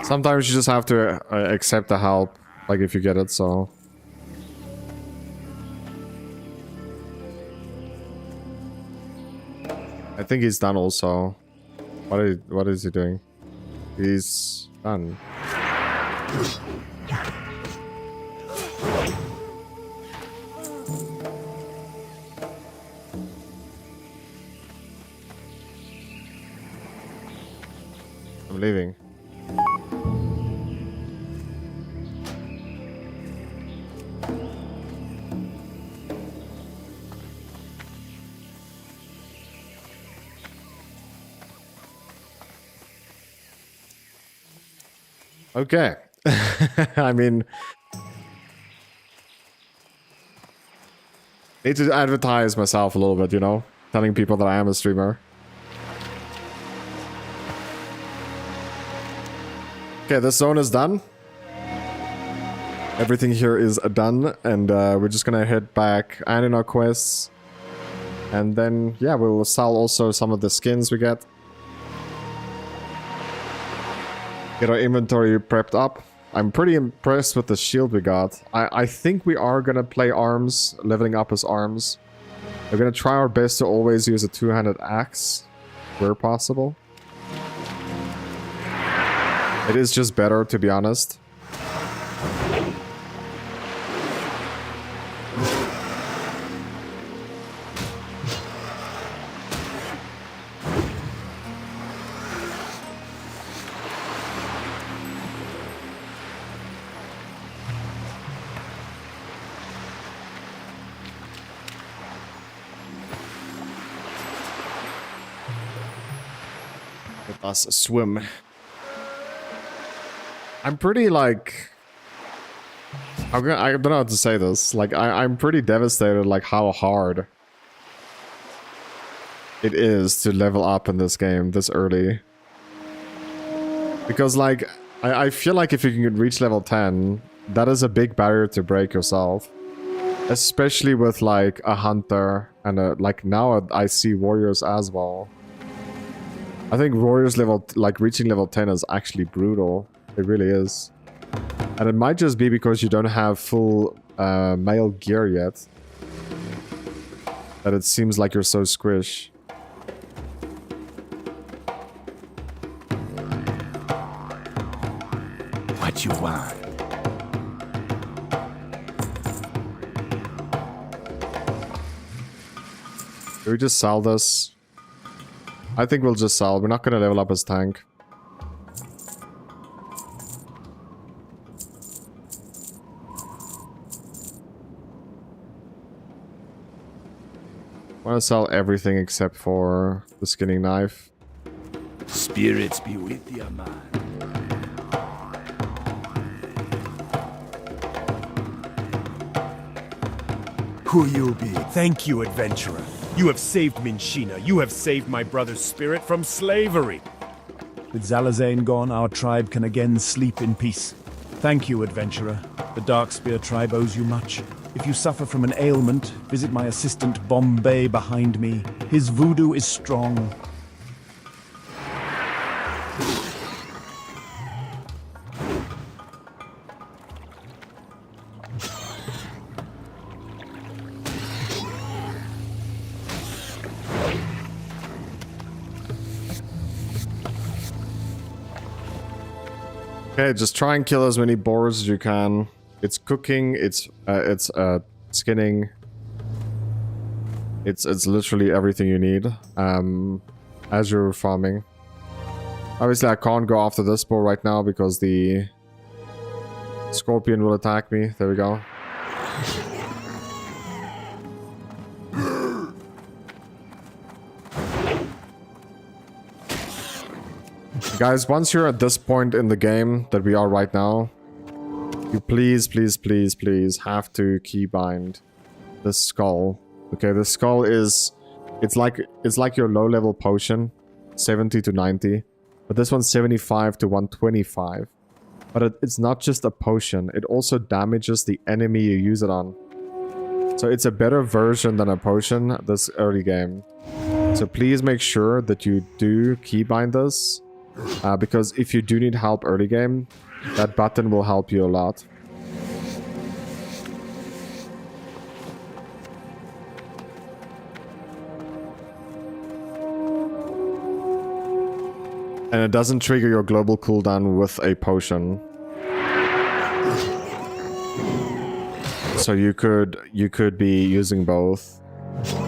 S1: Sometimes you just have to accept the help, like if you get it, so... I think he's done also. What is he doing? He's done. I'm leaving. Okay. I mean... need to advertise myself a little bit, you know? Telling people that I am a streamer. Okay, this zone is done. Everything here is done, and we're just gonna head back and in our quests. And then, yeah, we'll sell also some of the skins we get. Get our inventory prepped up. I'm pretty impressed with the shield we got. I think we are gonna play arms, leveling up as arms. We're gonna try our best to always use a two-handed axe where possible. It is just better, to be honest. Let us swim. I'm pretty like... I don't know how to say this. Like, I'm pretty devastated like how hard it is to level up in this game this early. Because like, I feel like if you can reach level 10, that is a big barrier to break yourself. Especially with like a hunter and a, like now I see warriors as well. I think warriors level, like reaching level 10 is actually brutal. It really is. And it might just be because you don't have full male gear yet. That it seems like you're so squish.
S8: What you want?
S1: Do we just sell this? I think we'll just sell. We're not gonna level up as tank. I want to sell everything except for the skinning knife.
S11: Spirits be with you, man.
S7: Who you be? Thank you, adventurer. You have saved Minshina. You have saved my brother's spirit from slavery. With Zalazane gone, our tribe can again sleep in peace. Thank you, adventurer. The Darkspear tribe owes you much. If you suffer from an ailment, visit my assistant Bombay behind me. His voodoo is strong.
S1: Okay, just try and kill as many boars as you can. It's cooking, it's skinning. It's literally everything you need as you're farming. Obviously, I can't go after this boar right now because the scorpion will attack me. There we go. Guys, once you're at this point in the game that we are right now, you please have to keybind the skull. Okay, the skull is... It's like your low-level potion, 70 to 90. But this one's 75 to 125. But it's not just a potion, it also damages the enemy you use it on. So it's a better version than a potion this early game. So please make sure that you do keybind this. Because if you do need help early game, that button will help you a lot. And it doesn't trigger your global cooldown with a potion. So you could be using both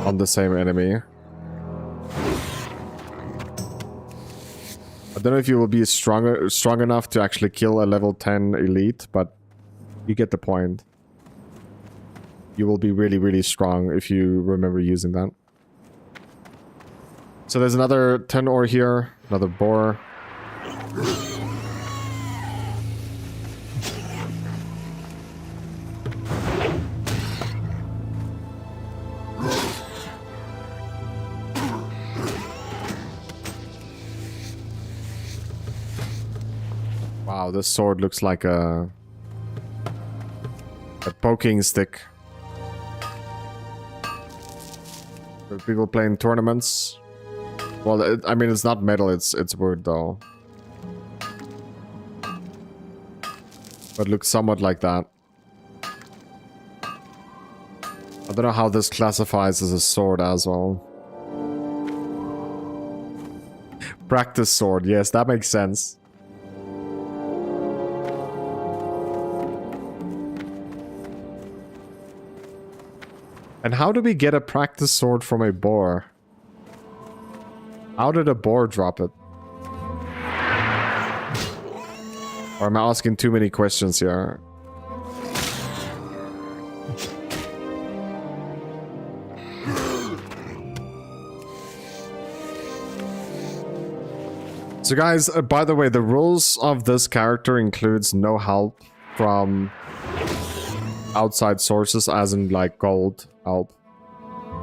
S1: on the same enemy. I don't know if you will be strong enough to actually kill a level 10 elite, but you get the point. You will be really strong if you remember using that. So there's another 10 ore here, another boar. Wow, this sword looks like a poking stick. For people playing tournaments. Well, I mean, it's not metal, it's wood though. But looks somewhat like that. I don't know how this classifies as a sword as well. Practice sword, yes, that makes sense. And how do we get a practice sword from a boar? How did a boar drop it? Or am I asking too many questions here? So guys, by the way, the rules of this character includes no help from outside sources, as in like gold help.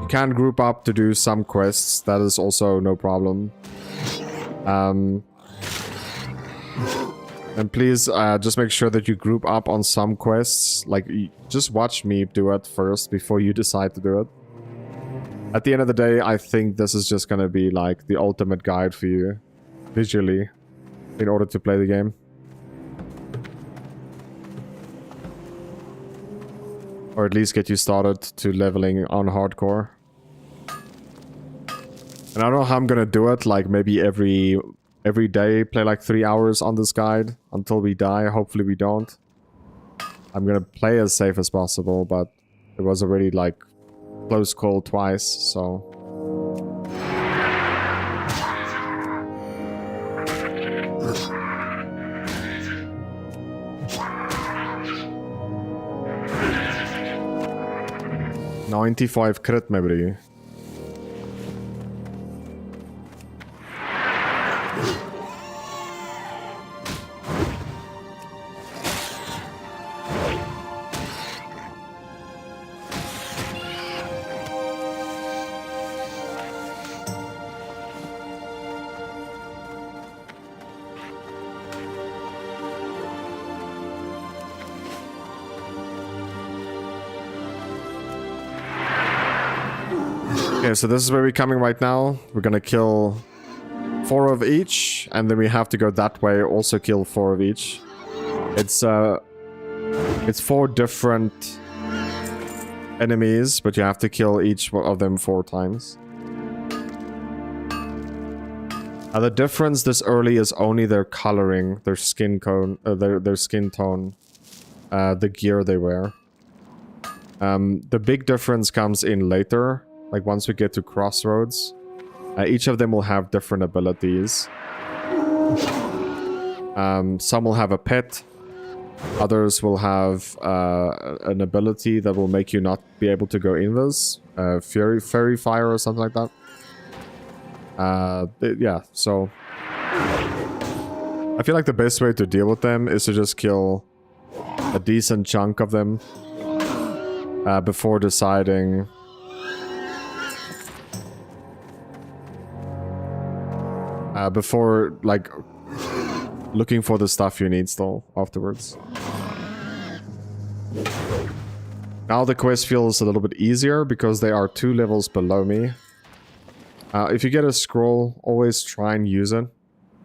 S1: You can group up to do some quests, that is also no problem. And please just make sure that you group up on some quests. Like, just watch me do it first before you decide to do it. At the end of the day, I think this is just gonna be like the ultimate guide for you, visually, in order to play the game. Or at least get you started to leveling on hardcore. And I don't know how I'm gonna do it, like maybe every day play like 3 hours on this guide until we die. Hopefully we don't. I'm gonna play as safe as possible, but it was already like close call twice, so... $95 crit maybe. Okay, so this is where we're coming right now. We're gonna kill 4 of each, and then we have to go that way, also kill 4 of each. It's 4 different enemies, but you have to kill each of them 4 times. The difference this early is only their coloring, their skin tone, their skin tone, the gear they wear. The big difference comes in later. Like once we get to Crossroads, each of them will have different abilities. Some will have a pet. Others will have an ability that will make you not be able to go invis. Fairy Fire or something like that. Yeah, so... I feel like the best way to deal with them is to just kill a decent chunk of them before deciding... before, like, looking for the stuff you need still afterwards. Now the quest feels a little bit easier because they are 2 levels below me. If you get a scroll, always try and use it.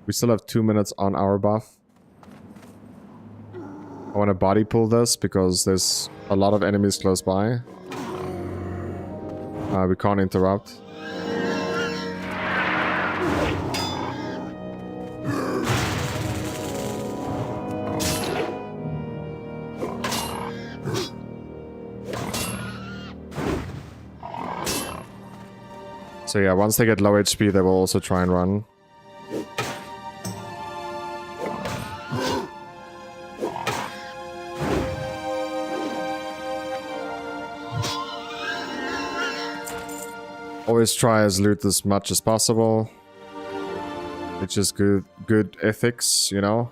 S1: We still have 2 minutes on our buff. I want to body pull this because there's a lot of enemies close by. We can't interrupt. So yeah, once they get low HP, they will also try and run. Always try as loot as much as possible. Which is good ethics, you know?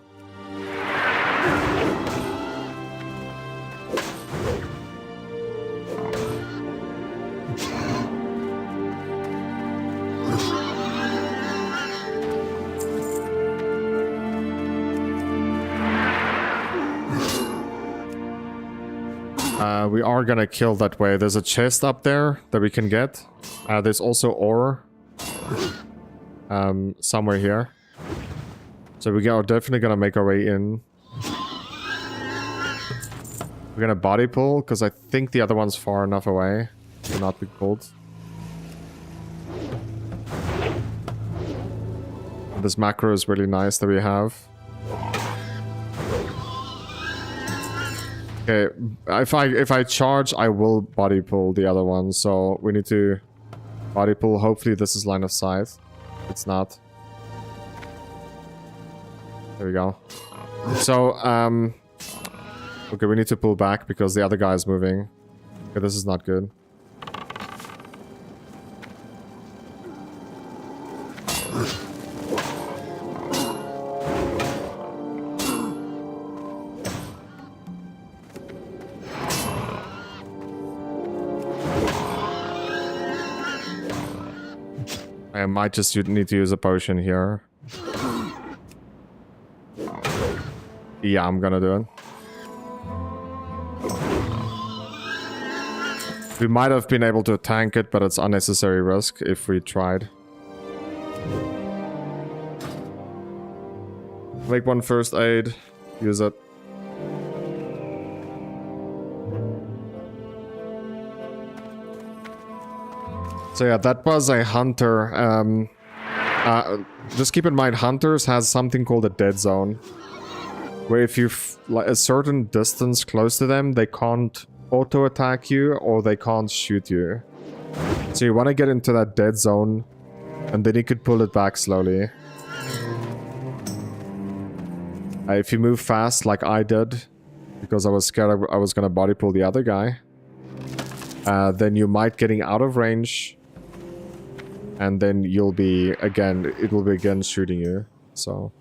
S1: We are gonna kill that way. There's a chest up there that we can get. There's also ore. Somewhere here. So we are definitely gonna make our way in. We're gonna body pull, because I think the other one's far enough away to not be pulled. And this macro is really nice that we have. Okay, if I charge, I will body pull the other one, so we need to body pull. Hopefully this is line of sight. It's not. There we go. So, okay, we need to pull back because the other guy is moving. Okay, this is not good. I might just need to use a potion here. Yeah, I'm gonna do it. We might have been able to tank it, but it's unnecessary risk if we tried. Make one first aid. Use it. So yeah, that was a hunter. Just keep in mind, hunters has something called a dead zone, where if you like a certain distance close to them, they can't auto attack you or they can't shoot you. So you want to get into that dead zone, and then you could pull it back slowly. If you move fast, like I did, because I was scared I was gonna body pull the other guy, then you might getting out of range. And then you'll be again, it will be again shooting you, so.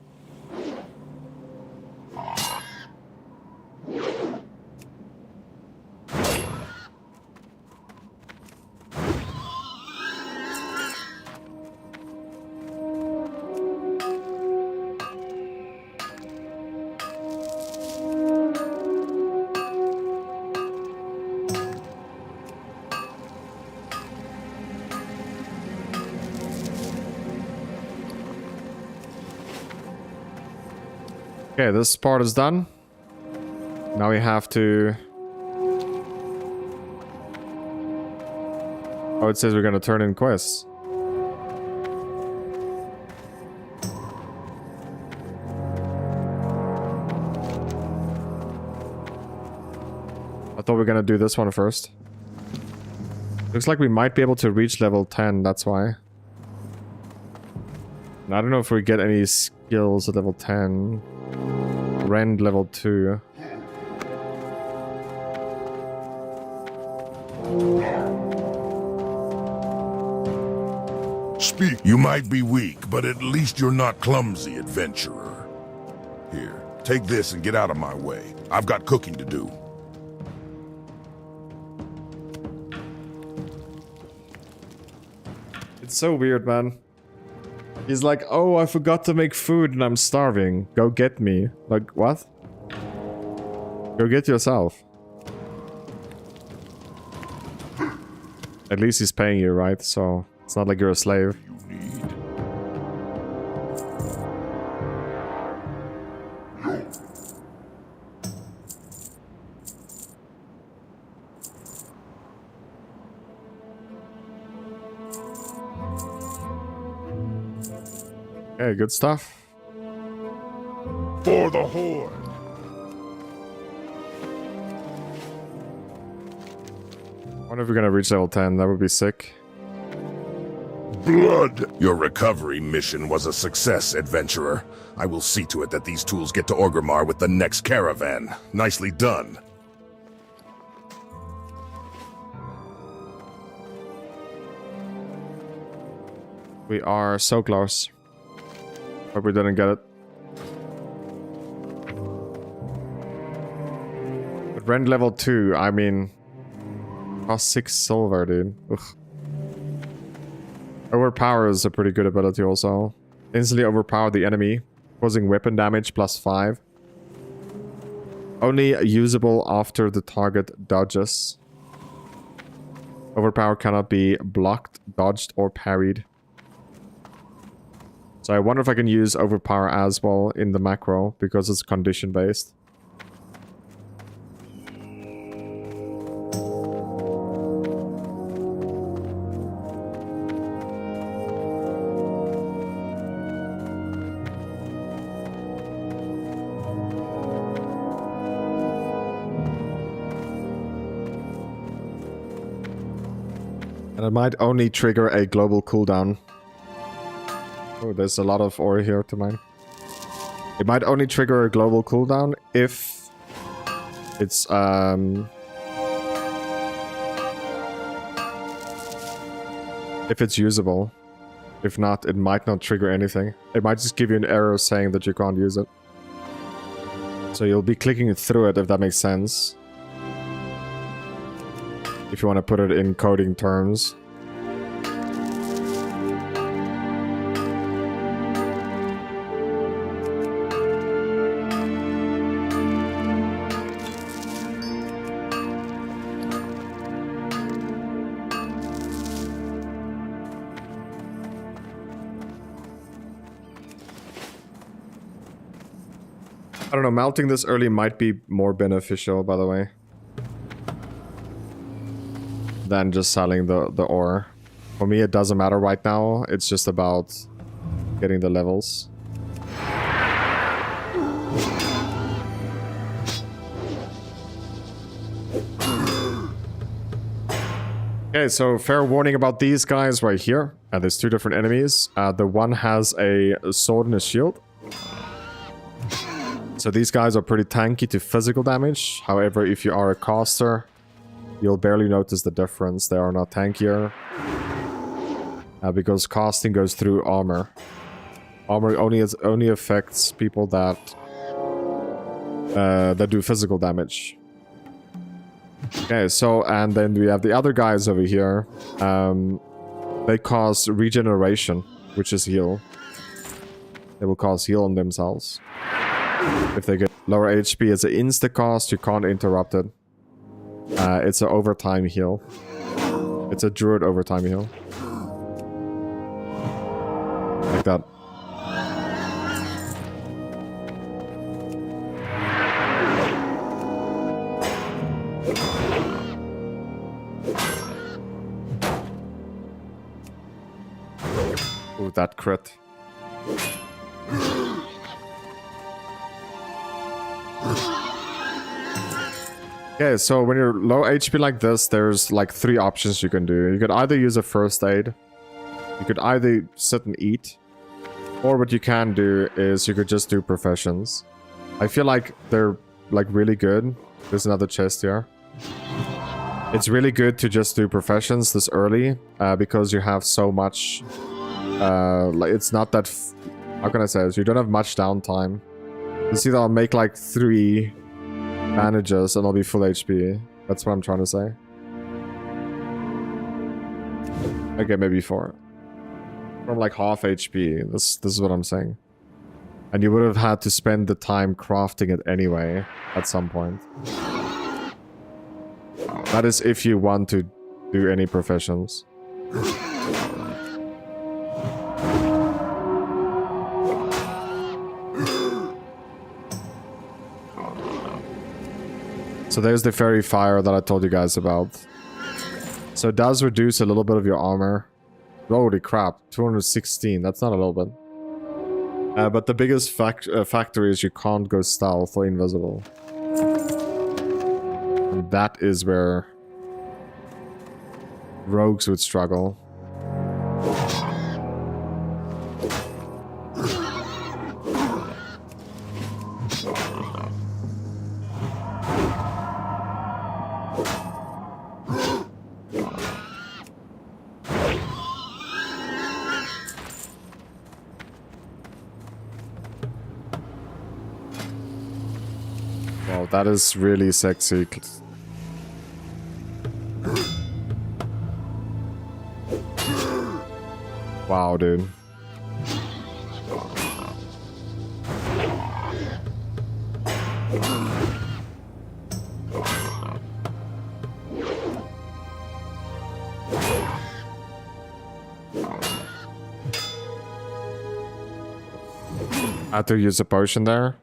S1: Okay, this part is done. Now we have to... Oh, it says we're gonna turn in quests. I thought we were gonna do this one first. Looks like we might be able to reach level 10, that's why. And I don't know if we get any skills at level 10. Rend level 2.
S5: Speak. You might be weak, but at least you're not clumsy, adventurer. Here, take this and get out of my way. I've got cooking to do.
S1: It's so weird, man. He's like, oh, I forgot to make food and I'm starving. Go get me. Like, what? Go get yourself. At least he's paying you, right? So, it's not like you're a slave. Okay, good stuff.
S5: For the Horde!
S1: I wonder if we're gonna reach level 10. That would be sick.
S5: Blood! Your recovery mission was a success, adventurer. I will see to it that these tools get to Orgrimmar with the next caravan. Nicely done.
S1: We are so close. Hope we didn't get it. But rend level 2, I mean... Cost 6 silver, dude. Ugh. Overpower is a pretty good ability also. Instantly overpower the enemy, causing weapon damage +5. Only usable after the target dodges. Overpower cannot be blocked, dodged, or parried. So I wonder if I can use overpower as well in the macro, because it's condition based. And it might only trigger a global cooldown. Oh, there's a lot of ore here to mine. It might only trigger a global cooldown if it's usable. If not, it might not trigger anything. It might just give you an error saying that you can't use it. So you'll be clicking through it, if that makes sense. If you want to put it in coding terms. I don't know, melting this early might be more beneficial, by the way, than just selling the ore. For me, it doesn't matter right now. It's just about getting the levels. Okay, so fair warning about these guys right here. There's two different enemies. The one has a sword and a shield. So these guys are pretty tanky to physical damage. However, if you are a caster, you'll barely notice the difference. They are not tankier. Because casting goes through armor. Armor only affects people that do physical damage. Okay, so and then we have the other guys over here. They cause regeneration, which is heal. They will cause heal on themselves. If they get lower HP, it's an insta cast, you can't interrupt it. It's an overtime heal. It's a druid overtime heal. Like that. Ooh, that crit. Okay, so when you're low HP like this, there's like 3 options you can do. You could either use a first aid, you could either sit and eat, or what you can do is you could just do professions. I feel like they're like really good. There's another chest here. It's really good to just do professions this early, because you have so much, like it's not that, how can I say this? You don't have much downtime. You see that I'll make like 3 bandages and I'll be full HP. That's what I'm trying to say. Okay, maybe 4. From like half HP. This is what I'm saying. And you would have had to spend the time crafting it anyway at some point. That is if you want to do any professions. So there's the fairy fire that I told you guys about. So it does reduce a little bit of your armor. Holy crap, 216, that's not a little bit. But the biggest factor is you can't go stealth or invisible. And that is where rogues would struggle. Wow, that is really sexy. Wow, dude. I had to use a potion there.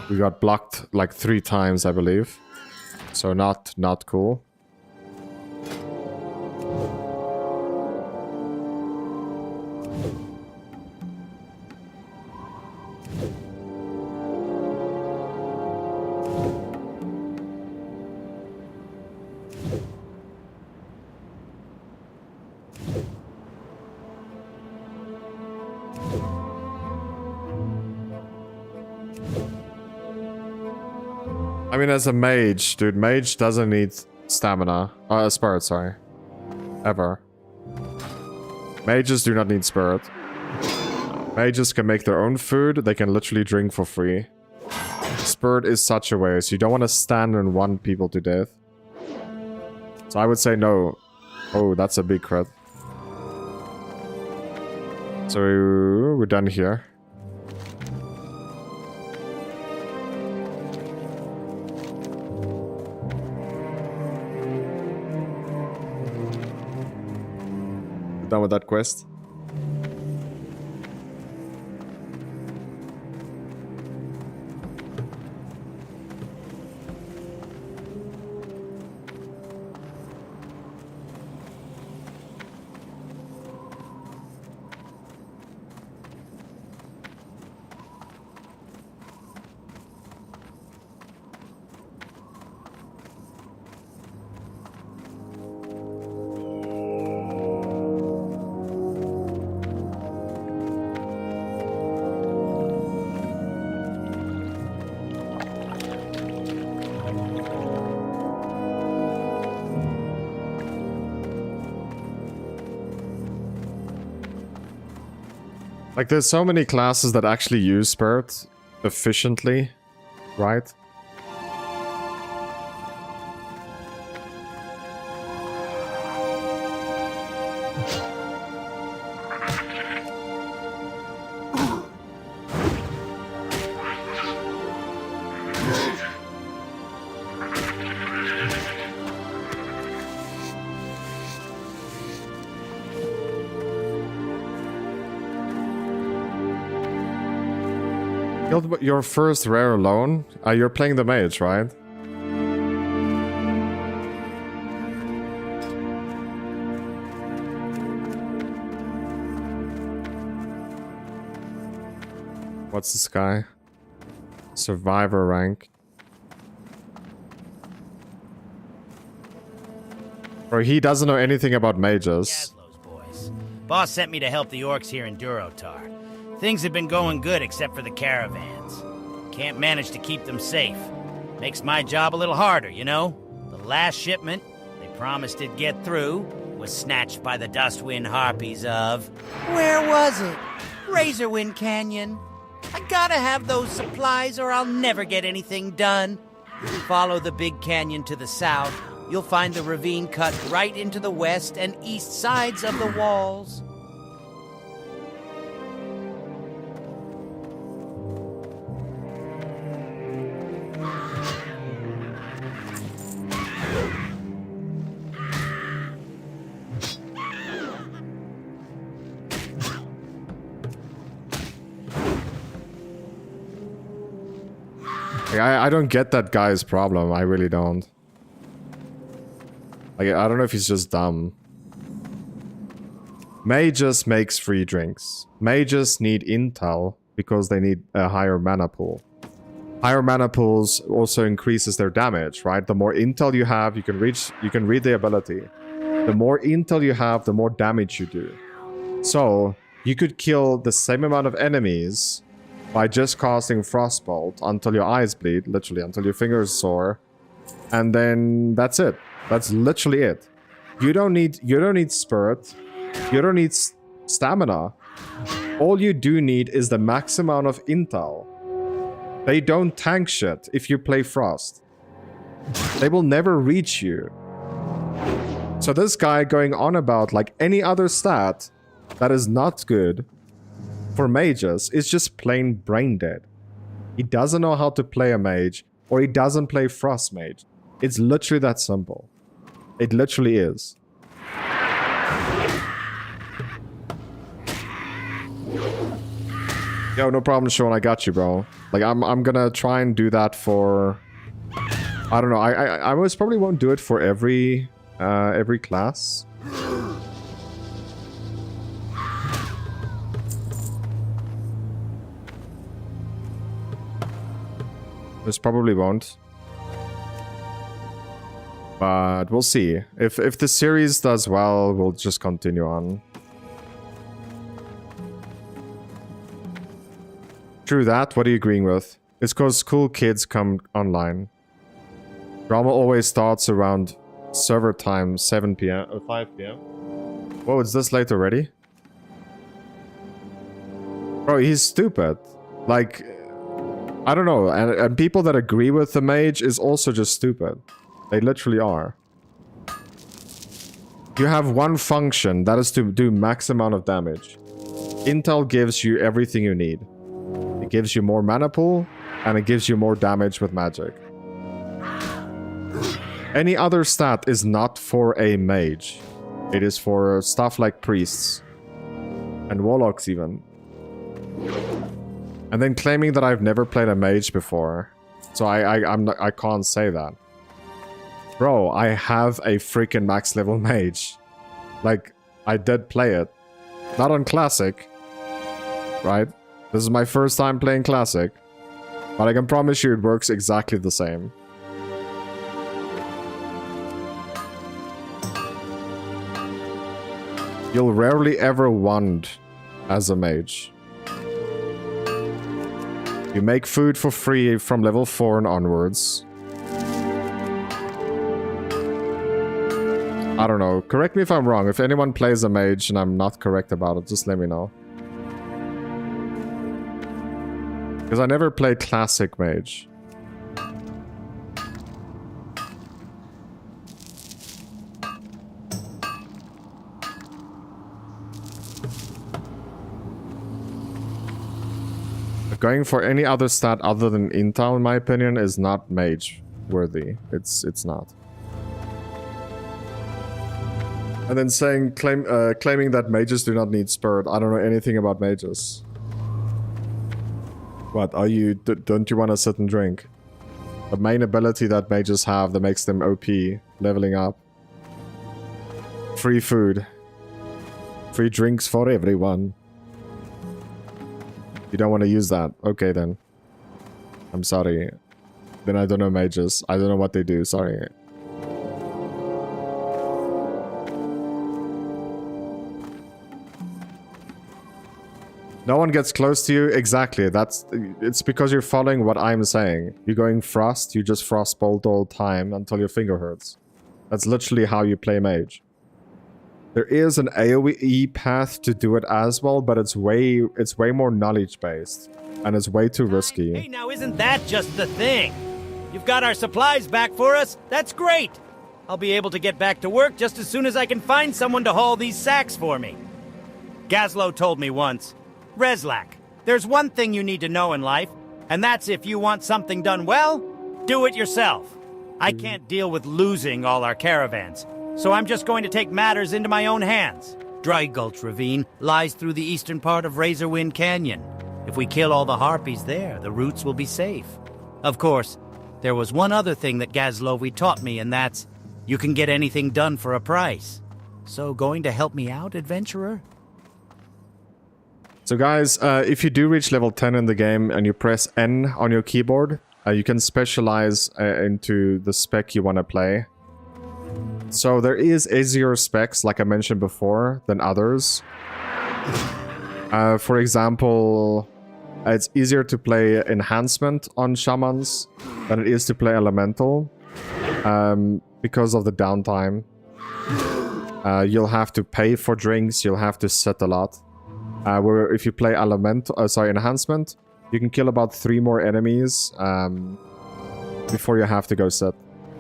S1: We got blocked like 3 times, I believe. So not cool. I mean, as a mage, dude, mage doesn't need stamina. Spirit, sorry. Ever. Mages do not need spirit. Mages can make their own food. They can literally drink for free. Spirit is such a waste. You don't want to stand and want people to death. So I would say no. Oh, that's a big crit. So we're done here. Done with that quest. Like, there's so many classes that actually use Spirit efficiently, right? Killed your first rare alone? You're playing the mage, right? What's this guy? Survivor rank. Bro, he doesn't know anything about mages.
S8: Boys. Boss sent me to help the orcs here in Durotar. Things have been going good except for the caravans. Can't manage to keep them safe. Makes my job a little harder, you know? The last shipment, they promised it'd get through, was snatched by the Dustwind Harpies of... Where was it? Razorwind Canyon. I gotta have those supplies or I'll never get anything done. Follow the big canyon to the south. You'll find the ravine cut right into the west and east sides of the walls.
S1: I don't get that guy's problem. I really don't. Like, I don't know if he's just dumb. Mages makes free drinks. Mages need intel because they need a higher mana pool. Higher mana pools also increases their damage, right? The more intel you have, you can read the ability. The more intel you have, the more damage you do. So, you could kill the same amount of enemies by just casting Frostbolt until your eyes bleed, literally, until your fingers sore. And then that's it. That's literally it. You don't need spirit. You don't need stamina. All you do need is the max amount of intel. They don't tank shit if you play Frost. They will never reach you. So this guy going on about like any other stat that is not good for mages is just plain brain dead. He doesn't know how to play a mage, or he doesn't play Frost Mage. It's literally that simple. It literally is. Yo, no problem, Sean. I got you, bro. Like, I'm gonna try and do that for... I don't know. I most probably won't do it for every class. This probably won't. But we'll see. If the series does well, we'll just continue on. True that. What are you agreeing with? It's because cool kids come online. Drama always starts around server time, 7 p.m. or 5 p.m. Whoa, it's this late already? Bro, he's stupid. Like, I don't know. And people that agree with the mage is also just stupid. They literally are. You have one function, that is to do max amount of damage. Intel gives you everything you need. It gives you more mana pool, and it gives you more damage with magic. Any other stat is not for a mage. It is for stuff like priests. And warlocks even. And then claiming that I've never played a mage before. So I can't say that. Bro, I have a freaking max level mage. Like, I did play it. Not on Classic. Right? This is my first time playing Classic. But I can promise you it works exactly the same. You'll rarely ever want as a mage. You make food for free from level 4 and onwards. I don't know. Correct me if I'm wrong. If anyone plays a mage and I'm not correct about it, just let me know. Because I never played Classic Mage. Going for any other stat other than Intel, in my opinion, is not mage worthy. It's not. And then claiming that mages do not need spirit. I don't know anything about mages. What are you? Don't you want to sit and drink? The main ability that mages have that makes them OP, leveling up. Free food. Free drinks for everyone. You don't want to use that. Okay, then. I'm sorry. Then I don't know mages. I don't know what they do. Sorry. No one gets close to you. Exactly. It's because you're following what I'm saying. You're going frost. You just frost bolt all the time until your finger hurts. That's literally how you play mage. There is an AoE path to do it as well, but it's way more knowledge based, and it's way too risky.
S8: Hey, now isn't that just the thing? You've got our supplies back for us. That's great. I'll be able to get back to work just as soon as I can find someone to haul these sacks for me. Gazlo told me once, Reslak, there's one thing you need to know in life, and that's if you want something done well, do it yourself. I can't deal with losing all our caravans. So I'm just going to take matters into my own hands. Dry Gulch Ravine lies through the eastern part of Razorwind Canyon. If we kill all the harpies there, the routes will be safe. Of course, there was one other thing that Gazlovi taught me, and that's, you can get anything done for a price. So going to help me out, adventurer?
S1: So guys, if you do reach level 10 in the game and you press N on your keyboard, you can specialize into the spec you want to play. So there is easier specs, like I mentioned before, than others. For example, it's easier to play Enhancement on Shamans than it is to play Elemental. Because of the downtime. You'll have to pay for drinks, you'll have to sit a lot. Where if you play Enhancement, you can kill about 3 more enemies before you have to go sit.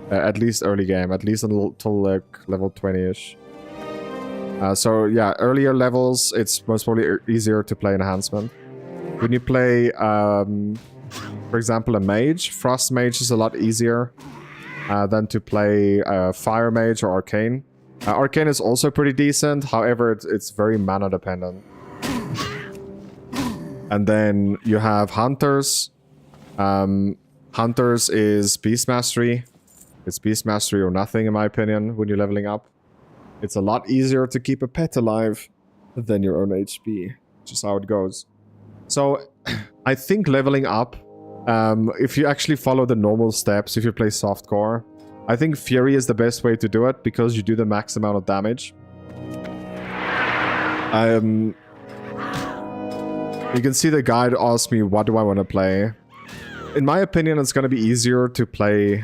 S1: At least early game, at least until like level 20-ish. So yeah, earlier levels, it's most probably easier to play Enhancement. When you play, for example, a Mage, Frost Mage is a lot easier than to play Fire Mage or Arcane. Arcane is also pretty decent, however, it's very mana dependent. And then you have Hunters. Hunters is Beast Mastery. It's Beast Mastery or nothing, in my opinion, when you're leveling up. It's a lot easier to keep a pet alive than your own HP. Just how it goes. So, I think leveling up, if you actually follow the normal steps, if you play softcore, I think Fury is the best way to do it, because you do the max amount of damage. You can see the guide asked me, what do I want to play? In my opinion, it's going to be easier to play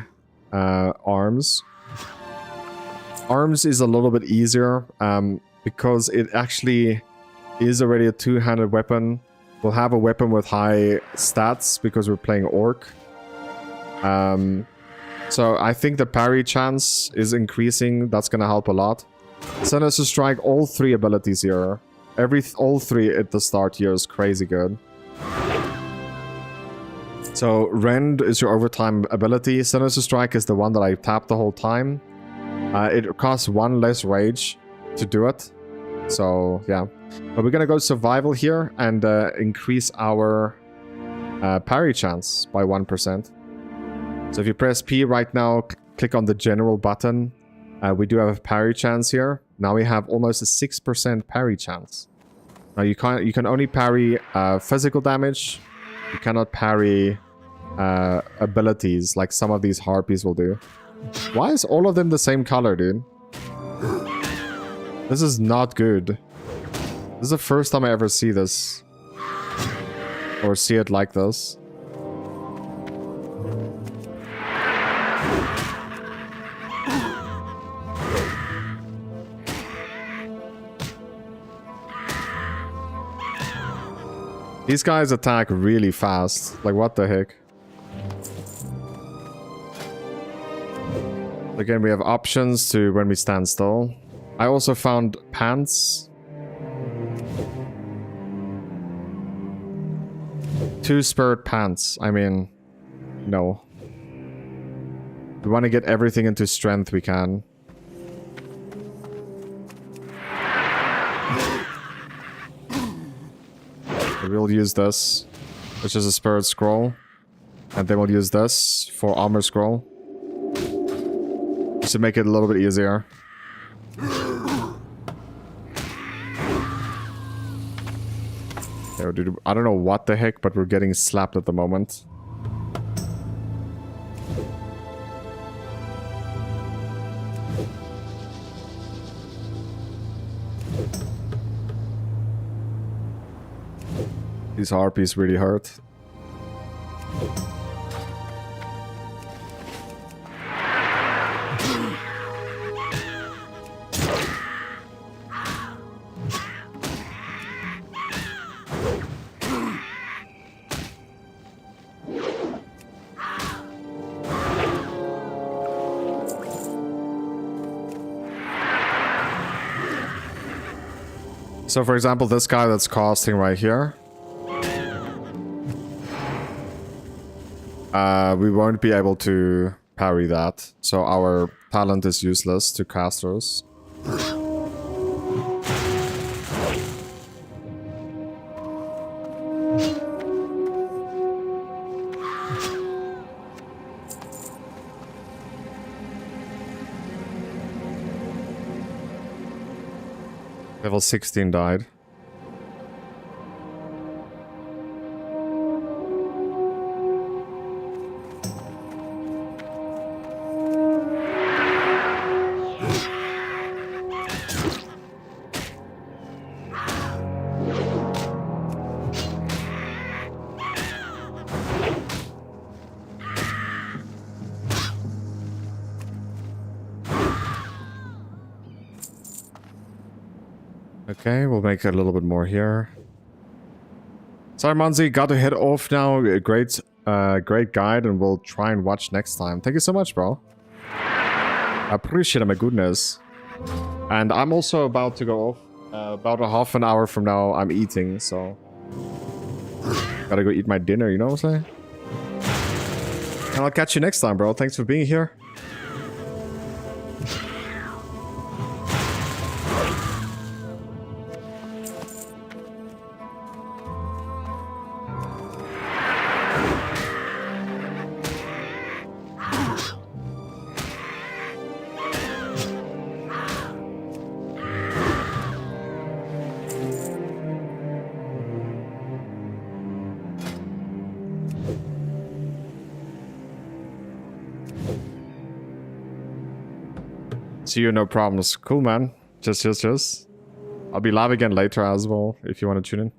S1: arms. Arms is a little bit easier because it actually is already a two-handed weapon. We'll have a weapon with high stats because we're playing Orc. So I think the parry chance is increasing. That's going to help a lot. Sinister Strike, all 3 abilities here. All 3 at the start here is crazy good. So Rend is your overtime ability. Sinister Strike is the one that I tap the whole time. It costs 1 less rage to do it. So yeah. But we're gonna go survival here and increase our parry chance by 1%. So if you press P right now, click on the general button. We do have a parry chance here. Now we have almost a 6% parry chance. Now you can only parry physical damage. You cannot parry abilities like some of these harpies will do. Why is all of them the same color, dude? This is not good. This is the first time I ever see this. Or see it like this. These guys attack really fast. Like, what the heck? Again, we have options to when we stand still. I also found pants. 2 spirit pants. I mean, no. We want to get everything into strength we can. We'll use this, which is a spirit scroll. And then we'll use this for armor scroll. Just to make it a little bit easier. Yeah, dude, I don't know what the heck, but we're getting slapped at the moment. These harpies really hurt. So for example, this guy that's casting right here. We won't be able to parry that. So our talent is useless to casters. Level 16 died. Okay, we'll make a little bit more here. Sorry, Monzi, got to head off now. Great guide, and we'll try and watch next time. Thank you so much, bro. I appreciate it, my goodness. And I'm also about to go off. About a half an hour from now, I'm eating, so... Gotta go eat my dinner, you know what I'm saying? And I'll catch you next time, bro. Thanks for being here. See you, no problems. Cool, man. Just. I'll be live again later as well, if you want to tune in.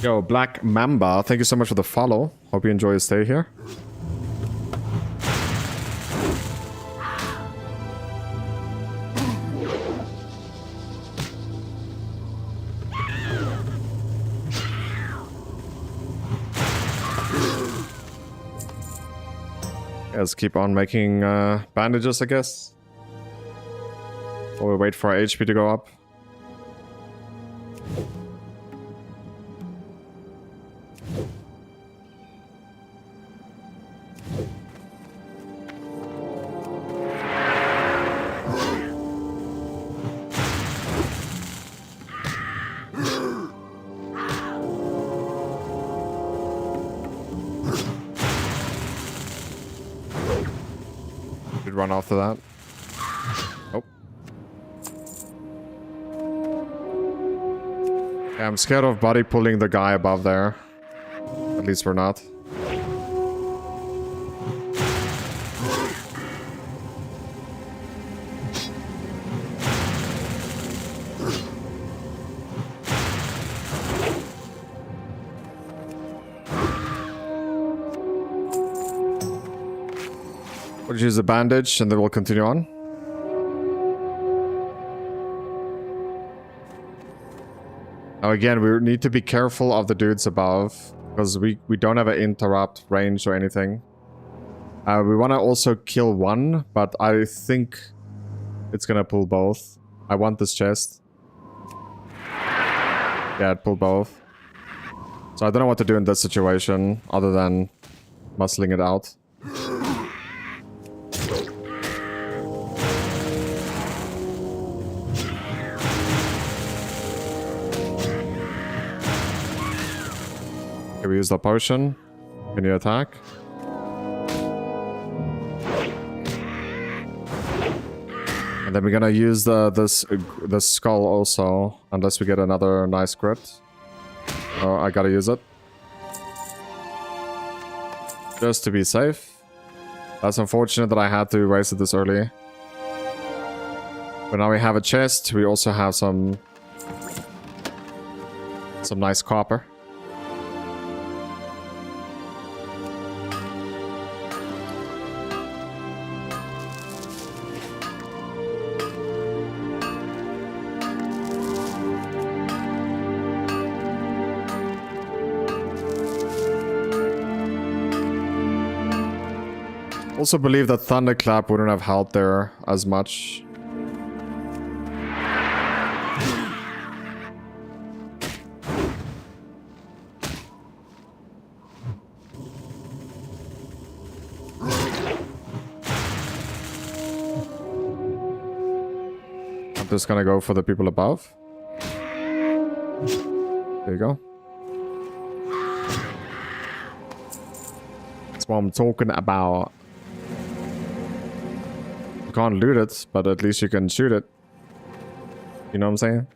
S1: Yo, Black Mamba, thank you so much for the follow. Hope you enjoy your stay here. Let's keep on making bandages, I guess. Or we wait for our HP to go up. Should run after that. Oh. Yeah, I'm scared of body pulling the guy above there. At least we're not. We'll use a bandage and then we'll continue on. Now again, we need to be careful of the dudes above because we don't have an interrupt range or anything. We want to also kill one, but I think it's gonna pull both. I want this chest. Yeah, it pulled both. So I don't know what to do in this situation other than muscling it out. Okay, we use the potion. Can you attack? And then we're gonna use the skull also, unless we get another nice crit. Oh, I gotta use it. Just to be safe. That's unfortunate that I had to waste it this early. But now we have a chest. We also have some nice copper. Also believe that Thunderclap wouldn't have helped there as much. I'm just gonna go for the people above. There you go. That's what I'm talking about. You can't loot it, but at least you can shoot it. You know what I'm saying?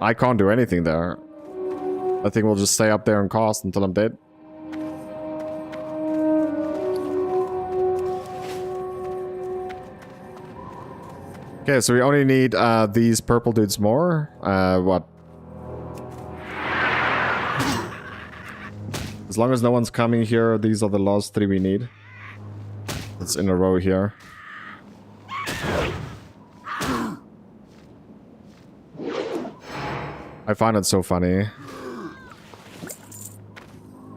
S1: I can't do anything there. I think we'll just stay up there and cast until I'm dead. Okay, so we only need these purple dudes more. What? As long as no one's coming here, these are the last three we need. It's in a row here. I find it so funny.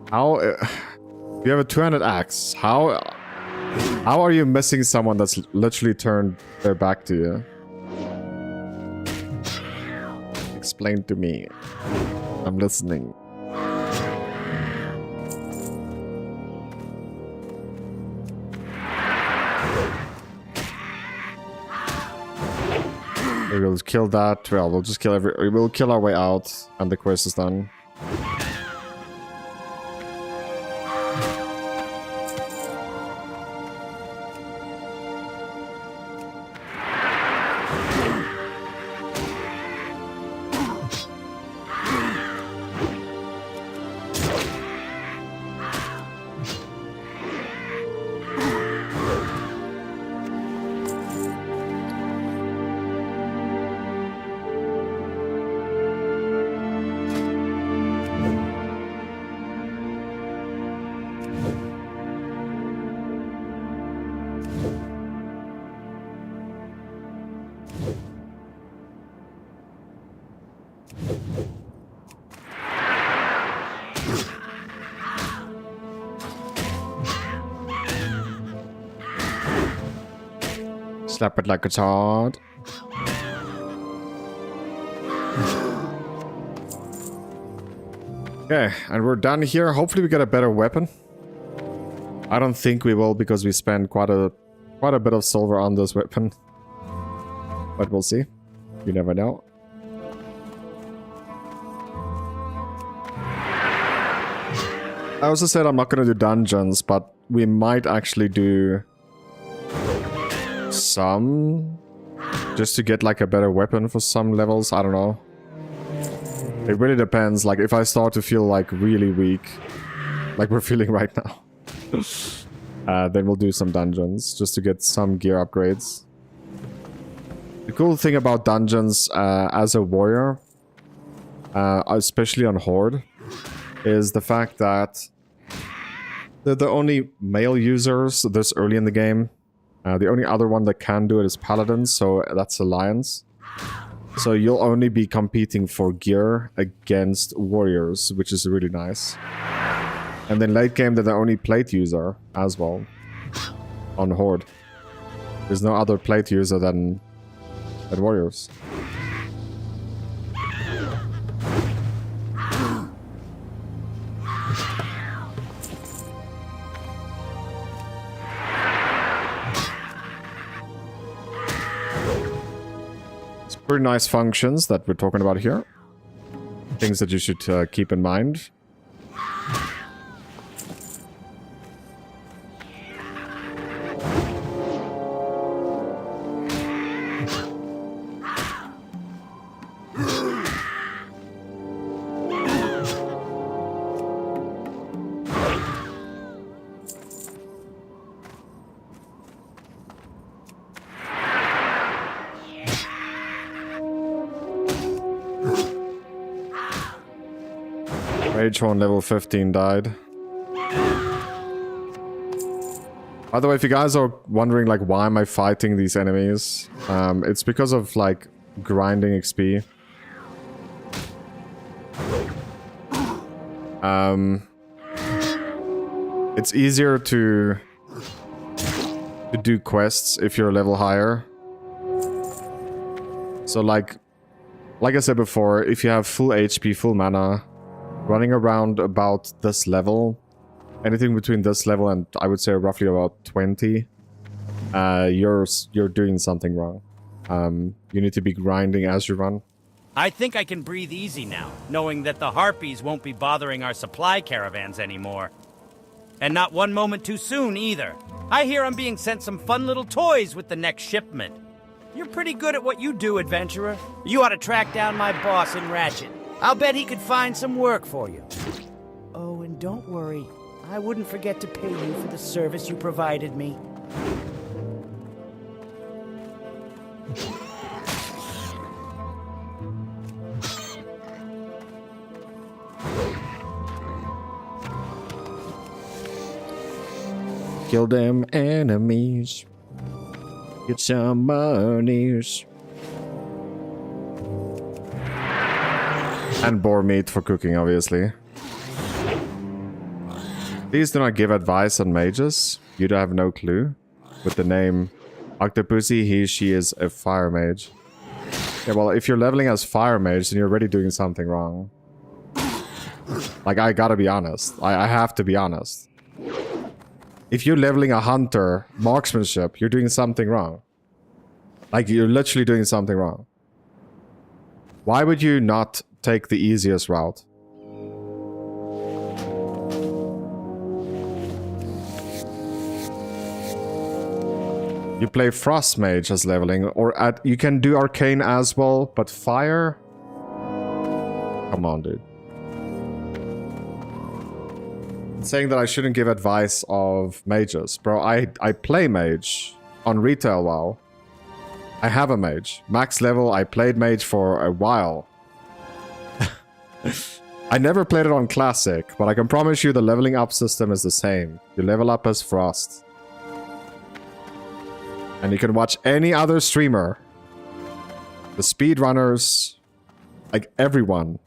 S1: How... you have a 200 axe. How are you missing someone that's literally turned their back to you? Explain to me. I'm listening. We will kill that. Well, we'll just kill we will kill our way out, and the quest is done. Slap it like it's hard. Okay, and we're done here. Hopefully we get a better weapon. I don't think we will because we spent quite a bit of silver on this weapon. But we'll see. You never know. I also said I'm not going to do dungeons, but we might actually do some, just to get like a better weapon for some levels. I don't know. It really depends. Like if I start to feel like really weak, like we're feeling right now, then we'll do some dungeons just to get some gear upgrades. The cool thing about dungeons as a warrior, especially on Horde, is the fact that they're the only male users this early in the game. The only other one that can do it is Paladins, so that's Alliance. So you'll only be competing for gear against warriors, which is really nice. And then late game, they're the only plate user as well on Horde. There's no other plate user than warriors. Pretty nice functions that we're talking about here. Things that you should keep in mind. Ragehorn level 15 died. By the way, if you guys are wondering like why am I fighting these enemies, it's because of like grinding XP. It's easier to do quests if you're a level higher. So like I said before, if you have full HP, full mana, running around about this level, anything between this level and I would say roughly about 20, you're doing something wrong. You need to be grinding as you run.
S8: I think I can breathe easy now, knowing that the Harpies won't be bothering our supply caravans anymore. And not one moment too soon, either. I hear I'm being sent some fun little toys with the next shipment. You're pretty good at what you do, adventurer. You ought to track down my boss in Ratchet. I'll bet he could find some work for you. Oh, and don't worry. I wouldn't forget to pay you for the service you provided me.
S1: Kill them enemies. Get some monies. And boar meat for cooking, obviously. Please do not give advice on mages. You have no clue. With the name Octopussy, she is a fire mage. Yeah, well, if you're leveling as fire mage, then you're already doing something wrong. Like, I gotta be honest. I have to be honest. If you're leveling a hunter, marksmanship, you're doing something wrong. Like, you're literally doing something wrong. Why would you not take the easiest route? You play Frost Mage as leveling, or you can do Arcane as well, but Fire? Come on, dude. Saying that I shouldn't give advice of mages. Bro, I play mage on retail WoW. I have a mage. Max level, I played mage for a while. I never played it on classic, but I can promise you the leveling up system is the same. You level up as Frost. And you can watch any other streamer. The speedrunners, like everyone.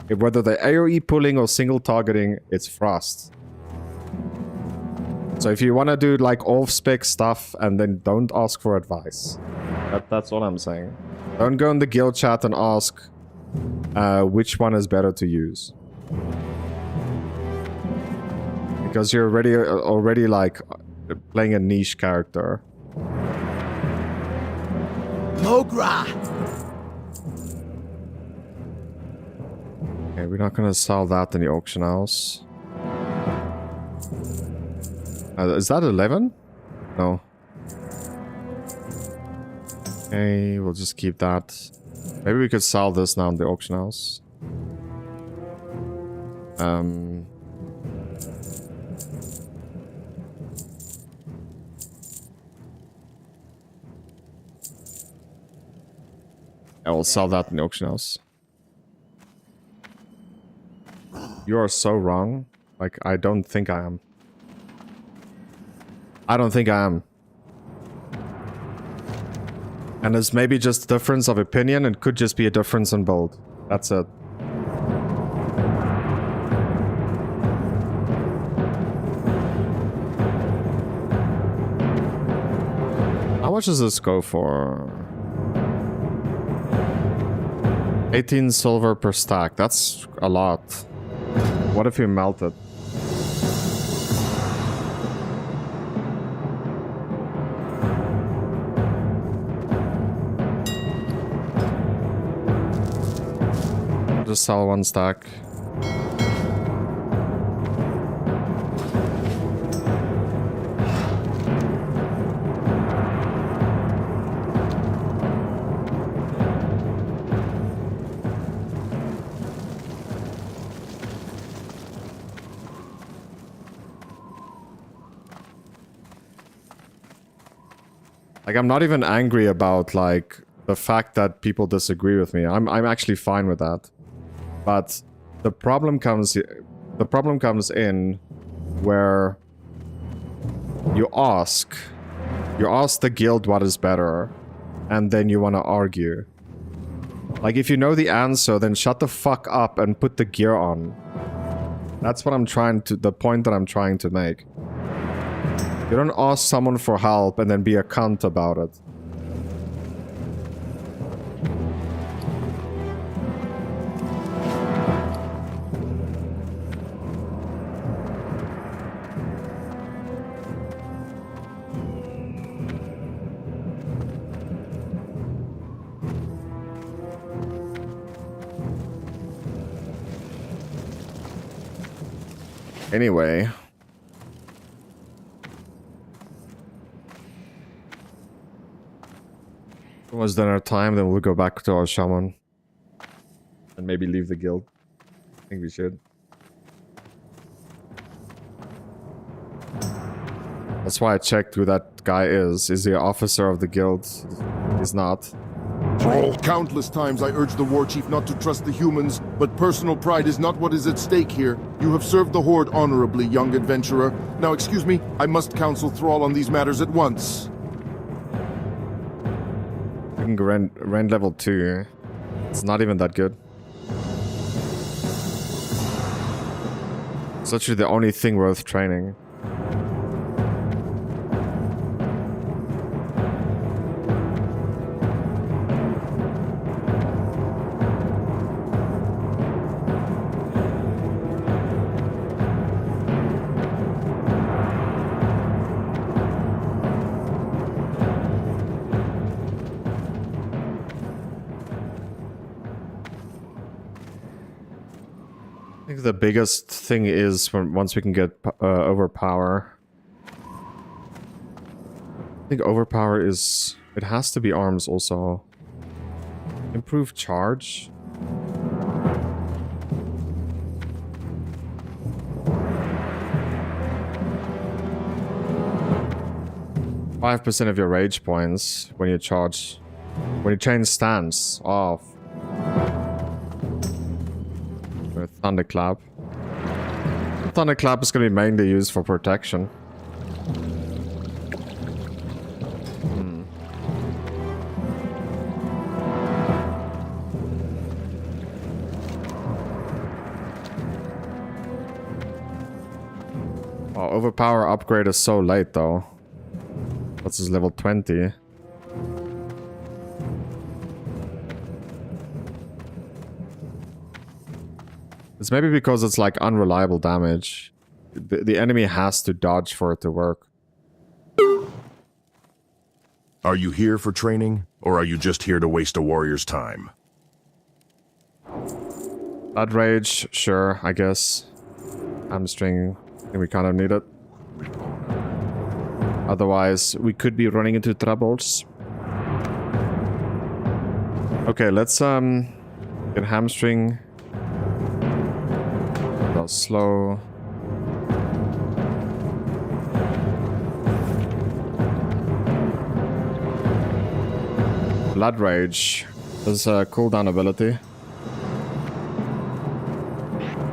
S1: Whether they're AoE pulling or single targeting, it's Frost. So if you want to do like off-spec stuff and then don't ask for advice. That's all I'm saying. Don't go in the guild chat and ask which one is better to use. Because you're already like playing a niche character.
S2: Mogra!
S1: Okay, we're not gonna sell that in the auction house. Is that 11? No. Okay, we'll just keep that. Maybe we could sell this now in the auction house. I will sell that in the auction house. You are so wrong. Like, I don't think I am. I don't think I am. And it's maybe just a difference of opinion. It could just be a difference in build. That's it. How much does this go for? 18 silver per stack. That's a lot. What if you melt it? Just sell one stack. Like, I'm not even angry about, like, the fact that people disagree with me. I'm actually fine with that. But the problem comes in where you ask the guild what is better, and then you want to argue. Like, if you know the answer, then shut the fuck up and put the gear on. That's what the point that I'm trying to make. You don't ask someone for help and then be a cunt about it. Anyway. Was dinner time, then we'll go back to our shaman. And maybe leave the guild. I think we should. That's why I checked who that guy is. Is he an officer of the guild? He's not.
S5: Countless times I urged the war chief not to trust the humans, but personal pride is not what is at stake here. You have served the Horde honorably, young adventurer. Now excuse me, I must counsel Thrall on these matters at once.
S1: Rend level 2. It's not even that good. It's actually the only thing worth training. I think the biggest thing is once we can get overpower. I think overpower is... It has to be arms also. Improve charge. %5 of your rage points when you charge. When you change stance off. Thunderclap. Thunderclap is going to be mainly used for protection. overpower upgrade is so late though. What's his level 20? It's maybe because it's like unreliable damage. The enemy has to dodge for it to work.
S5: Are you here for training, or are you just here to waste a warrior's time?
S1: Blood Rage, sure, I guess. Hamstring, I think we kind of need it. Otherwise, we could be running into troubles. Okay, let's get Hamstring. Go slow. Blood Rage. There's a cooldown ability.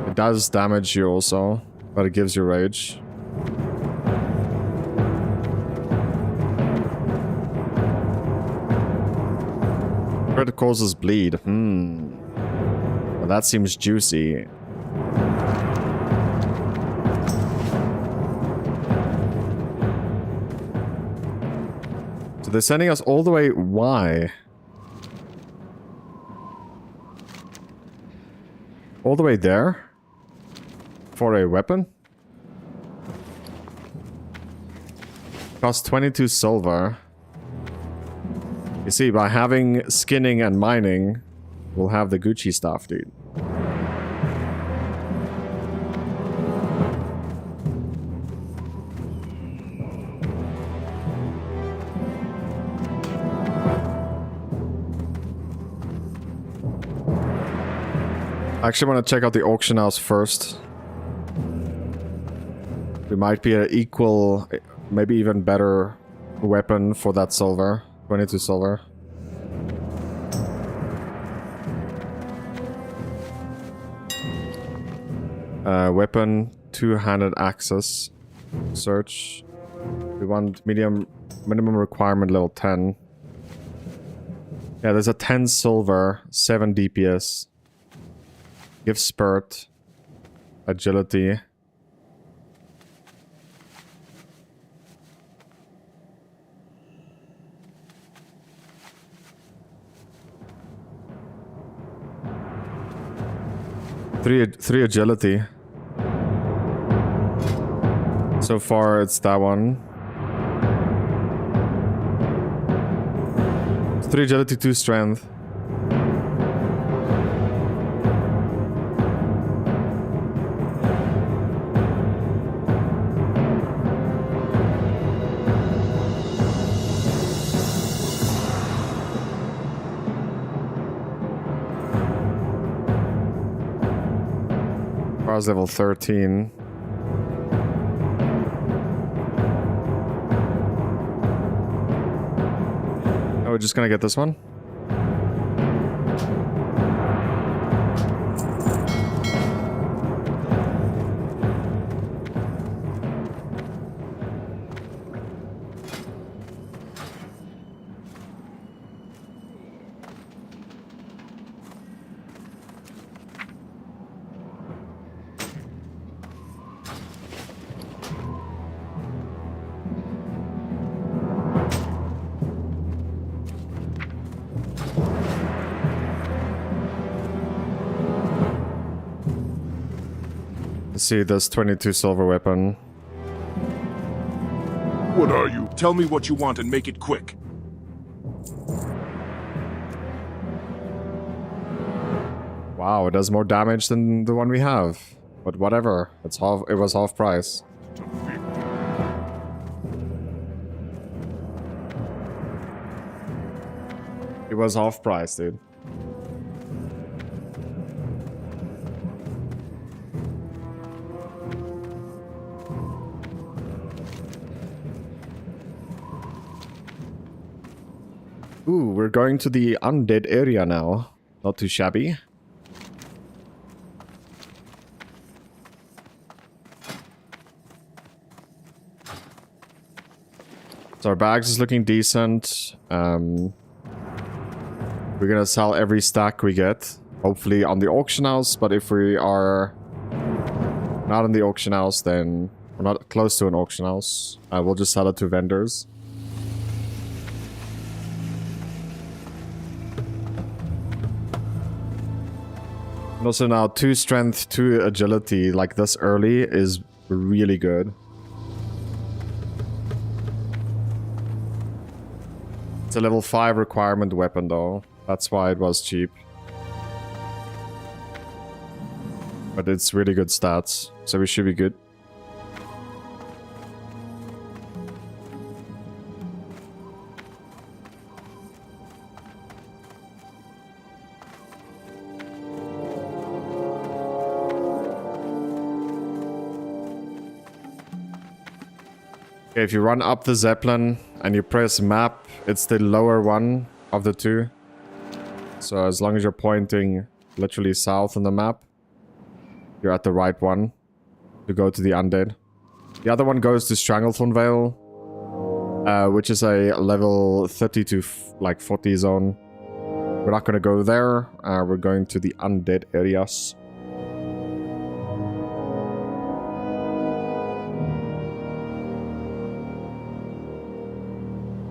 S1: It does damage you also, but it gives you rage. Crit causes bleed. Well, that seems juicy. So they're sending us all the way. Why? All the way there? For a weapon? Cost 22 silver. You see, by having skinning and mining, we'll have the Gucci stuff, dude. I actually want to check out the auction house first. We might be an equal, maybe even better weapon for that silver. 22 silver. Weapon, two-handed axes. Search. We want minimum requirement level 10. Yeah, there's a 10 silver, 7 DPS. Give spurt. Agility. Three agility. So far, it's that one. 3 agility, 2 strength. Car's level 13. Oh, we're just gonna get this one. See this 22 silver weapon.
S5: What are you? Tell me what you want and make it quick.
S1: Wow, it does more damage than the one we have. But whatever, it's half. It was half price. It was half price, dude. Ooh, we're going to the undead area now. Not too shabby. So our bags is looking decent. We're gonna sell every stack we get. Hopefully on the auction house, but if we are not in the auction house, then We're not close to an auction house. We'll just sell it to vendors. And also now 2 strength, 2 agility, like this early is really good. It's a level 5 requirement weapon though. That's why it was cheap. But it's really good stats, so we should be good. Okay, if you run up the Zeppelin and you press map, it's the lower one of the 2. So as long as you're pointing literally south on the map, you're at the right one to go to the Undead. The other one goes to Stranglethorn Vale, which is a level 30 to like 40 zone. We're not going to go there. We're going to the Undead areas.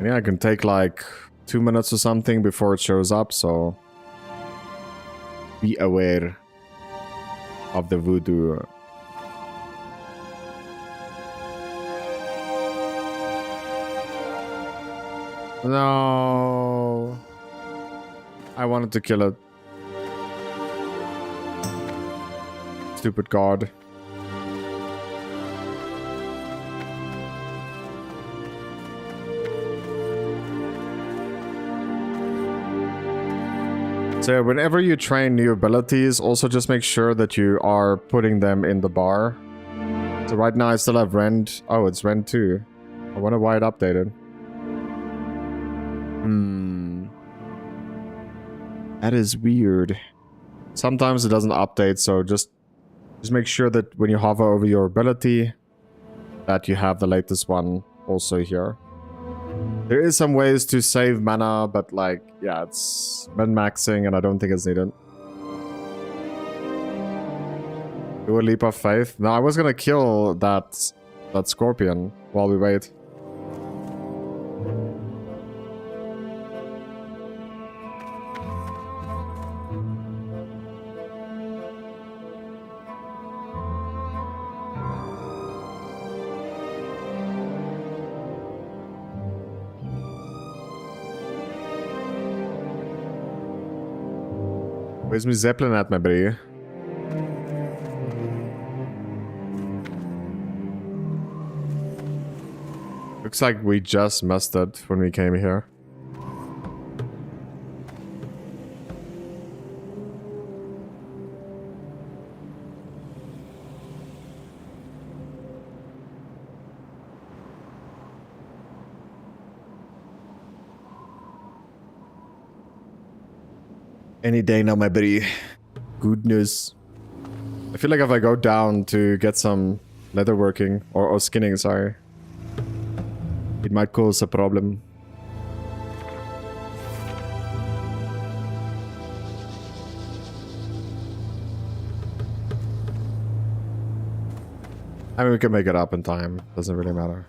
S1: Yeah, I can take like 2 minutes or something before it shows up, so be aware of the voodoo. No, I wanted to kill it. Stupid god. So whenever you train new abilities, also just make sure that you are putting them in the bar. So right now I still have Rend. Oh, it's Rend 2. I wonder why it updated. That is weird. Sometimes it doesn't update, so just make sure that when you hover over your ability, that you have the latest one also here. There is some ways to save mana, but like, yeah, it's min-maxing and I don't think it's needed. Do a leap of faith. No, I was gonna kill that scorpion while we wait. Where's my Zeppelin at, my buddy? Looks like we just missed it when we came here. Any day now, my buddy. Goodness. I feel like if I go down to get some leatherworking, or skinning, sorry, it might cause a problem. I mean, we can make it up in time. Doesn't really matter.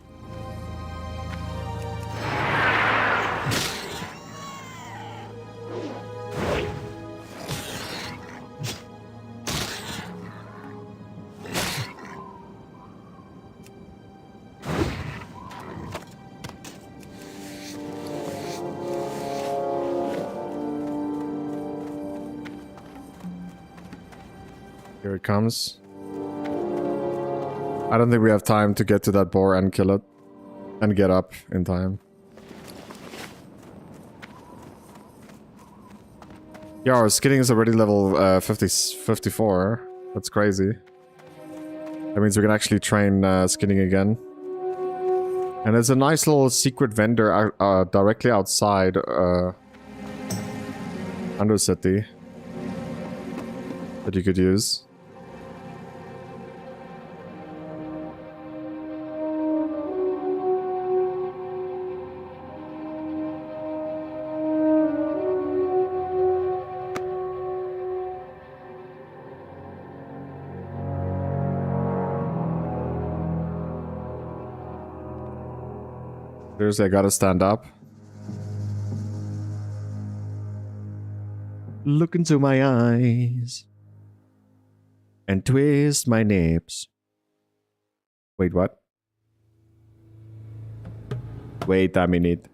S1: Here it comes. I don't think we have time to get to that boar and kill it. And get up in time. Yeah, our skinning is already level 54. That's crazy. That means we can actually train skinning again. And there's a nice little secret vendor directly outside Undercity that you could use. Seriously, I gotta stand up. Look into my eyes and twist my nips. Wait, what? Wait a minute.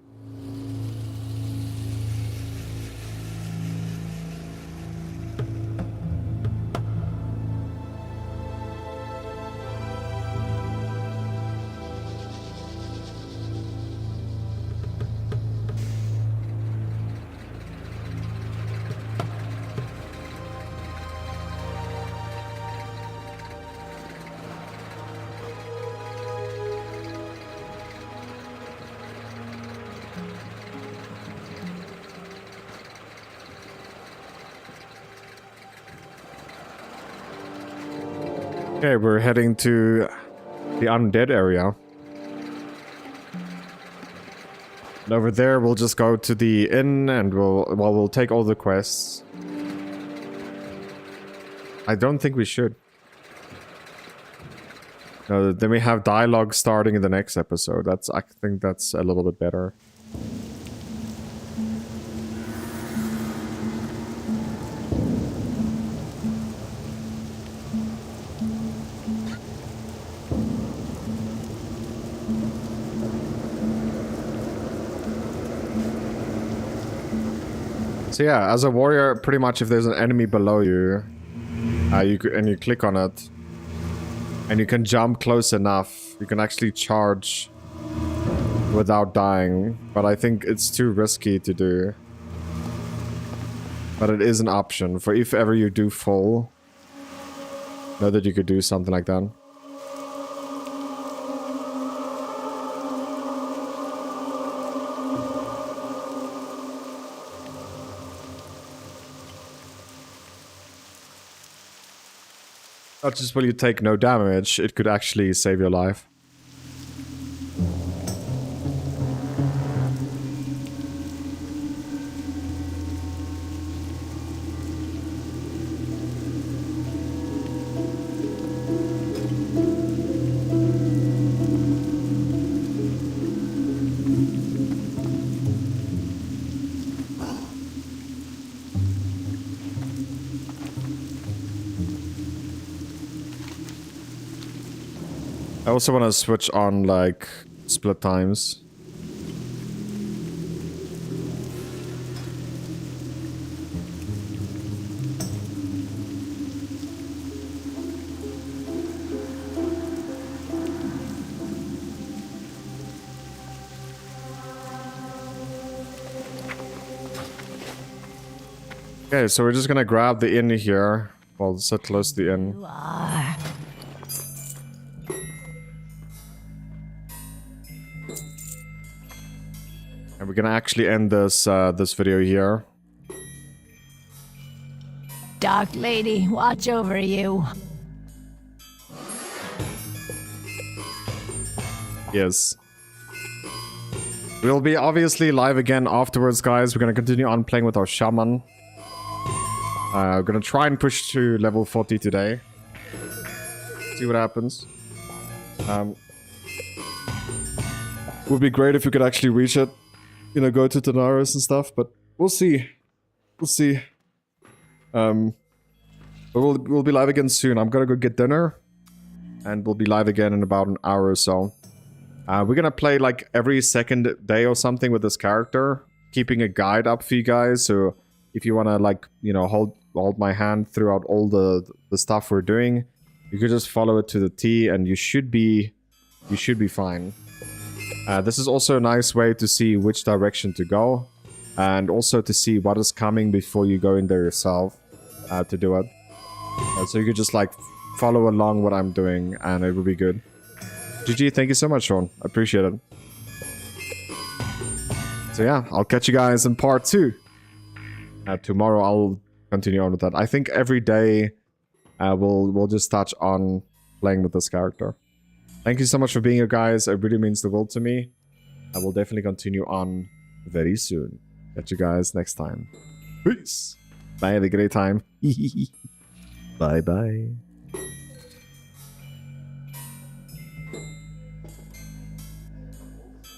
S1: Okay, we're heading to the undead area. And over there, we'll just go to the inn and we'll take all the quests. I don't think we should. No, then we have dialogue starting in the next episode. I think that's a little bit better. So yeah, as a warrior, pretty much if there's an enemy below you, you click on it, and you can jump close enough, you can actually charge without dying. But I think it's too risky to do. But it is an option for if ever you do fall. Know that you could do something like that. Not just will you take no damage, it could actually save your life. I also want to switch on, like, split times. Okay, so we're just gonna grab the inn here. Well, sit close to the inn. And we're gonna actually end this this video here.
S12: Dark Lady, watch over you.
S1: Yes. We'll be obviously live again afterwards, guys. We're gonna continue on playing with our shaman. We're gonna try and push to level 40 today. See what happens. Would be great if we could actually reach it. You know, go to Tanaris and stuff, but we'll see. We'll see. But we'll be live again soon. I'm gonna go get dinner, and we'll be live again in about an hour or so. We're gonna play like every second day or something with this character, keeping a guide up for you guys. So if you wanna, like, you know, hold my hand throughout all the stuff we're doing, you could just follow it to the T, and you should be fine. This is also a nice way to see which direction to go, and also to see what is coming before you go in there yourself to do it. So you could just like follow along what I'm doing, and it will be good. GG, thank you so much, Sean. I appreciate it. So yeah, I'll catch you guys in part 2. Tomorrow I'll continue on with that. I think every day we'll just touch on playing with this character. Thank you so much for being here, guys. It really means the world to me. I will definitely continue on very soon. Catch you guys next time. Peace. Bye. Have a great time. Bye-bye.